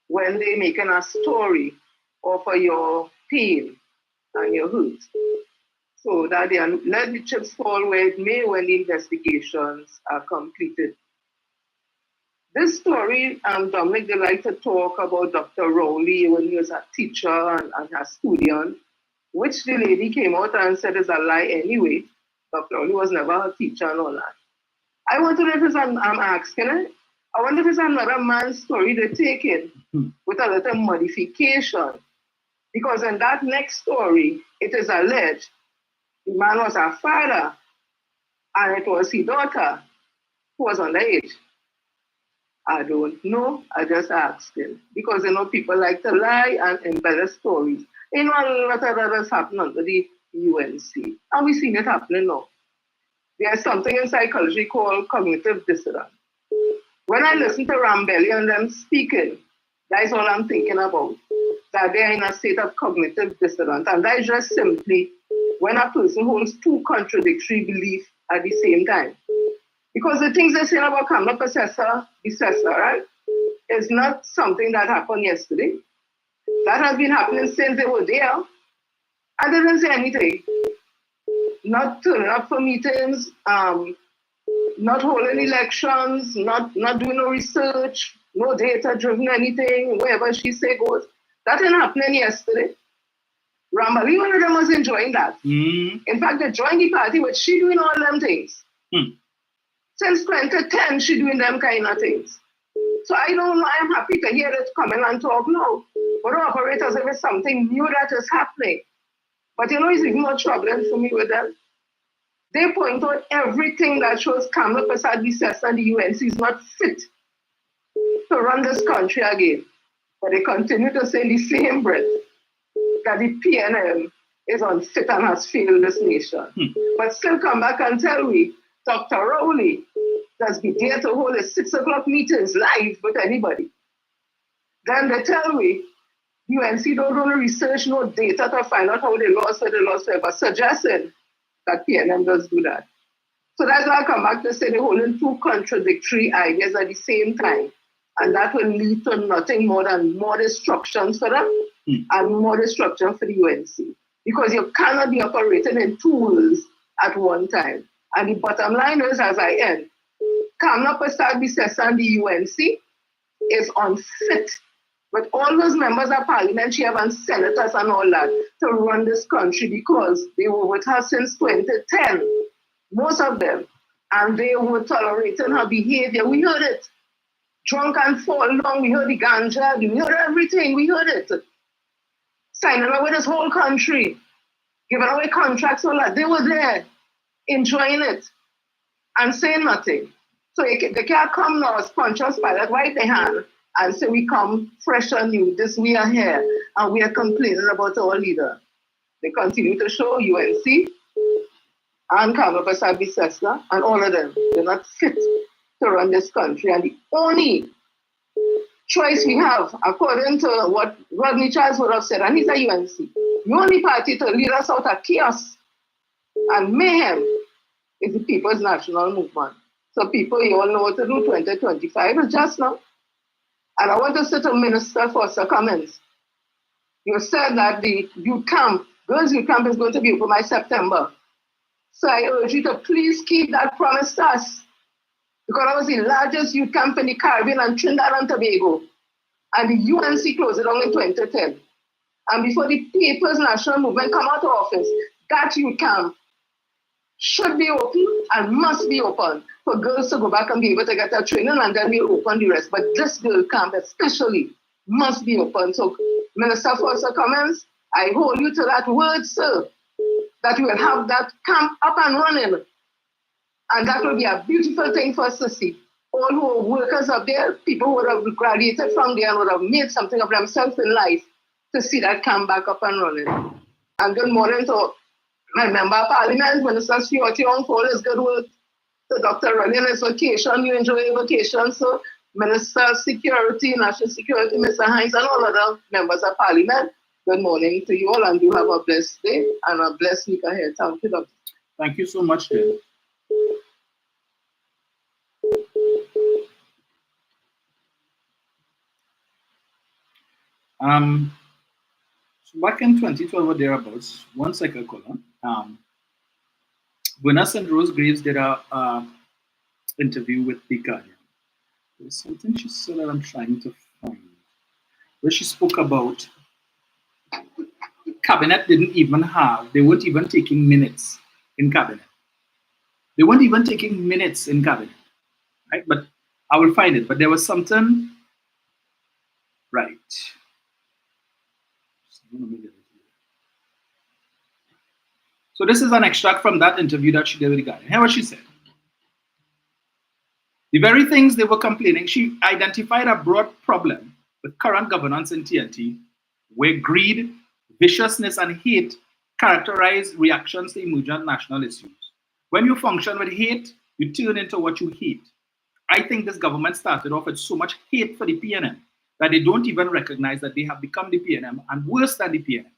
when they're making a story or for your pain and your hurt. So that they let the chips fall where it may when the investigations are completed. This story, Dominic, they like to talk about Dr. Rowley when he was a teacher and a student, which the lady came out and said is a lie anyway. Dr. Rowley was never a teacher and all that. I want to know if it's, I'm asking it, I wonder if it's another man's story they take it with a little modification. Because in that next story, it is alleged the man was a father and it was his daughter who was underage. I don't know. I just asked him. Because, you know, people like to lie and embellish stories. You know, a lot of others happen under the UNC. And we've seen it happening now. There's something in psychology called cognitive dissonance. When I listen to Rambelli and them speaking, that's all I'm thinking about. That they're in a state of cognitive dissonance. And that is just simply when a person holds two contradictory beliefs at the same time. Because the things they say about Kamla possessor, right, is not something that happened yesterday. That has been happening since they were there. I didn't say anything. Not turning up for meetings, not holding elections, not doing no research, no data-driven anything, wherever she say goes. That didn't happen yesterday. Rambali, one of them was enjoying that. In fact, they joined the party with she doing all them things. Since 2010, she doing them kind of things. So I don't know, I'm happy to hear it coming and talk now. But operators, if it's something new that is happening. But you know, it's even more troubling for me with them. They point out everything that shows Kamla Prasad Visesa and the UNC is not fit to run this country again. But they continue to say in the same breath that the PNM is unfit and has failed this nation. But still come back and tell me, Dr. Rowley does be there to hold his 6 o'clock meetings live with anybody. Then they tell me, UNC don't do research, no data to find out how they lost or they lost ever, suggesting that PNM does do that. So that's why I come back to say they're holding 2 contradictory ideas at the same time. And that will lead to nothing more than more destructions for them and more destruction for the UNC. Because you cannot be operating in 2 worlds at one time. And the bottom line is, as I end, Kamla Persad-Bissessar and the UNC is unfit with all those members of Parliamentary and senators and all that to run this country because they were with her since 2010, most of them, and they were tolerating her behavior. We heard it. Drunk and fall down, we heard the ganja, we heard everything, we heard it. Signing away this whole country, giving away contracts, all that. They were there, enjoying it, and saying nothing. So they can't come now, punch us by that right hand, and say we come fresh and new, this we are here, and we are complaining about our leader. They continue to show UNC and Kamla Persad-Bissessar and all of them. They're not fit to run this country. And the only choice we have, according to what Rodney Charles would have said, and he's a UNC, the only party to lead us out of chaos and mayhem is the People's National Movement. So people, you all know what to do. 2025 is just now. And I want to say to Minister Foster Cummins, you said that the youth camp, girls' youth camp is going to be open by September. So I urge you to please keep that promise to us. Because that was the largest youth camp in the Caribbean and Trinidad and Tobago. And the UNC closed it down in 2010. And before the People's National Movement come out of office, that youth camp should be open and must be open for girls to go back and be able to get their training, and then we'll open the rest. But this girl camp especially must be open. So Minister Foster Cummins, I hold you to that word, sir, that you will have that camp up and running. And that will be a beautiful thing for us to see. All who are workers up there, people who would have graduated from there and would have made something of themselves in life, to see that camp back up and running. And good morning to my member of Parliament, Minister Security on for his good work. To Dr. Rowley on his vacation, you enjoy your vacation. So Minister Security, National Security, Mr. Hines, and all other members of Parliament, good morning to you all, and you have a blessed day and a blessed week ahead. Thank you, Doctor. Thank you so much, Dale. So back in 2012 or thereabouts, one second, column. Buenas and Rose Graves did a interview with The Guardian. There's something she said that I'm trying to find, where she spoke about cabinet they weren't even taking minutes in cabinet. They weren't even taking minutes in cabinet, right? But I will find it. But there was something, right? So this is an extract from that interview that she did with The Guardian. Here's what she said. The very things they were complaining, she identified a broad problem with current governance in TNT, where greed, viciousness, and hate characterize reactions to emergent national issues. When you function with hate, you turn into what you hate. I think this government started off with so much hate for the PNM that they don't even recognize that they have become the PNM, and worse than the PNM.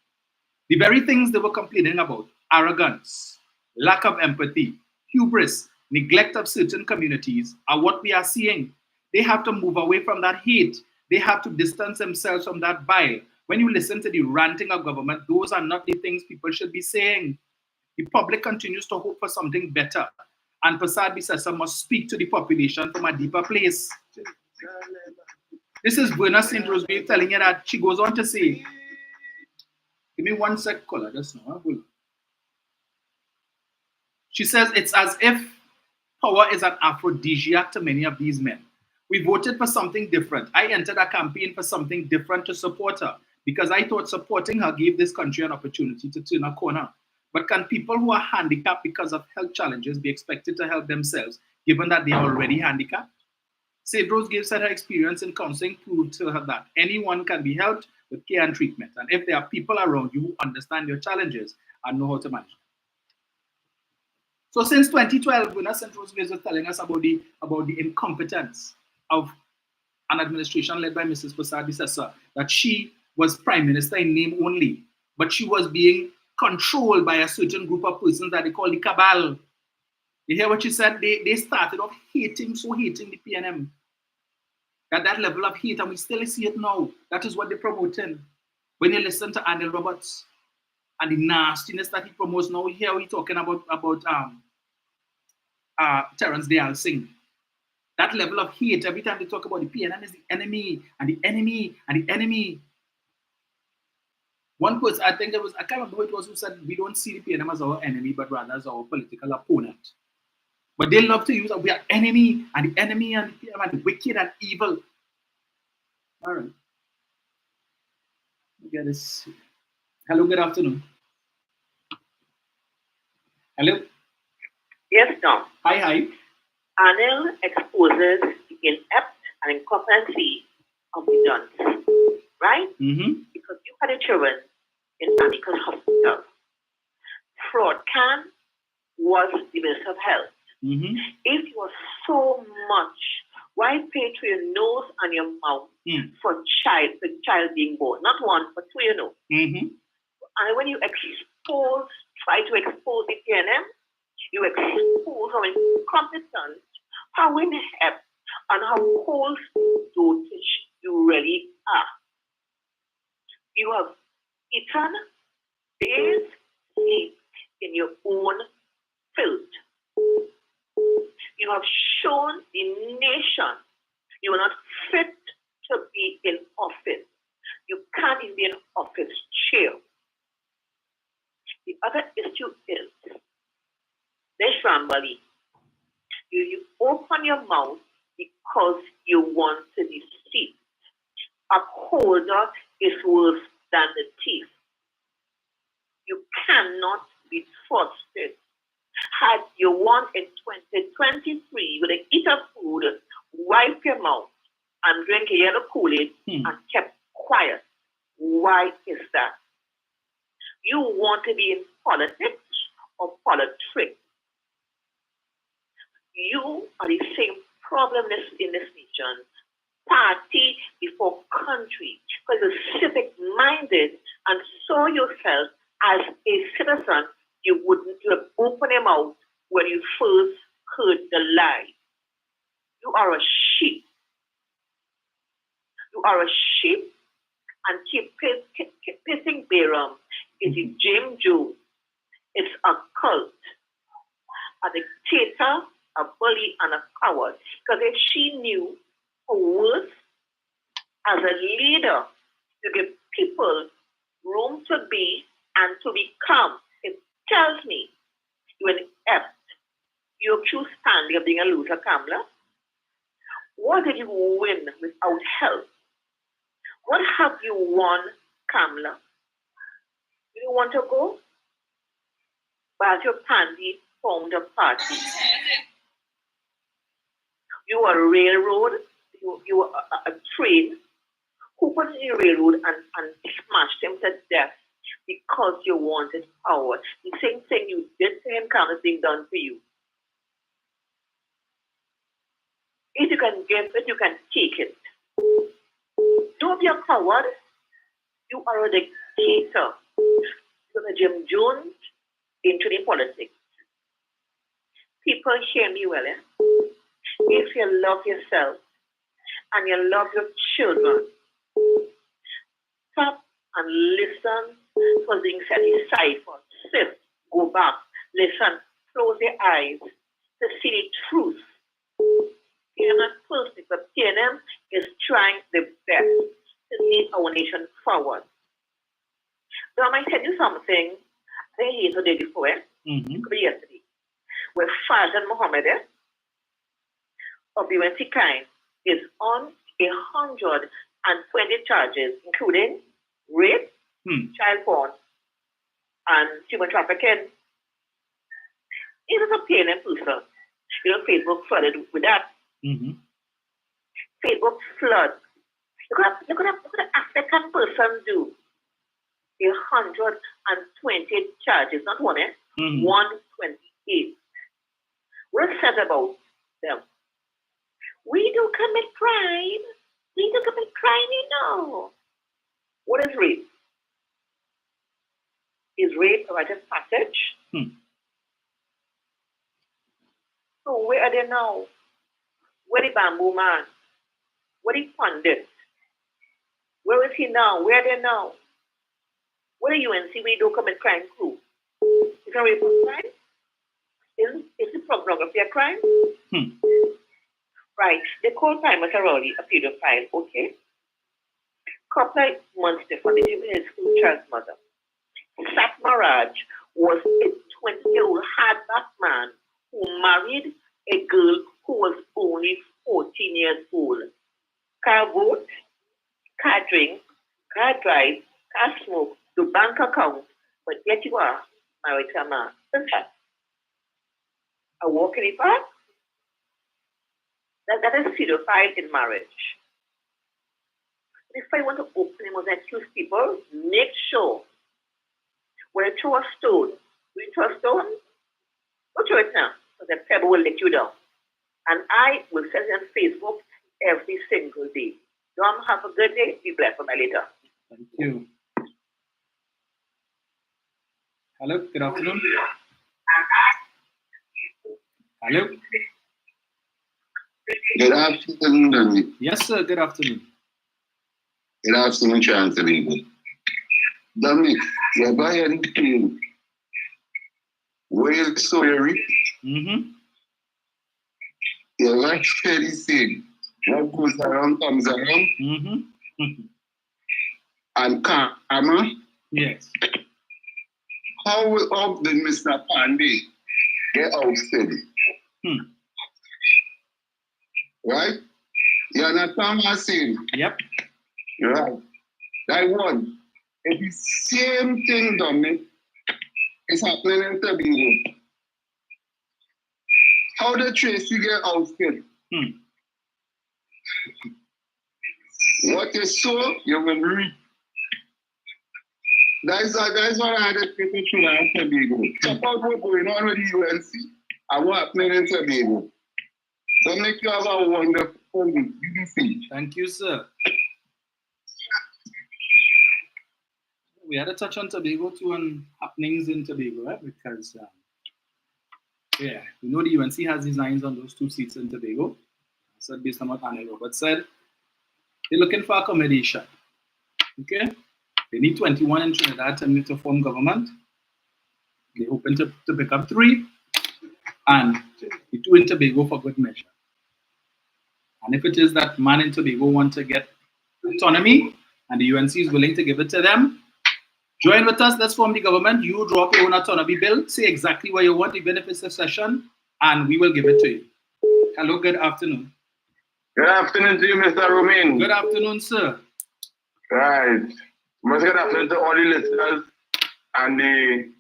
The very things they were complaining about, arrogance, lack of empathy, hubris, neglect of certain communities, are what we are seeing. They have to move away from that hate. They have to distance themselves from that bile. When you listen to the ranting of government, those are not the things people should be saying. The public continues to hope for something better. And Persad-Bissessar must speak to the population from a deeper place. This is Verna St. Roseville telling you that. She goes on to say, give me one sec, caller, just now. She says, it's as if power is an aphrodisiac to many of these men. We voted for something different. I entered a campaign for something different to support her because I thought supporting her gave this country an opportunity to turn a corner. But can people who are handicapped because of health challenges be expected to help themselves, given that they are already handicapped? St. Rose Graves said her experience in counseling proved to her that anyone can be helped with care and treatment. And if there are people around you who understand your challenges and know how to manage them. So since 2012, when St. Rose was telling us about the incompetence of an administration led by Mrs. Prasad Bissessa, that she was prime minister in name only, but she was being controlled by a certain group of persons that they call the cabal. You hear what she said? They started off hating the PNM. That level of hate, and we still see it now. That is what they're promoting. When you listen to Anil Roberts and the nastiness that he promotes now, here we're talking about Terence Dayal Singh. That level of hate, every time they talk about the PNM is the enemy, and the enemy, and the enemy. One person, I think it was, I can't remember who it was, who said, we don't see the PNM as our enemy, but rather as our political opponent. But they love to use that we are enemy, and the enemy, and the PNM, and the wicked and evil. All right. Look at this. Hello, good afternoon. Hello? Yes, Tom. Hi. Anil exposes the inept and incompetency of the Duns, right? Mm-hmm. Because you had a children in Anika's hospital. Fraud Khan was the Minister of Health. Mm-hmm. If you are so much, why pay to your nose and your mouth for the child being born? Not one, but two, you know. Mm-hmm. And when you try to expose the PNM, you expose how incompetent, how inept, and how cold dotage you really are. You have eaten days sleep in your own filth. You have shown the nation you are not fit to be in office. You can't even be in office chair. The other issue is this, Rambali. You open your mouth because you want to be seat. A holder is worse than the thief. You cannot be trusted. Had you won in 2023 with a eat of food, wipe your mouth and drink a yellow Kool-Aid and kept quiet. Why is that? You want to be in politics or politics? You are the same problem in this nation. Party before country. Because you're civic-minded and saw yourself as a citizen, you would open your mouth when you first heard the lie. You are a sheep. You are a sheep and keep pissing Balaam. It is Jim Jones. It's a cult. A dictator, a bully, and a coward. Because if she knew her worth as a leader to give people room to be and to become, it tells me you're an inept. You accuse Stanley of being a loser, Kamala. What did you win without help? What have you won, Kamala? Do you want to go? But your pandy formed a party. You are a railroad, you are a train. Who put in a railroad and smashed him to death because you wanted power? The same thing you did to him, Kamala, is being done to you. If you can give it, you can take it. Don't be a coward. You are a dictator. You're a Jim Jones into the politics. People hear me well, eh? If you love yourself and you love your children, stop and listen to what's being said aside for. Sit, go back, listen, close your eyes to see the truth. You're not perfect, but PNM is trying the best to lead our nation forward. So I might tell you something I think yesterday before, it could be yesterday, where Fajan Mohammed of the UNC kind is on 120 charges, including rape, child porn, and human trafficking. He was a PNM person. You know, Facebook flooded with that. Facebook flood Look at the African person do. 120 charges, not one, 128. What is said about them? We do commit crime. We do commit crime, you know. What is rape? Is rape a rite of passage? So where are they now? Where the bamboo man? Where the pundit? Where is he now? Where are they now? Where are UNC we do commit crime crew? Is a rape a crime? Is the pornography a crime? Right. They call primarily a pedophile, okay? Couple of months before the his child's mother. Sat Maraj was a 20-year-old hardback man who married a girl who was only 14 years old. Car vote, car drink, car drive, car smoke, to bank account, but yet you are married to a man. That's that. A walk in the park? That is pedophile in marriage. If I want to open him as accused people, make sure when you throw a stone, don't throw it now, because the pebble will let you down. And I will send it on Facebook every single day. Dom, have a good day. Be blessed for my later. Thank you. Hello, good afternoon. Hello. Good afternoon, Dominic. Yes, sir. Good afternoon. Good afternoon, Chancellor. Dominic, you're buying the whale sawyery. You're right, steady saying. What goes around comes around. And karma. Yes. How did Mr. Pandey get ousted? Right? You understand what I'm saying? Yep. Right. That one. It's the same thing, Dominic. It's happening in Tobago. How did Tracy get ousted? What you sow, you will reap. That's what I had to people through in Tobago. Check out what's going on with the UNC and what's happening in Tobago. Dominic, you have a wonderful week. BBC. Thank you, sir. We had a touch on Tobago too and happenings in Tobago, right? Because, we know the UNC has designs on those 2 seats in Tobago. So based on what Anna Robert said, they're looking for accommodation. Okay? They need 21 in Trinidad to form government. They're hoping to pick up 3 and the 2 in Tobago for good measure. And if it is that man in Tobago want to get autonomy and the UNC is willing to give it to them, join with us, let's form the government. You draw up your own autonomy bill, say exactly what you want, even if it's a session, and we will give it to you. Hello, good afternoon. Good afternoon to you, Mr. Romain. Good afternoon, sir. Right. Good afternoon to all the listeners and the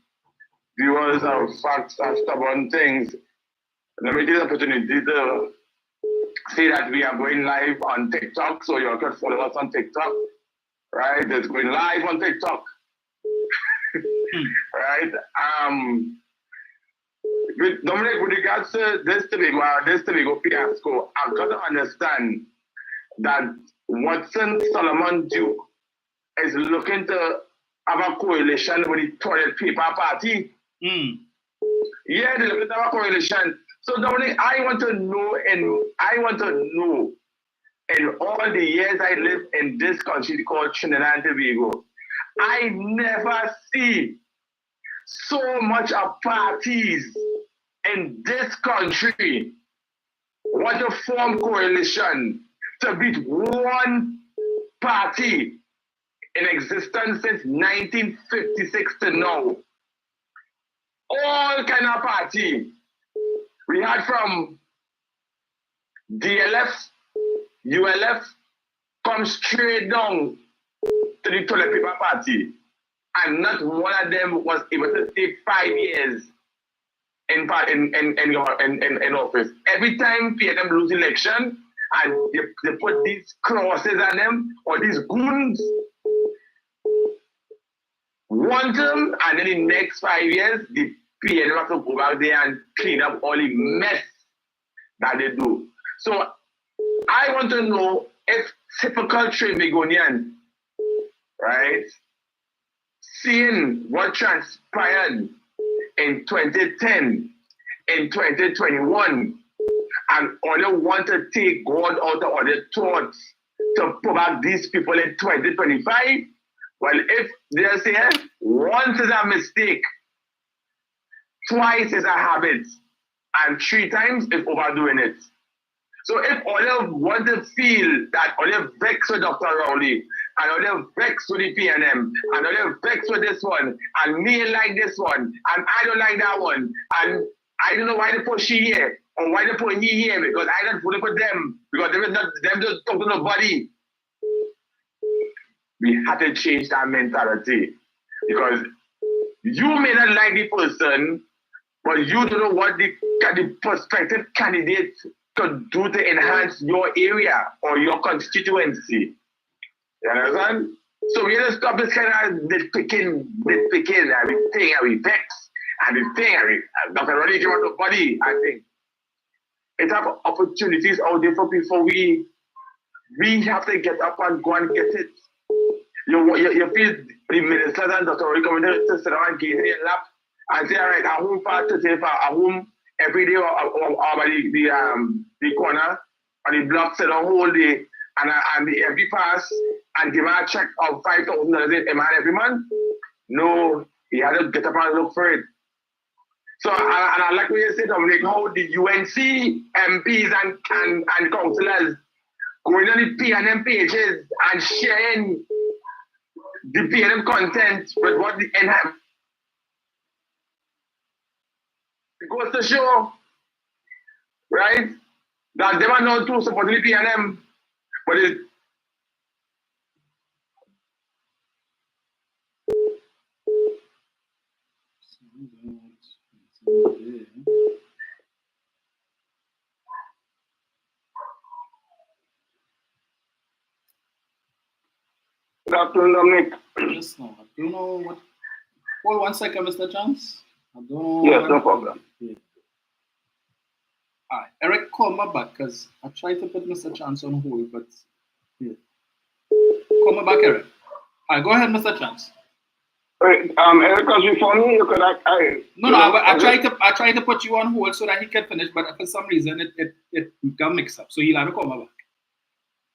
viewers of Facts and Stubborn Things. Let me take the opportunity to say that we are going live on TikTok, so you can follow us on TikTok. Right? It's going live on TikTok. Right? Dominic, with regards to this Tobago fiasco, I've got to understand that Watson Solomon Duke is looking to have a coalition with the toilet paper party. Yeah, they're looking to have a coalition. So Dominic, I want to know in all the years I lived in this country called Trinidad and Tobago, I never see so much of parties in this country want to form coalition to beat one party in existence since 1956 to now. All kind of party. We had from DLF, ULF, come straight down to the toilet paper party. And not one of them was able to stay 5 years in office. Every time PNM lose election, and they put these crosses on them, or these goons want them, and then in the next 5 years, the PNM have to go back there and clean up all the mess that they do. So I want to know if typical Trinbagonian, right, seeing what transpired in 2010, in 2021, and all want to take God out of all the thoughts to put back these people in 2025. Well, if they say once is a mistake, twice is a habit, and 3 times is overdoing it. So if all want to feel that all vex with Dr. Rowley, and all vex with the PNM, and all vex with this one, and me like this one, and I don't like that one, and I don't know why they put she here, or why they put he here, because I don't put it for them, because them don't talk to nobody. We have to change that mentality, because you may not like the person, but you don't know what the prospective candidate could do to enhance your area or your constituency. You understand? So we have to stop this kind of nitpicking, everything, and we vex, and the thing, Dr. Roddy came out of body, I think. It's have opportunities out there for people. We have to get up and go and get it. You feel the ministers and Dr. Roddy coming to sit down and gaze in your lap and say, all right, I'm home for today, for a home every day, or the corner, or the block sit down whole day, and the every pass, and give her a check of $5,000 every month. No, he had to get up and look for it. So, and I like what you said, Dominic, how the UNC MPs and councillors going on the PNM pages and sharing the PNM content with what the NM. It goes to show, right, that they are not too supporting the PNM, but it. Good afternoon, Dominic. Yes, no, I don't know what. Hold 1 second, Mr. Chance. I don't know. Yes, no problem. Yeah. All right, Eric, call me back because I tried to put Mr. Chance on hold, but yeah. Call me back, Eric. All right, go ahead, Mr. Chance. Eric, because before me, you could I tried to put you on hold so that he could finish, but for some reason it got mixed up. So he'll have to call me back.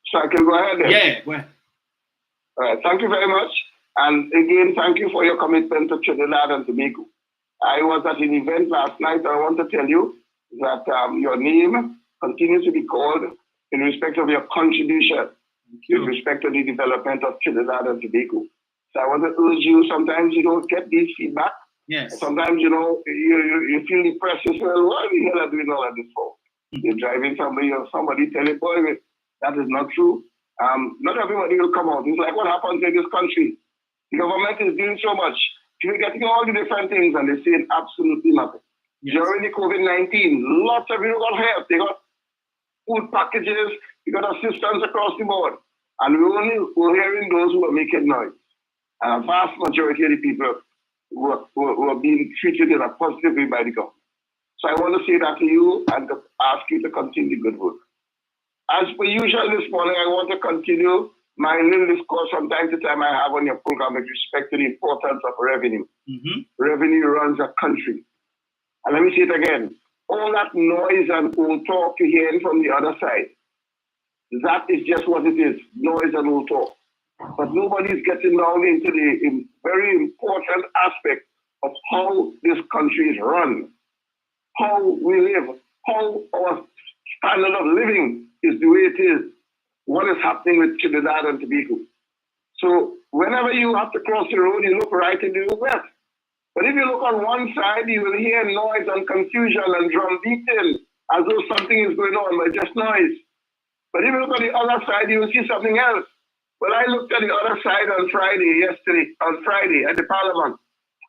So I can go ahead then? Yeah, go ahead. All right, thank you very much. And again, thank you for your commitment to Trinidad and Tobago. I was at an event last night, and I want to tell you that your name continues to be called in respect of your contribution with respect to the development of Trinidad and Tobago. So I want to urge you, sometimes you don't get these feedback. Yes. Sometimes, you feel the pressure, well, what are you doing all of this for? You're driving somebody or somebody telling, boy, that is not true. Not everybody will come out. It's like what happens in this country. The government is doing so much. You're getting all the different things and they're saying absolutely nothing. Yes. During the COVID-19, lots of people got help. They got food packages, they got assistance across the board. And we're hearing those who are making noise. And a vast majority of the people who are being treated in a positive way by the government. So I want to say that to you and to ask you to continue good work. As per usual this morning, I want to continue my little discourse from time to time I have on your program with respect to the importance of revenue. Mm-hmm. Revenue runs a country. And let me say it again. All that noise and old talk you're hearing from the other side, that is just what it is, noise and old talk. But nobody's getting down into the very important aspect of how this country is run, how we live, how our standard of living is the way it is, what is happening with Trinidad and Tobago. So whenever you have to cross the road, you look right and you look left. But if you look on one side, you will hear noise and confusion and drum beating as though something is going on, but just noise. But if you look on the other side, you will see something else. Well, I looked at the other side on Friday at the Parliament.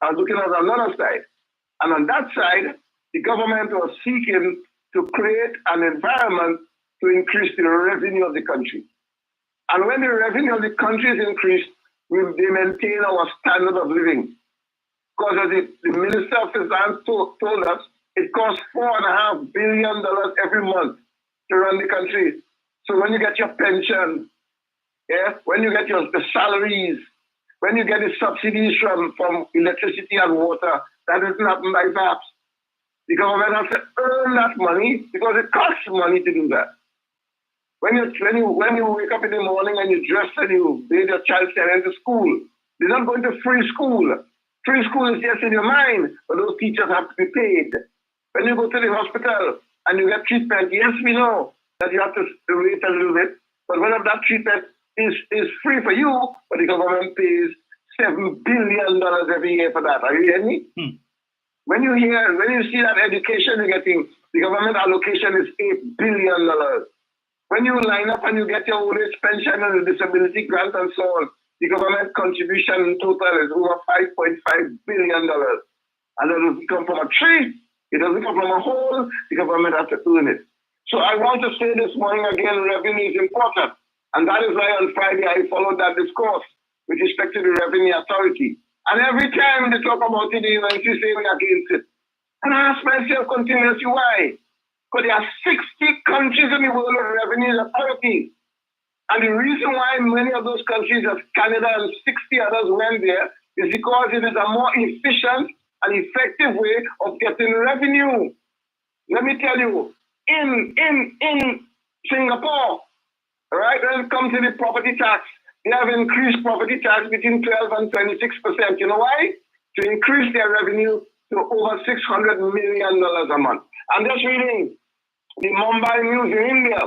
I was looking at another side. And on that side, the government was seeking to create an environment to increase the revenue of the country. And when the revenue of the country is increased, they maintain our standard of living. Because as the Minister of Finance told us, it costs $4.5 billion every month to run the country. So when you get your pension, when you get the salaries, when you get the subsidies from electricity and water, that doesn't happen by that. The government has to earn that money because it costs money to do that. When you wake up in the morning and you dress and you bathe your child send into school, they're not going to free school. Free school is just in your mind, but those teachers have to be paid. When you go to the hospital and you get treatment, yes, we know that you have to wait a little bit, but whether that treatment is free for you, but the government pays $7 billion every year for that. Are you hearing me? When you see that education you're getting, the government allocation is $8 billion. When you line up and you get your old age pension and the disability grant and so on, the government contribution in total is over $5.5 billion. And that doesn't come from a tree. It doesn't come from a hole. The government has to earn it. So I want to say this morning again, revenue is important. And that is why on Friday I followed that discourse with respect to the Revenue Authority. And every time they talk about it, the UNC say we're against it. And I ask myself continuously why. Because there are 60 countries in the world with revenue authorities. And the reason why many of those countries, as Canada and 60 others, went there is because it is a more efficient and effective way of getting revenue. Let me tell you, in Singapore, right, when it comes to the property tax, they have increased property tax between 12 and 26%. You know why? To increase their revenue to over $600 million a month. I'm just reading the Mumbai News in India.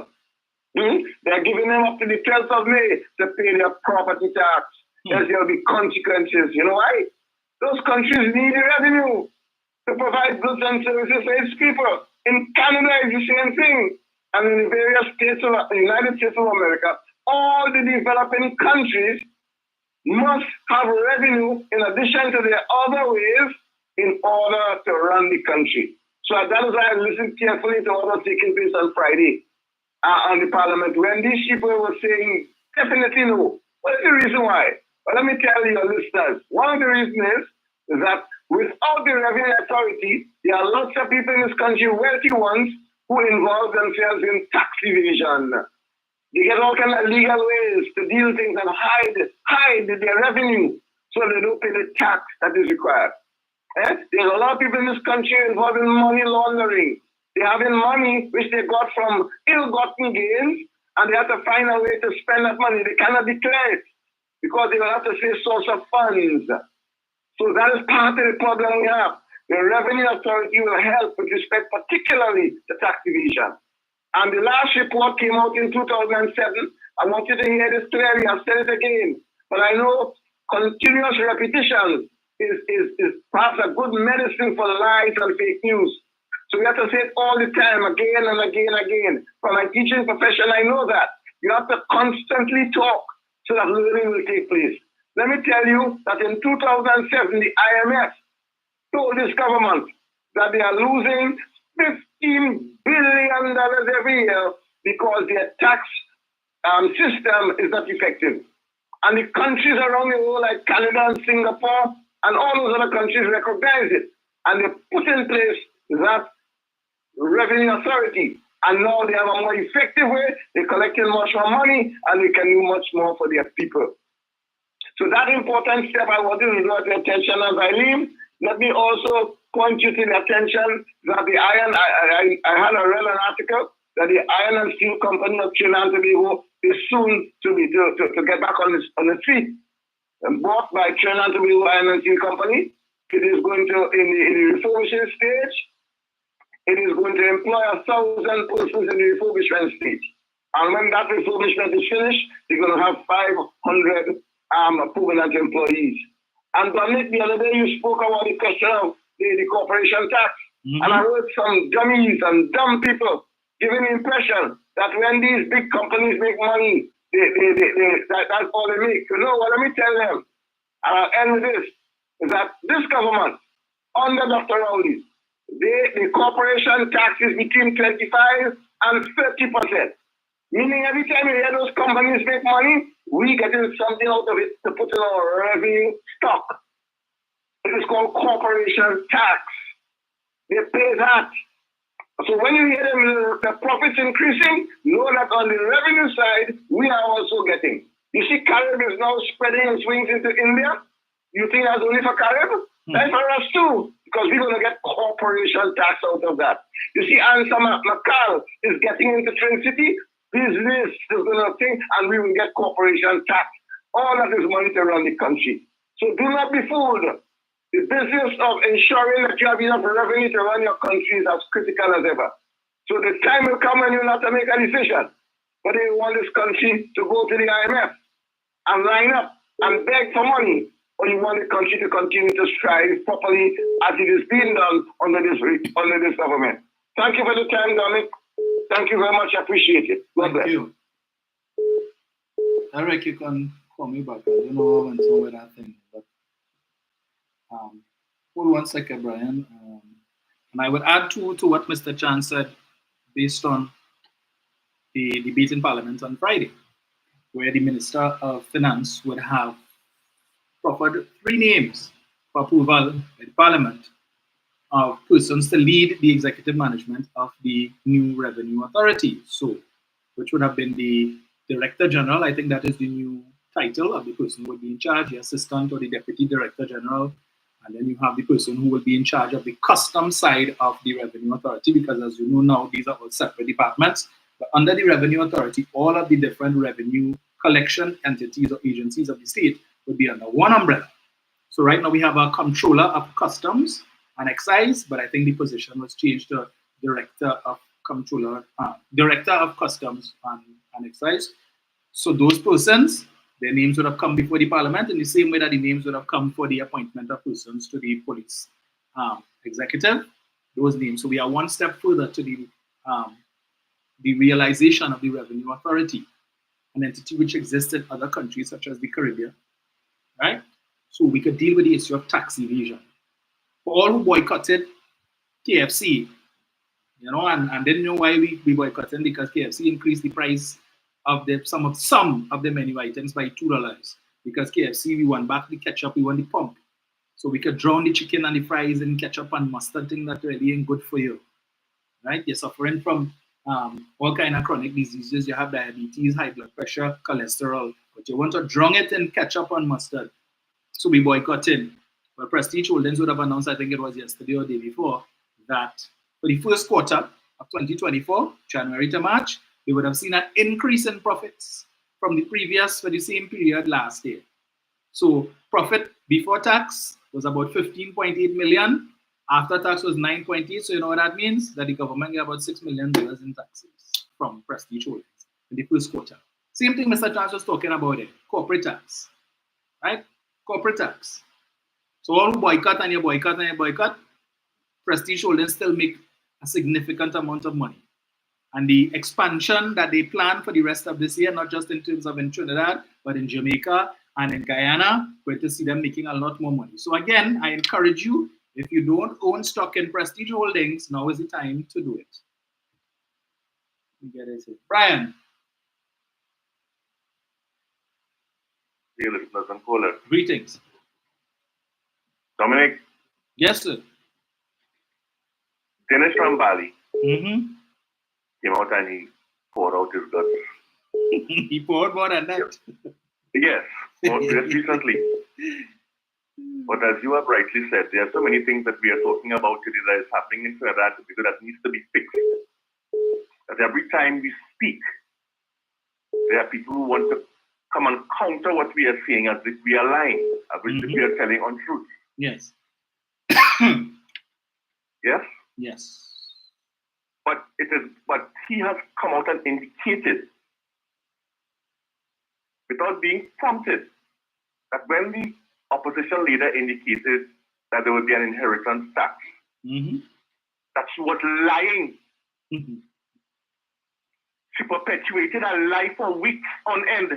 They're giving them up to the 12th of May to pay their property tax. There's going to be consequences. You know why? Those countries need the revenue to provide goods and services for its people. In Canada, it's the same thing. And in the various states of the United States of America, all the developing countries must have revenue in addition to their other ways in order to run the country. So that is why I listened carefully to what was taking place on Friday on the Parliament. When these people were saying, definitely no. What is the reason why? Well, let me tell you, listeners. One of the reasons is that without the Revenue Authority, there are lots of people in this country, wealthy ones, who involve themselves in tax evasion. They get all kinds of legal ways to deal things and hide their revenue so they don't pay the tax that is required. There's a lot of people in this country involved in money laundering. They're having money which they got from ill-gotten gains, and they have to find a way to spend that money. They cannot declare it because they will have to say source of funds. So that is part of the problem we have. The Revenue Authority will help with respect particularly to tax evasion. And the last report came out in 2007. I want you to hear this clearly. I've said it again. But I know continuous repetition is perhaps a good medicine for lies and fake news. So we have to say it all the time, again and again and again. From my teaching profession, I know that. You have to constantly talk so that learning will take place. Let me tell you that in 2007, the IMF told this government that they are losing $15 billion every year because their tax system is not effective. And the countries around the world like Canada and Singapore and all those other countries recognize it. And they put in place that Revenue Authority. And now they have a more effective way. They're collecting much more money and they can do much more for their people. So that important step I wanted to draw your attention as I leave. Let me also point you to the attention that the iron, I had read an article that the Iron and Steel Company of Trinidad and Tobago is soon to get back on its feet. Bought by Trinidad and Tobago Iron and Steel Company. It is going to, in the refurbishing stage, it is going to employ 1,000 persons in the refurbishment stage. And when that refurbishment is finished, they're going to have 500 permanent employees. And Dominic, the other day you spoke about the question of the corporation tax. And I heard some dummies and dumb people giving the impression that when these big companies make money, that's all they make. You know what, let me tell them, and I'll end with this, is that this government, under Dr. Rowley, the corporation tax is between 25 and 30%. Meaning every time you hear those companies make money, we getting something out of it to put in our revenue stock. It is called corporation tax. They pay that. So when you hear the profits increasing, know that on the revenue side, we are also getting. You see, Carib is now spreading its wings into India. You think that's only for Carib? That's for us too, because we're going to get corporation tax out of that. You see, Ansa Makal is getting into Twin City. Business is going to think, and we will get corporation tax. All that is money to run the country. So do not be fooled. The business of ensuring that you have enough revenue to run your country is as critical as ever. So the time will come when you'll have to make a decision. Whether you want this country to go to the IMF and line up and beg for money, or you want the country to continue to strive properly as it is being done under this government. Thank you for the time, Dominic. Thank you very much. I appreciate it. God bless. Thank you. Eric, you can call me back. I don't know when some of that thing, but hold 1 second, Brian. And I would add to what Mr. Chan said based on the debate in Parliament on Friday, where the Minister of Finance would have proffered 3 names for approval by the Parliament of persons to lead the executive management of the new revenue authority. So, which would have been the Director General. I think that is the new title of the person who would be in charge, the Assistant or the Deputy Director General. And then you have the person who will be in charge of the customs side of the Revenue Authority, because as you know now, these are all separate departments. But under the Revenue Authority, all of the different revenue collection entities or agencies of the state would be under one umbrella. So right now we have a Controller of Customs and Excise, but I think the position was changed to Director of Customs and Excise. So those persons, their names would have come before the Parliament in the same way that the names would have come for the appointment of persons to the police executive, those names. So we are one step further to the realization of the Revenue Authority, an entity which exists in other countries such as the Caribbean, right? So we could deal with the issue of tax evasion. For all who boycotted KFC, you know, and didn't know why we boycotted, because KFC increased the price of some of the menu items by $2, because KFC, we want back the ketchup, we want the pump. So we could drown the chicken and the fries in ketchup and mustard, thing that really ain't good for you, right? You're suffering from all kind of chronic diseases. You have diabetes, high blood pressure, cholesterol, but you want to drown it in ketchup and mustard. So we boycotted. But Prestige Holdings would have announced, I think it was yesterday or the day before, that for the first quarter of 2024, January to March, they would have seen an increase in profits from the previous, for the same period last year. So profit before tax was about 15.8 million. After tax was 9.8. So you know what that means? That the government get about $6 million in taxes from Prestige Holdings in the first quarter. Same thing Mr. Chance was talking about it, corporate tax, right? Corporate tax. So all who boycott and you boycott, Prestige Holdings still make a significant amount of money. And the expansion that they plan for the rest of this year, not just in terms of in Trinidad, but in Jamaica and in Guyana, we're to see them making a lot more money. So again, I encourage you, if you don't own stock in Prestige Holdings, now is the time to do it. Brian. Dear listeners and callers. Greetings. Dominic. Yes, sir. Dennis from Bali. Mm-hmm. Came out and he poured out his guts. He poured more than that. Yes, just recently. But as you have rightly said, there are so many things that we are talking about today that is happening in Trinidad that needs to be fixed. That every time we speak, there are people who want to come and counter what we are saying as if we are lying, as if we are telling untruth. Yes. Yes? Yes. But he has come out and indicated, without being prompted, that when the opposition leader indicated that there would be an inheritance tax, that she was lying. She perpetuated a lie for weeks on end,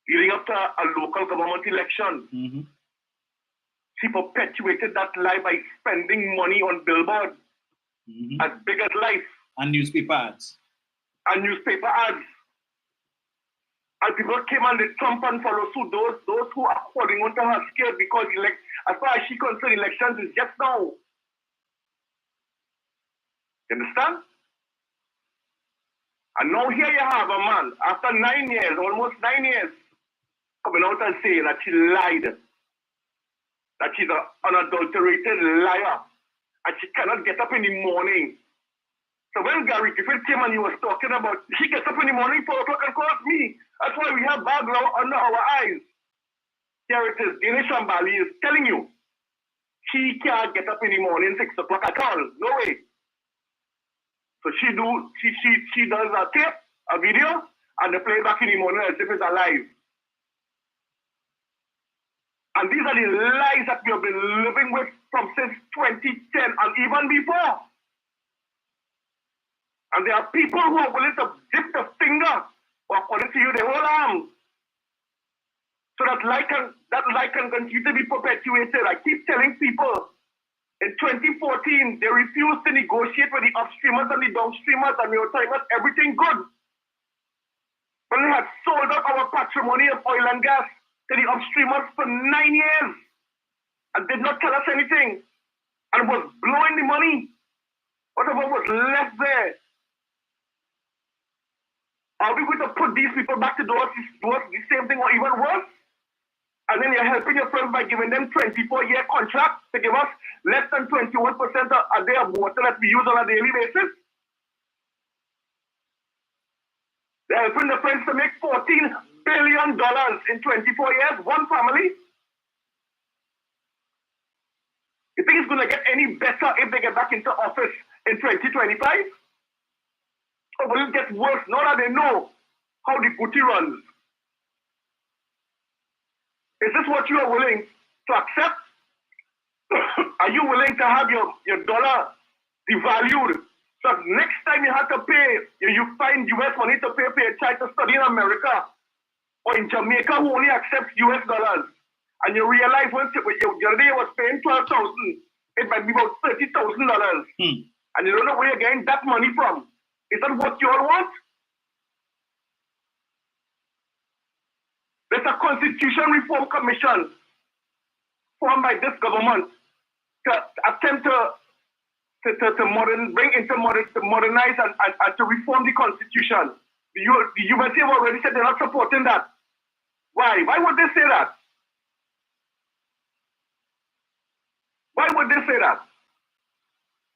leading up to a local government election. She perpetuated that lie by spending money on billboards as big as life. And newspaper ads. and newspaper ads. And people came and they jump and follow suit. Those who are holding on to her scared because as far as she concerned, elections is just now. You understand? And now here you have a man, after 9 years, almost 9 years, coming out and saying that she lied. That she's an unadulterated liar. And she cannot get up in the morning. So when Gary Griffith came and he was talking about, she gets up in the morning, 4 o'clock and calls me. That's why we have bag now under our eyes. Here it is. Dinesh Shambali is telling you, she can't get up in the morning 6 o'clock at all. No way. So she does a tape, a video, and they play it back in the morning as if it's alive. And these are the lies that we have been living with from since 2010 and even before. And there are people who are willing to dip the finger, or according to you, the whole arm, so that lie can continue to be perpetuated. I keep telling people, in 2014, they refused to negotiate with the upstreamers and the downstreamers and the timers, everything good. But they had sold out our patrimony of oil and gas to the upstreamers for 9 years and did not tell us anything and was blowing the money. Whatever was left there. Are we going to put these people back to do the same thing or even worse? And then you're helping your friends by giving them 24-year contracts to give us less than 21% a day of water that we use on a daily basis. They're helping the friends to make $14 billion in 24 years, one family. You think it's going to get any better if they get back into office in 2025? Or will it get worse now that they know how the booty runs? Is this what you are willing to accept? Are you willing to have your dollar devalued? So next time you have to pay, you find US money to pay for your child to study in America or in Jamaica who only accepts US dollars. And you realize once your day was paying $12,000, it might be about $30,000. And you don't know where you're getting that money from. Is that what you all want? There's a Constitution Reform Commission formed by this government to attempt to modernize and to reform the Constitution. The USA have already said they're not supporting that. Why? Why would they say that? Why would they say that?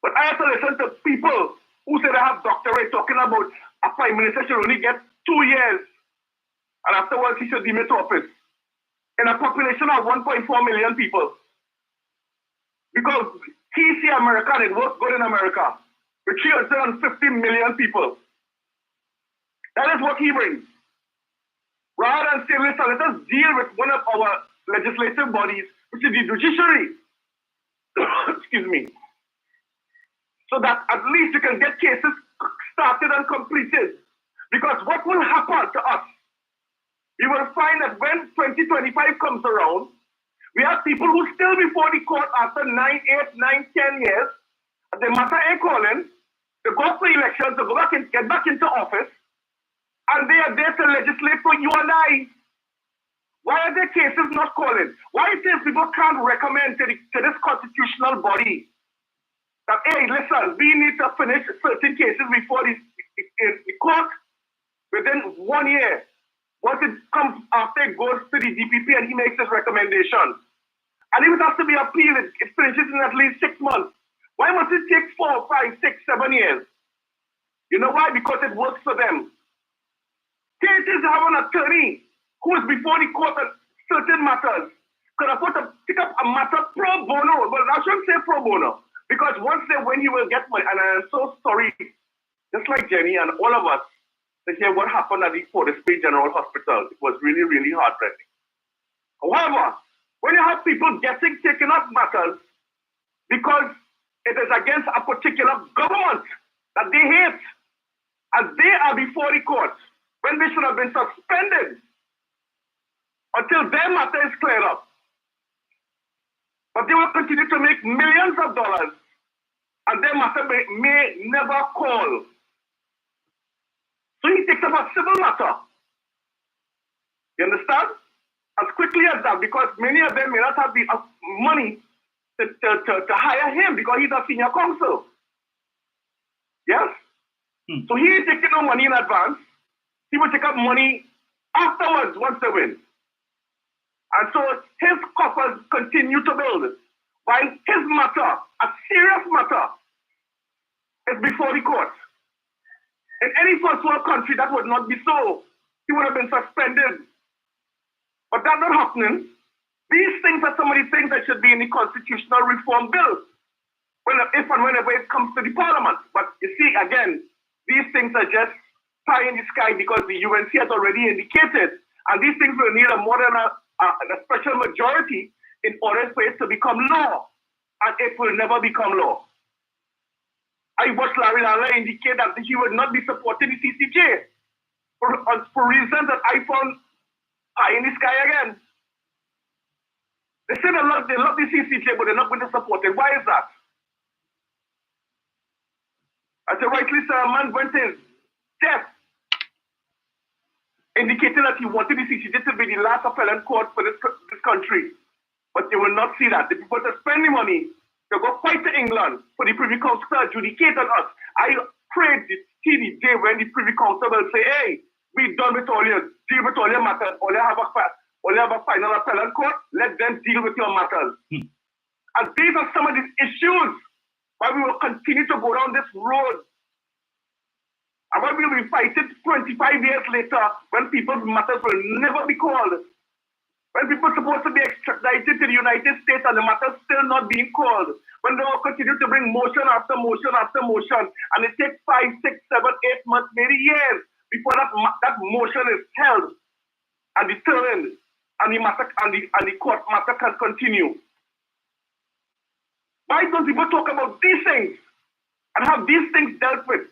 But I have to listen to people who say they have doctorate talking about a prime minister should only get 2 years and afterwards he should demit office in a population of 1.4 million people. Because he see America and it works good in America with 350 million people. That is what he brings. Rather than say, listen, let us deal with one of our legislative bodies, which is the judiciary. Excuse me. So that at least you can get cases started and completed. Because what will happen to us? You will find that when 2025 comes around, we have people who still before the court after 9, 8, 9, 10 years, and the matter ain't calling, they go for elections, they go back and get back into office, and they are there to legislate for you and I. Why are their cases not calling? Why is it people can't recommend to this constitutional body that, hey, listen, we need to finish certain cases before the court within 1 year. Once it comes after it goes to the DPP and he makes his recommendation. And if it has to be appealed, it finishes in at least 6 months. Why must it take 4, 5, 6, 7 years? You know why? Because it works for them. Cases have an attorney who is before the court on certain matters. Could afford to pick up a matter pro bono, but I shouldn't say pro bono, because once they win, you will get money. And I am so sorry, just like Jenny and all of us, to hear what happened at the Fortescue General Hospital. It was really, really heartbreaking. However, when you have people getting taken up matters because it is against a particular government that they hate, and they are before the court, when they should have been suspended until their matter is cleared up. But they will continue to make millions of dollars, and their matter may never call. So he takes up a civil matter. You understand? As quickly as that, because many of them may not have the money to hire him because he's a senior counsel. Yes? So he is taking no money in advance. He will take up money afterwards once they win. And so his coffers continue to build. While his matter, a serious matter, is before the court. In any first world country, that would not be so. He would have been suspended. But that's not happening. These things are some of the things that should be in the constitutional reform bill, if and whenever it comes to the parliament. But you see, again, these things are just pie in the sky because the UNC has already indicated, and these things will need a more than a special majority in order for it to become law, and it will never become law. I watched Larry Lala indicate that he would not be supporting the CCJ for reasons that I found pie in the sky again. They say they love the CCJ, but they're not going to support it. Why is that? As you rightly said, a man went his death, indicating that he wanted the CCJ to be the last appellate court for this country. But they will not see that. The people that spend the money, they go fight to England for the Privy Council to adjudicate on us. I prayed to see the day when the Privy Council will say, hey, we done with all your matters, all you have a final appellate court, let them deal with your matters. And these are some of these issues why we will continue to go down this road. And why we will be fighting 25 years later when people's matters will never be called. When people are supposed to be extradited to the United States and the matter still not being called. When they will continue to bring motion after motion after motion. And it takes 5, 6, 7, 8 months, maybe years before that motion is held and determined and the court matter can continue. Why don't people talk about these things and have these things dealt with?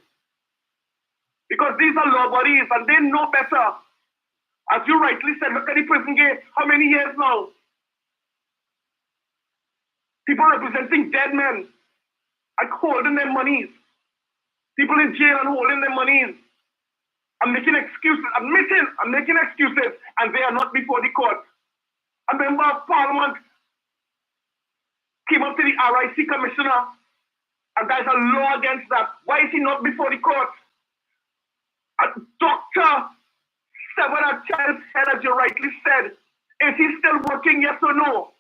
Because these are law bodies and they know better. As you rightly said, look at the prison gate. How many years now? People representing dead men and holding their monies. People in jail and holding their monies. I'm making excuses, I'm making excuses, and they are not before the court. A member of parliament came up to the RIC commissioner, and there's a law against that. Why is he not before the court? A doctor severed a child's head, as you rightly said. Is he still working, yes or no?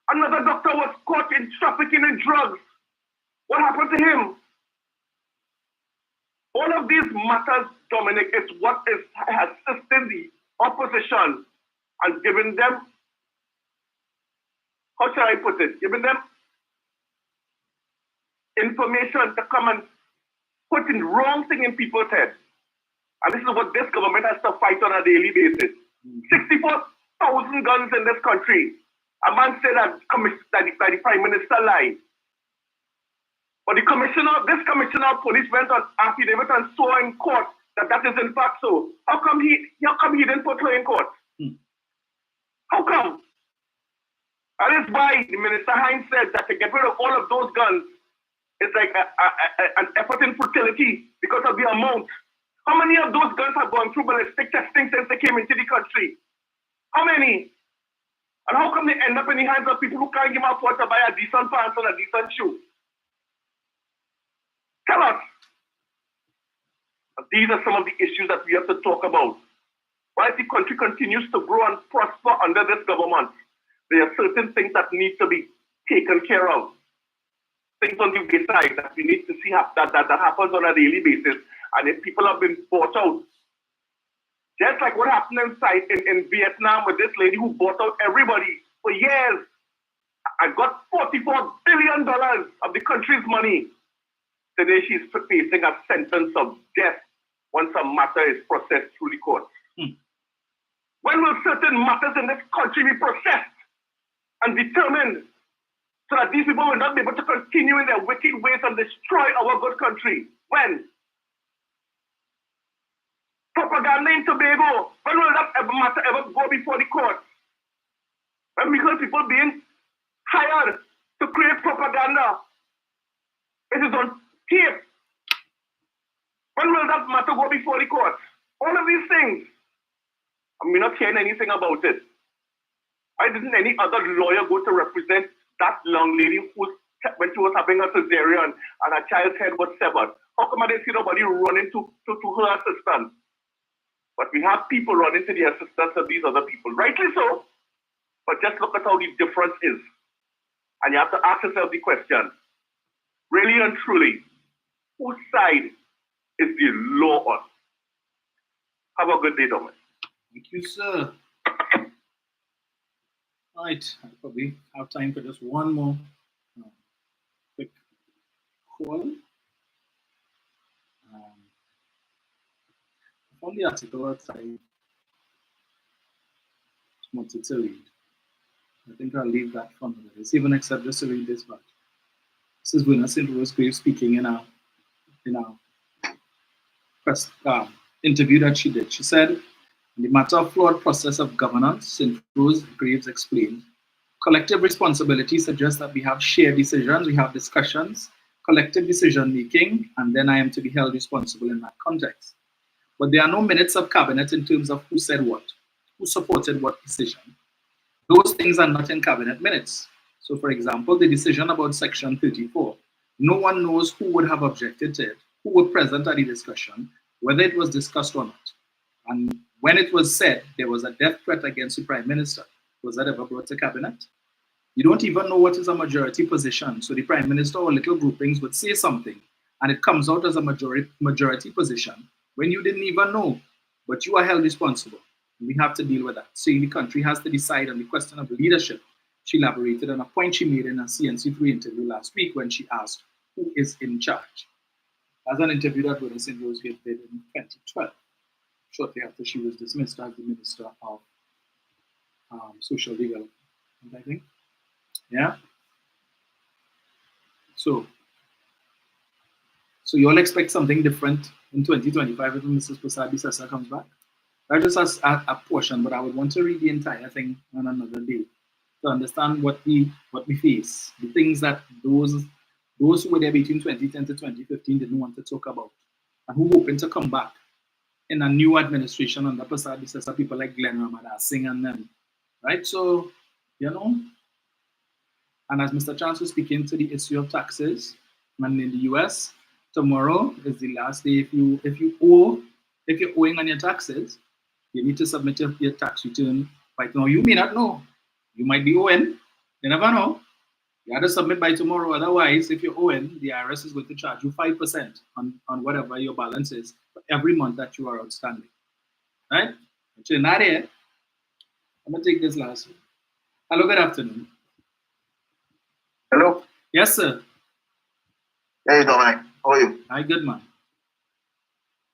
Another doctor was caught in trafficking in drugs. What happened to him? All of these matters, Dominic, is what has sustained the opposition and given them, how shall I put it, giving them information to come and put in wrong thing in people's heads. And this is what this government has to fight on a daily basis. 64,000 guns in this country. A man said that the Prime Minister lied. But this commissioner of police went on affidavit and saw in court that is in fact so. How come he didn't put her in court? How come? That is why the Minister Hines said that to get rid of all of those guns is like an effort in fertility because of the amount. How many of those guns have gone through ballistic testing since they came into the country? How many? And how come they end up in the hands of people who can't give afford to buy a decent pants and a decent shoe? Tell us. These are some of the issues that we have to talk about. While the country continues to grow and prosper under this government, there are certain things that need to be taken care of. Things on the wayside that we need to see that happens on a daily basis. And if people have been bought out, just like what happened in Vietnam with this lady who bought out everybody for years and got $44 billion of the country's money. Today she's facing a sentence of death once a matter is processed through the court. When will certain matters in this country be processed and determined so that these people will not be able to continue in their wicked ways and destroy our good country? When? Propaganda in Tobago. When will that matter ever go before the court? When we heard people being hired to create propaganda, it is on tape. When will that matter go before the court? All of these things. And we're not hearing anything about it. Why didn't any other lawyer go to represent that young lady when she was having a cesarean and her child's head was severed? How come I didn't see nobody running to her assistance? But we have people running to the assistance of these other people. Rightly so. But just look at how the difference is. And you have to ask yourself the question, really and truly, whose side is the law on? Have a good day, Dominic. Thank you, sir. Right, I probably have time for just one more quick call. On the article that I wanted to read, I think I'll leave that for another day. Even except just to read this part. This is Winner St. Rose Graves speaking in our press interview that she did. She said, in the matter of flawed process of governance, St. Rose Graves explained, collective responsibility suggests that we have shared decisions, we have discussions, collective decision making, and then I am to be held responsible in that context. But there are no minutes of cabinet in terms of who said what, who supported what decision. Those things are not in cabinet minutes. So for example, the decision about section 34, no one knows who would have objected to it, who were present at the discussion, whether it was discussed or not. And when it was said there was a death threat against the Prime Minister, was that ever brought to cabinet? You don't even know what is a majority position. So the Prime Minister or little groupings would say something and it comes out as a majority position when you didn't even know, but you are held responsible. We have to deal with that. So the country has to decide on the question of leadership. She elaborated on a point she made in a CNC3 interview last week when she asked, who is in charge? As an interview that Winner St. Rose did in 2012, shortly after she was dismissed as the Minister of Social Development, I think. Yeah? So you all expect something different in 2025 if Mrs. Prasad comes back? That just as a portion, but I would want to read the entire thing on another day to understand what we face, the things that those who were there between 2010 to 2015 didn't want to talk about, and who hoping to come back in a new administration under Prasad Bisasa, people like Glenn Ramadas Singh and them, right? So, you know, and as Mr. Chance was speaking to the issue of taxes, and in the US, tomorrow is the last day. If you're owing on your taxes, you need to submit your tax return right now. You may not know. You might be owing. You never know. You have to submit by tomorrow. Otherwise, if you're owing, the IRS is going to charge you 5% on whatever your balance is for every month that you are outstanding. Right? But you're not here. I'm going to take this last one. Hello, good afternoon. Hello? Yes, sir. Hey, Dominic. How are you? Hi, good man.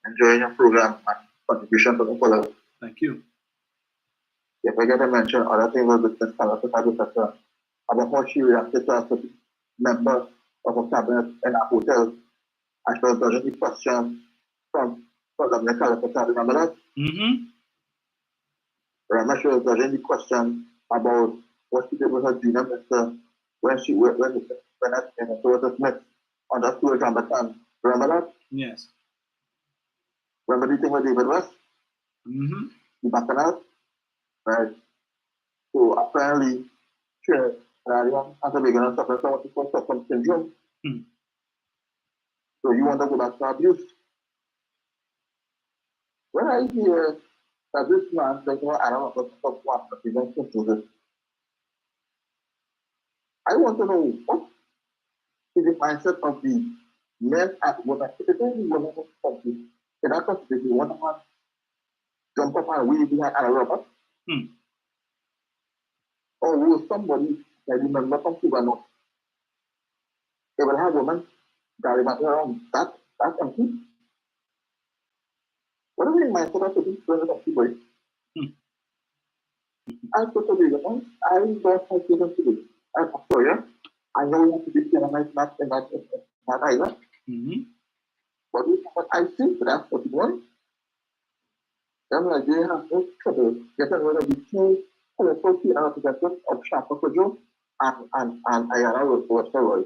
Enjoying your program and contribution to the follow. Thank you. If I get to mention other things of business about how she reacted to a member of a cabinet in a hotel. I was dodging the question from Dominic Calipata. Remember that? Mm-hmm. Remember she was dodging the question about what she did with her junior minister when that was Smith on that tour Jambatan. Remember that? Yes. Remember the thing with David West? Mm-hmm. The bacchanal? Right. So apparently, sure, after we're going to suffer from what we call Stockholm syndrome. So you want to go back to abuse? When I hear that this man says, well, I don't know what the prevention to this, I want to know what is the mindset of the men at work. If it's only one of us, in that constitution, one of us jump up and wave behind a rubber. Or will somebody, I remember from Tobago, they will have women carry back around that empty. What is the mindset of the president of people? I totally agree. I don't have to do. I'm sorry, I know you have to be not in that either. But I think that's what you want. Then Nigeria has no trouble getting rid of the two powerful representatives of Shapakojo and Ayana Roy.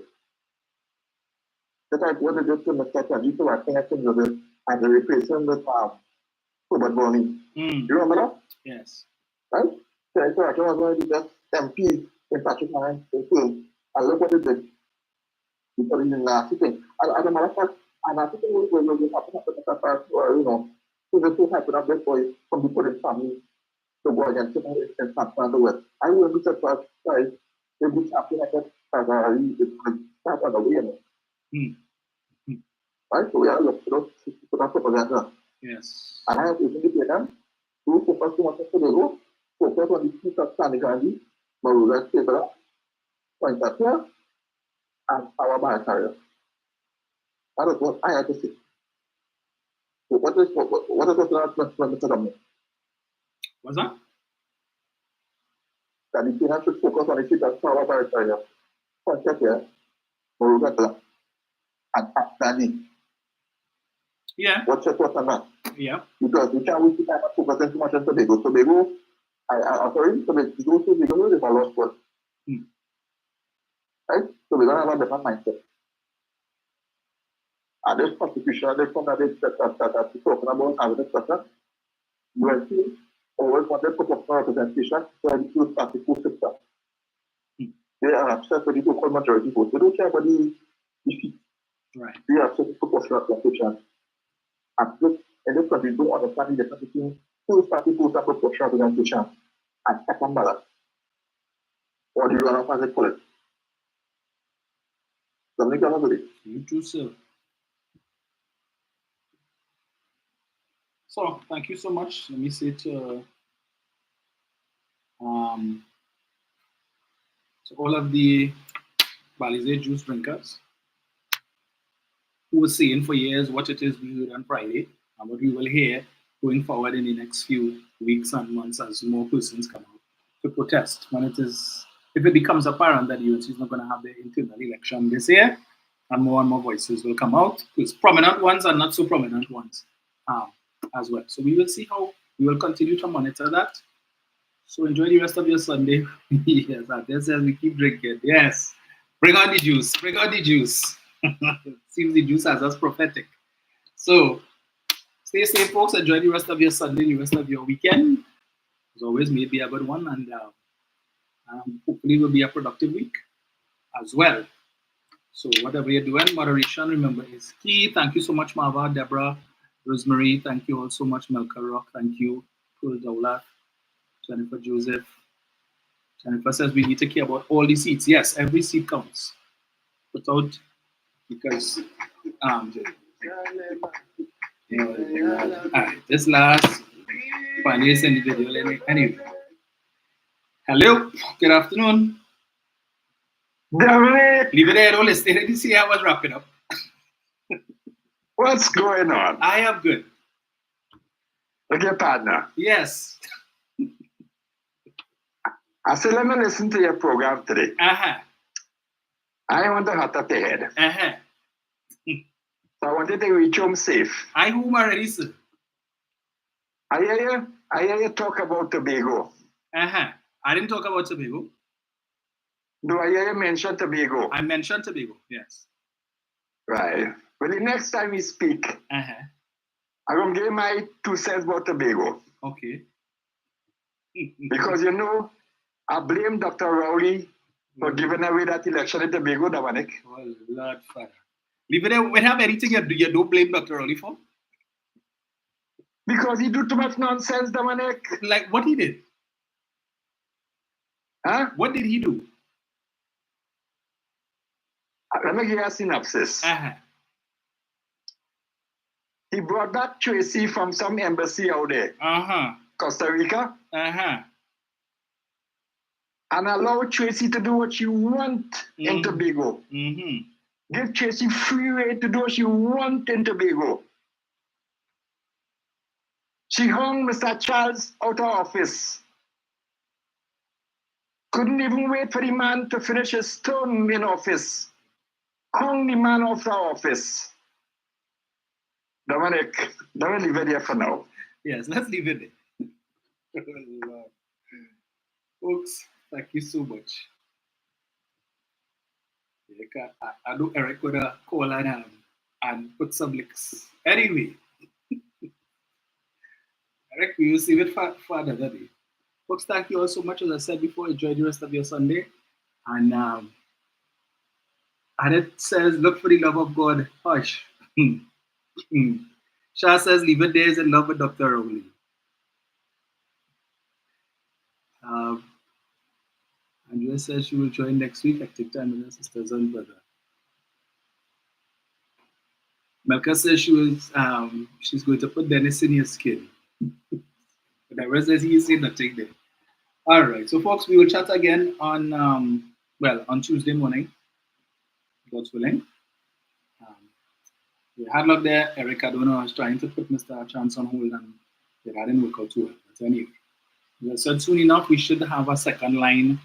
That I wanted to Mr. Tajitu, I think I can do this, and they replaced him with Robert Bonney. You remember that? Yes. Right? So Interaction was one of the best MPs in Patrick Mine in film. And look what they did. Because it's a nasty thing. As a matter of fact, a nasty thing will happen or, you know, so the two happen up this boy from the Polish family to go against him in Samson and the West. I will be surprised if they would happen like that as a start on the way. Right? So we are looking for that propaganda. Yes. And I have indicated them to focus too much on Tobago, focus on the peace of Sanigandi, Maruga, Tabra, Point Apia, and our Barataria. That is what I had to say. So what is the Mr. Dominic? What's that? That the Kenya should focus on the peace of our Barataria, Point Apia, Maruga, and Dani. Yeah. What's your thoughts on that? Yeah. Because we can't waste time focusing too much on Tobago. Tobago, I'm sorry, Tobago is a lost word. Right? So we're going to have a different mindset. And this constitution, this one that we're talking about, having a discussion, UNC always wanted proportional representation to include party system. They are obsessed with the so-called majority vote. They don't care about the seat. Right. They are obsessed with proportional representation. And this, in this country, don't understand the difference between two-party vote and proportional representation and second ballot. Or the runoff as they call it. Something else with it. You too, sir. So, thank you so much. Let me say to all of the Balizé juice drinkers who were saying for years what it is we heard on Friday and what we will hear going forward in the next few weeks and months as more persons come out to protest if it becomes apparent that UNC is not going to have the internal election this year, and more voices will come out, because prominent ones and not so prominent ones as well. So we will see how we will continue to monitor that. So enjoy the rest of your Sunday. Yes, this says we keep drinking. Yes. Bring on the juice. Bring on the juice. Seems the juice has us prophetic. So stay safe, folks. Enjoy the rest of your Sunday, the rest of your weekend. As always, may be a good one, and hopefully will be a productive week as well. So whatever you're doing, moderation, remember, is key. Thank you so much, Marva, Deborah, Rosemary. Thank you all so much, Melka Rock. Thank you, Kul Daulat, Jennifer Joseph. Jennifer says we need to care about all the seats. Yes, every seat counts. Without, because this last finance individual anyway. Hello, good afternoon. Dominic! Leave it there, don't listen. Did you see how I was wrapping up? What's going on? I am good. With your partner? Yes. I said, let me listen to your program today. I want to hot up your head. So I wanted to reach home safe. I home already, sir. I hear you talk about Tobago. I didn't talk about Tobago. Do I hear you mention Tobago? I mentioned Tobago, yes. Right. Well, the next time we speak, I'm going to give my 2 cents about Tobago. Okay. Because, you know, I blame Dr. Rowley for giving away that election in Tobago, Dominic. Oh, Lord Father. Leave it there. We have anything you don't blame Dr. Rowley for? Because he do too much nonsense, Dominic. Like what he did? Huh? What did he do? Let me give you a synopsis. He brought back Tracy from some embassy out there. Costa Rica. And allowed Tracy to do what she want in Tobago. Give Tracy free rein to do what she want in Tobago. She hung Mr. Charles out of office. Couldn't even wait for the man to finish his term in office. Hung the man out of office. Dominic, don't leave it there for now. Yes, let's leave it there. Folks, thank you so much. I know Eric would call and put some links. Anyway, Eric, we will see it for another day. Folks, thank you all so much. As I said before, enjoy the rest of your Sunday. And it says, look for the love of God. Hush. Shah says, leave it days in love with Dr. Rowley. Andrea says she will join next week at Take Time with her sisters and brother. Melka says she's going to put Dennis in your skin. But the rest says he is saying nothing there. All right, so folks, we will chat again on on Tuesday morning, God's willing. We had luck there. Eric, I don't know, I was trying to put Mr. Chance on hold and it didn't work out too well. But anyway, as I said, soon enough, we should have a second line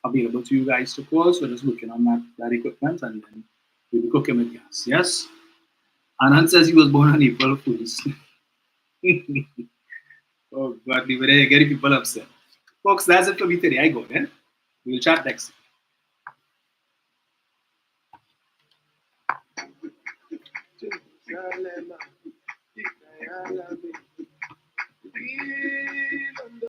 available to you guys to call. So we're just working on that equipment and then we'll be cooking with gas. Yes? Anand says he was born on April Fools. Oh, God, we were getting people upset. Folks, that's it for me today. I go, eh? We'll chat next.